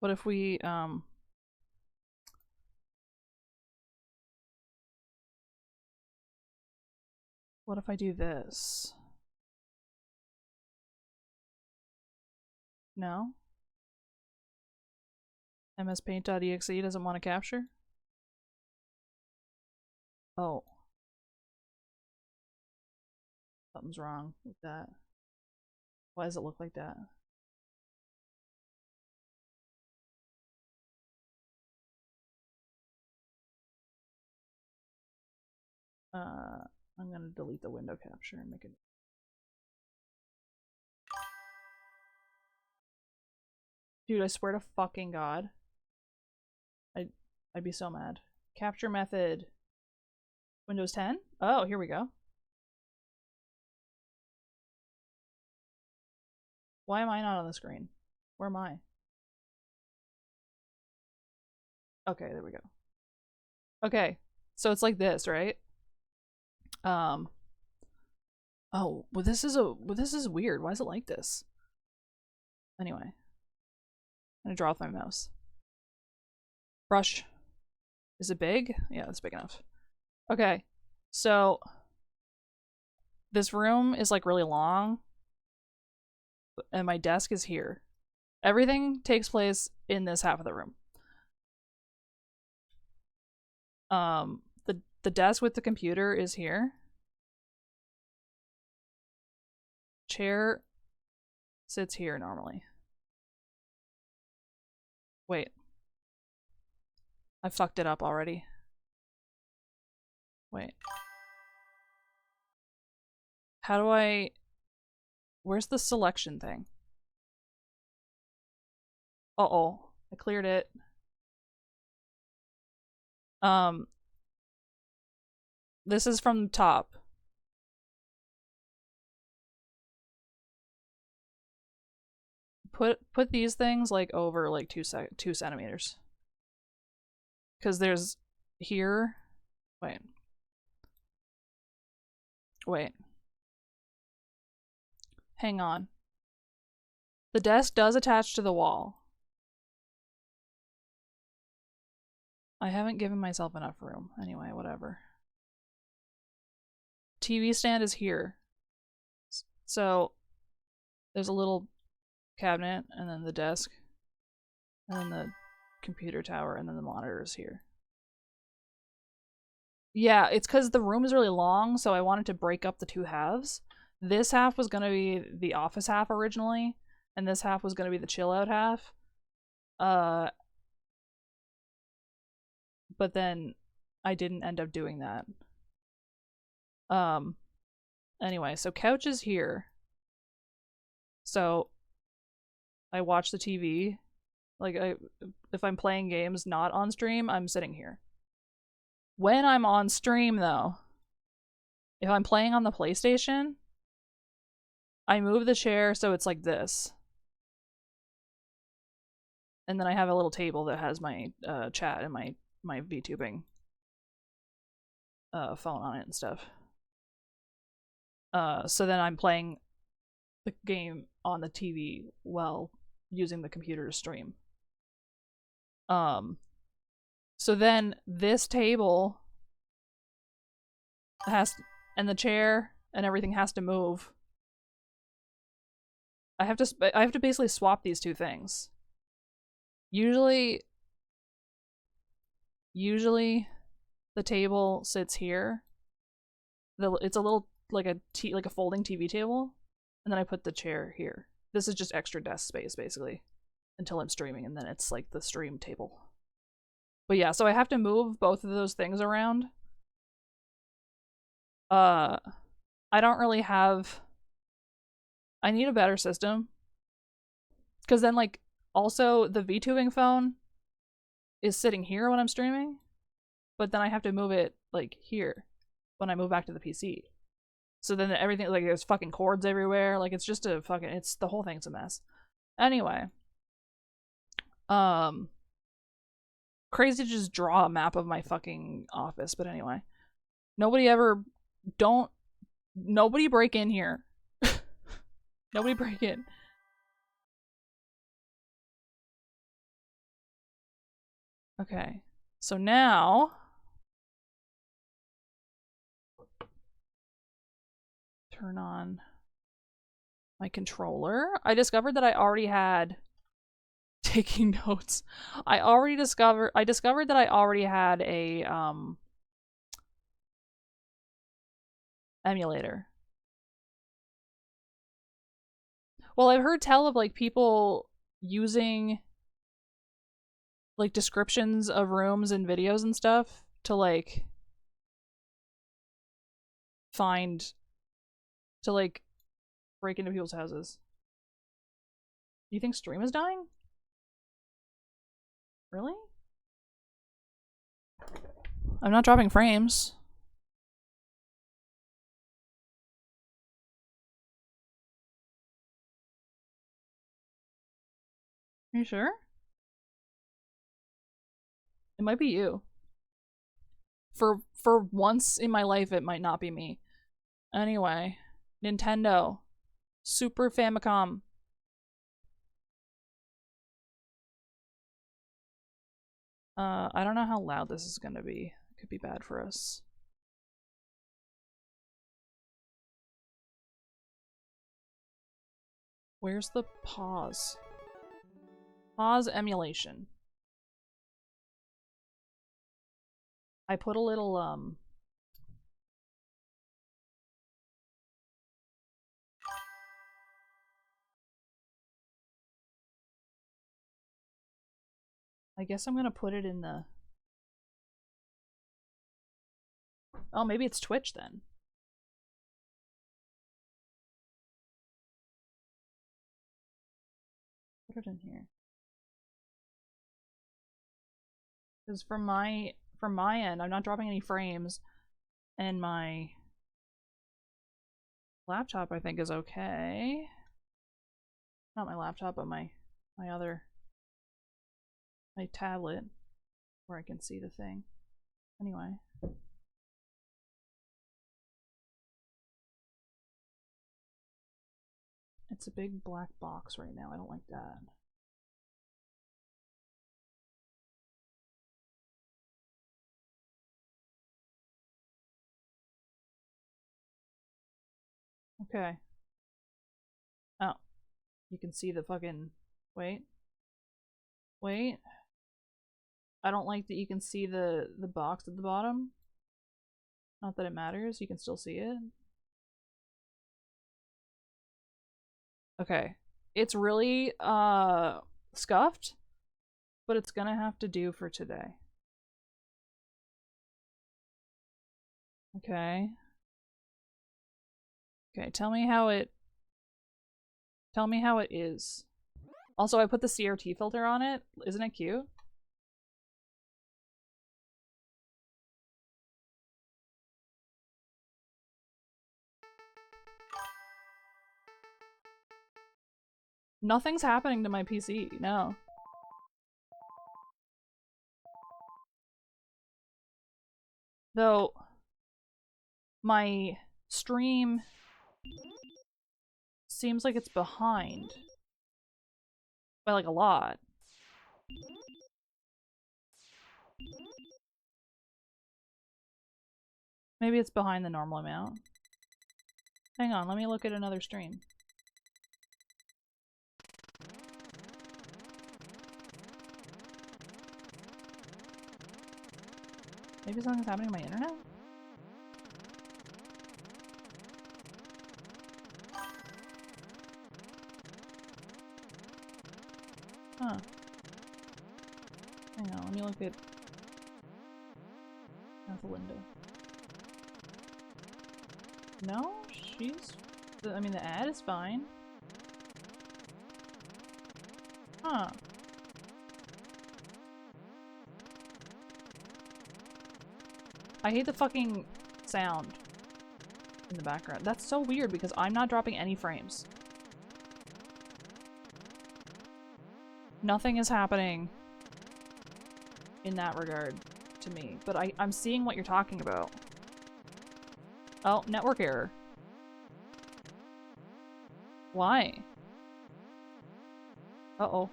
What if we, what if I do this? No? mspaint.exe doesn't want to capture? Oh. Something's wrong with that. Why does it look like that? I'm gonna delete the window capture and make it. Dude, I swear to fucking God. I'd be so mad. Capture method. Windows 10? Oh, here we go. Why am I not on the screen? Where am I? Okay, there we go. Okay, so it's like this, right? Oh, well this is weird. Why is it like this? Anyway. I'm gonna draw with my mouse. Brush. Is it big? Yeah, it's big enough. Okay, so this room is like really long, and my desk is here. Everything takes place in this half of the room. The desk with the computer is here. Chair sits here normally. Wait. I fucked it up already. Wait. How do I... Where's the selection thing? Uh-oh. I cleared it. This is from the top. Put these things like over like 2 centimeters. Because there's here. Wait. Hang on. The desk does attach to the wall. I haven't given myself enough room. Anyway, whatever. TV stand is here. So there's a little cabinet, and then the desk, and then the computer tower, and then the monitor is here. Yeah, it's because the room is really long, so I wanted to break up the two halves. This half was going to be the office half originally, and this half was going to be the chill out half. But then I didn't end up doing that. Anyway, so couch is here. So I watch the TV. Like, if I'm playing games not on stream, I'm sitting here. When I'm on stream, though, if I'm playing on the PlayStation, I move the chair so it's like this. And then I have a little table that has my chat and my VTubing phone on it and stuff. So then I'm playing the game on the TV while using the computer to stream. So then this table And the chair and everything has to move. I have to basically swap these two things. Usually the table sits here. It's a little like a folding TV table, and then I put the chair here. This is just extra desk space basically until I'm streaming, and then it's like the stream table. But yeah, so I have to move both of those things around. I don't really have. I need a better system. Because then, like, also the VTubing phone is sitting here when I'm streaming, but then I have to move it, like, here when I move back to the PC. So then everything, like, there's fucking cords everywhere. Like, it's just a fucking, it's, the whole thing's a mess. Anyway. Crazy to just draw a map of my fucking office, but anyway. Nobody break in here. Nobody break in. Okay, so now turn on my controller. I discovered that I already had taking notes. I discovered that I already had a emulator. Well, I've heard tell of like people using like descriptions of rooms and videos and stuff to like break into people's houses. Do you think stream is dying? Really? I'm not dropping frames. Are you sure? It might be you. For once in my life, it might not be me. Anyway, Nintendo. Super Famicom. I don't know how loud this is gonna be. It could be bad for us. Where's the pause? Pause emulation. I put a little, I guess I'm gonna put it in the... Oh, maybe it's Twitch then. Put it in here. Because from my end, I'm not dropping any frames, and my laptop I think is okay. Not my laptop, but my tablet, where I can see the thing. Anyway. It's a big black box right now. I don't like that. Okay. Oh. You can see the fucking... Wait. Wait. I don't like that you can see the box at the bottom. Not that it matters. You can still see it. Okay. It's really, scuffed, but it's gonna have to do for today. Okay. Okay, tell me how it is. Also, I put the CRT filter on it. Isn't it cute? Nothing's happening to my PC, no. Though, my stream seems like it's behind by like a lot. Maybe it's behind the normal amount. Hang on, let me look at another stream. Maybe something's happening to my internet? Huh. Hang on, let me look at... That's Linda. No, she's... I mean, the ad is fine. Huh. I hate the fucking sound in the background. That's so weird because I'm not dropping any frames. Nothing is happening in that regard to me, but I'm seeing what you're talking about. Oh, network error. Why? Uh-oh.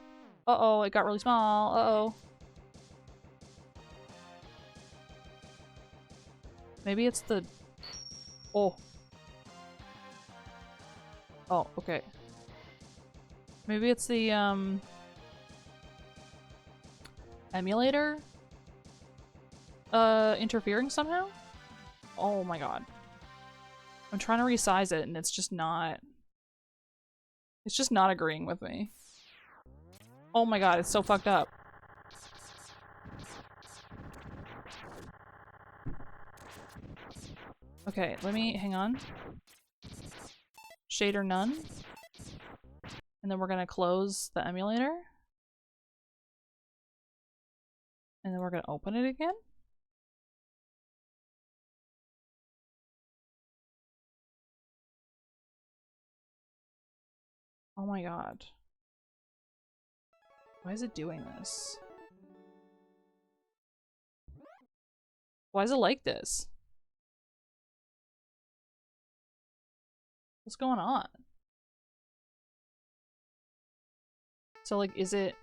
Uh-oh, it got really small. Uh-oh. Maybe it's the... Oh. Oh, okay. Maybe it's the, emulator? Interfering somehow? Oh my god. I'm trying to resize it and it's just not... It's just not agreeing with me. Oh my god, it's so fucked up. Okay, let me... hang on. Shader none. And then we're gonna close the emulator. And then we're gonna open it again. Oh my god. Why is it doing this? Why is it like this? What's going on? So, like, is it...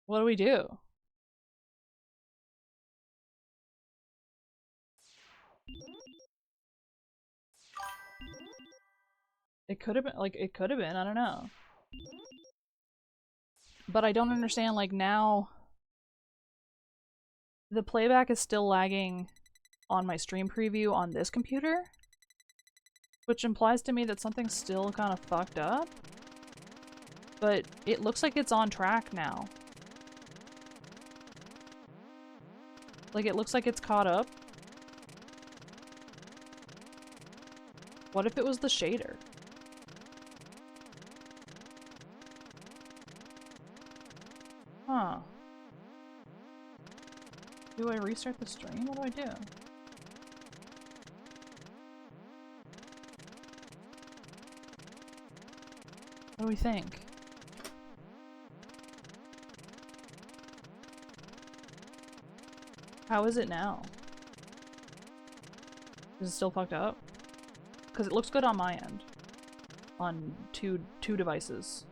What do we do? It could have been, like, it could have been, I don't know. But I don't understand, like, now... The playback is still lagging on my stream preview on this computer, which implies to me that something's still kind of fucked up. But it looks like it's on track now. Like, it looks like it's caught up. What if it was the shader? Huh. Do I restart the stream? What do I do? What do we think? How is it now? Is it still fucked up? Because it looks good on my end. On two devices.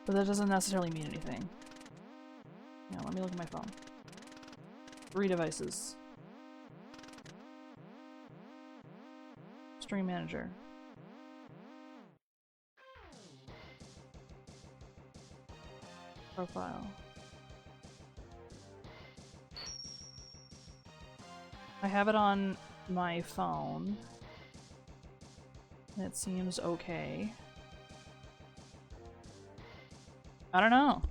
But that doesn't necessarily mean anything. Yeah, let me look at my phone. 3 devices. Stream manager. Profile. I have it on my phone. And it seems okay. I don't know.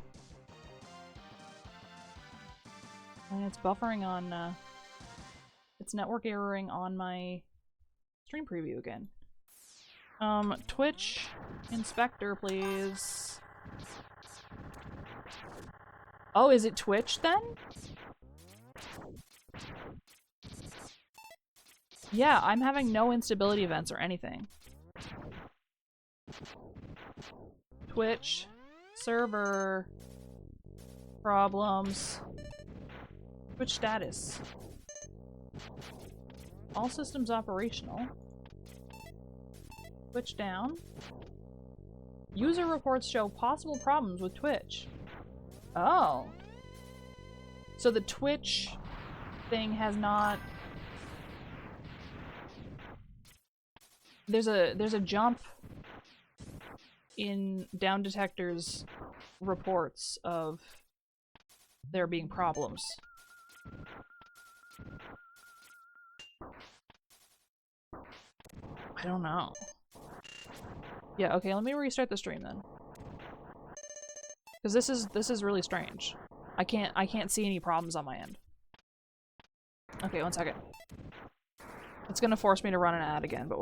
And it's buffering on, it's network erroring on my stream preview again. Twitch inspector, please. Oh, is it Twitch then? Yeah, I'm having no instability events or anything. Twitch server problems. Twitch status. All systems operational. Twitch down. User reports show possible problems with Twitch. Oh. So the Twitch thing has not... There's a jump in Down Detector's reports of there being problems. I don't know. Yeah, okay, let me restart the stream then. Because this is really strange. I can't see any problems on my end. Okay, 1 second. It's gonna force me to run an ad again, but whatever.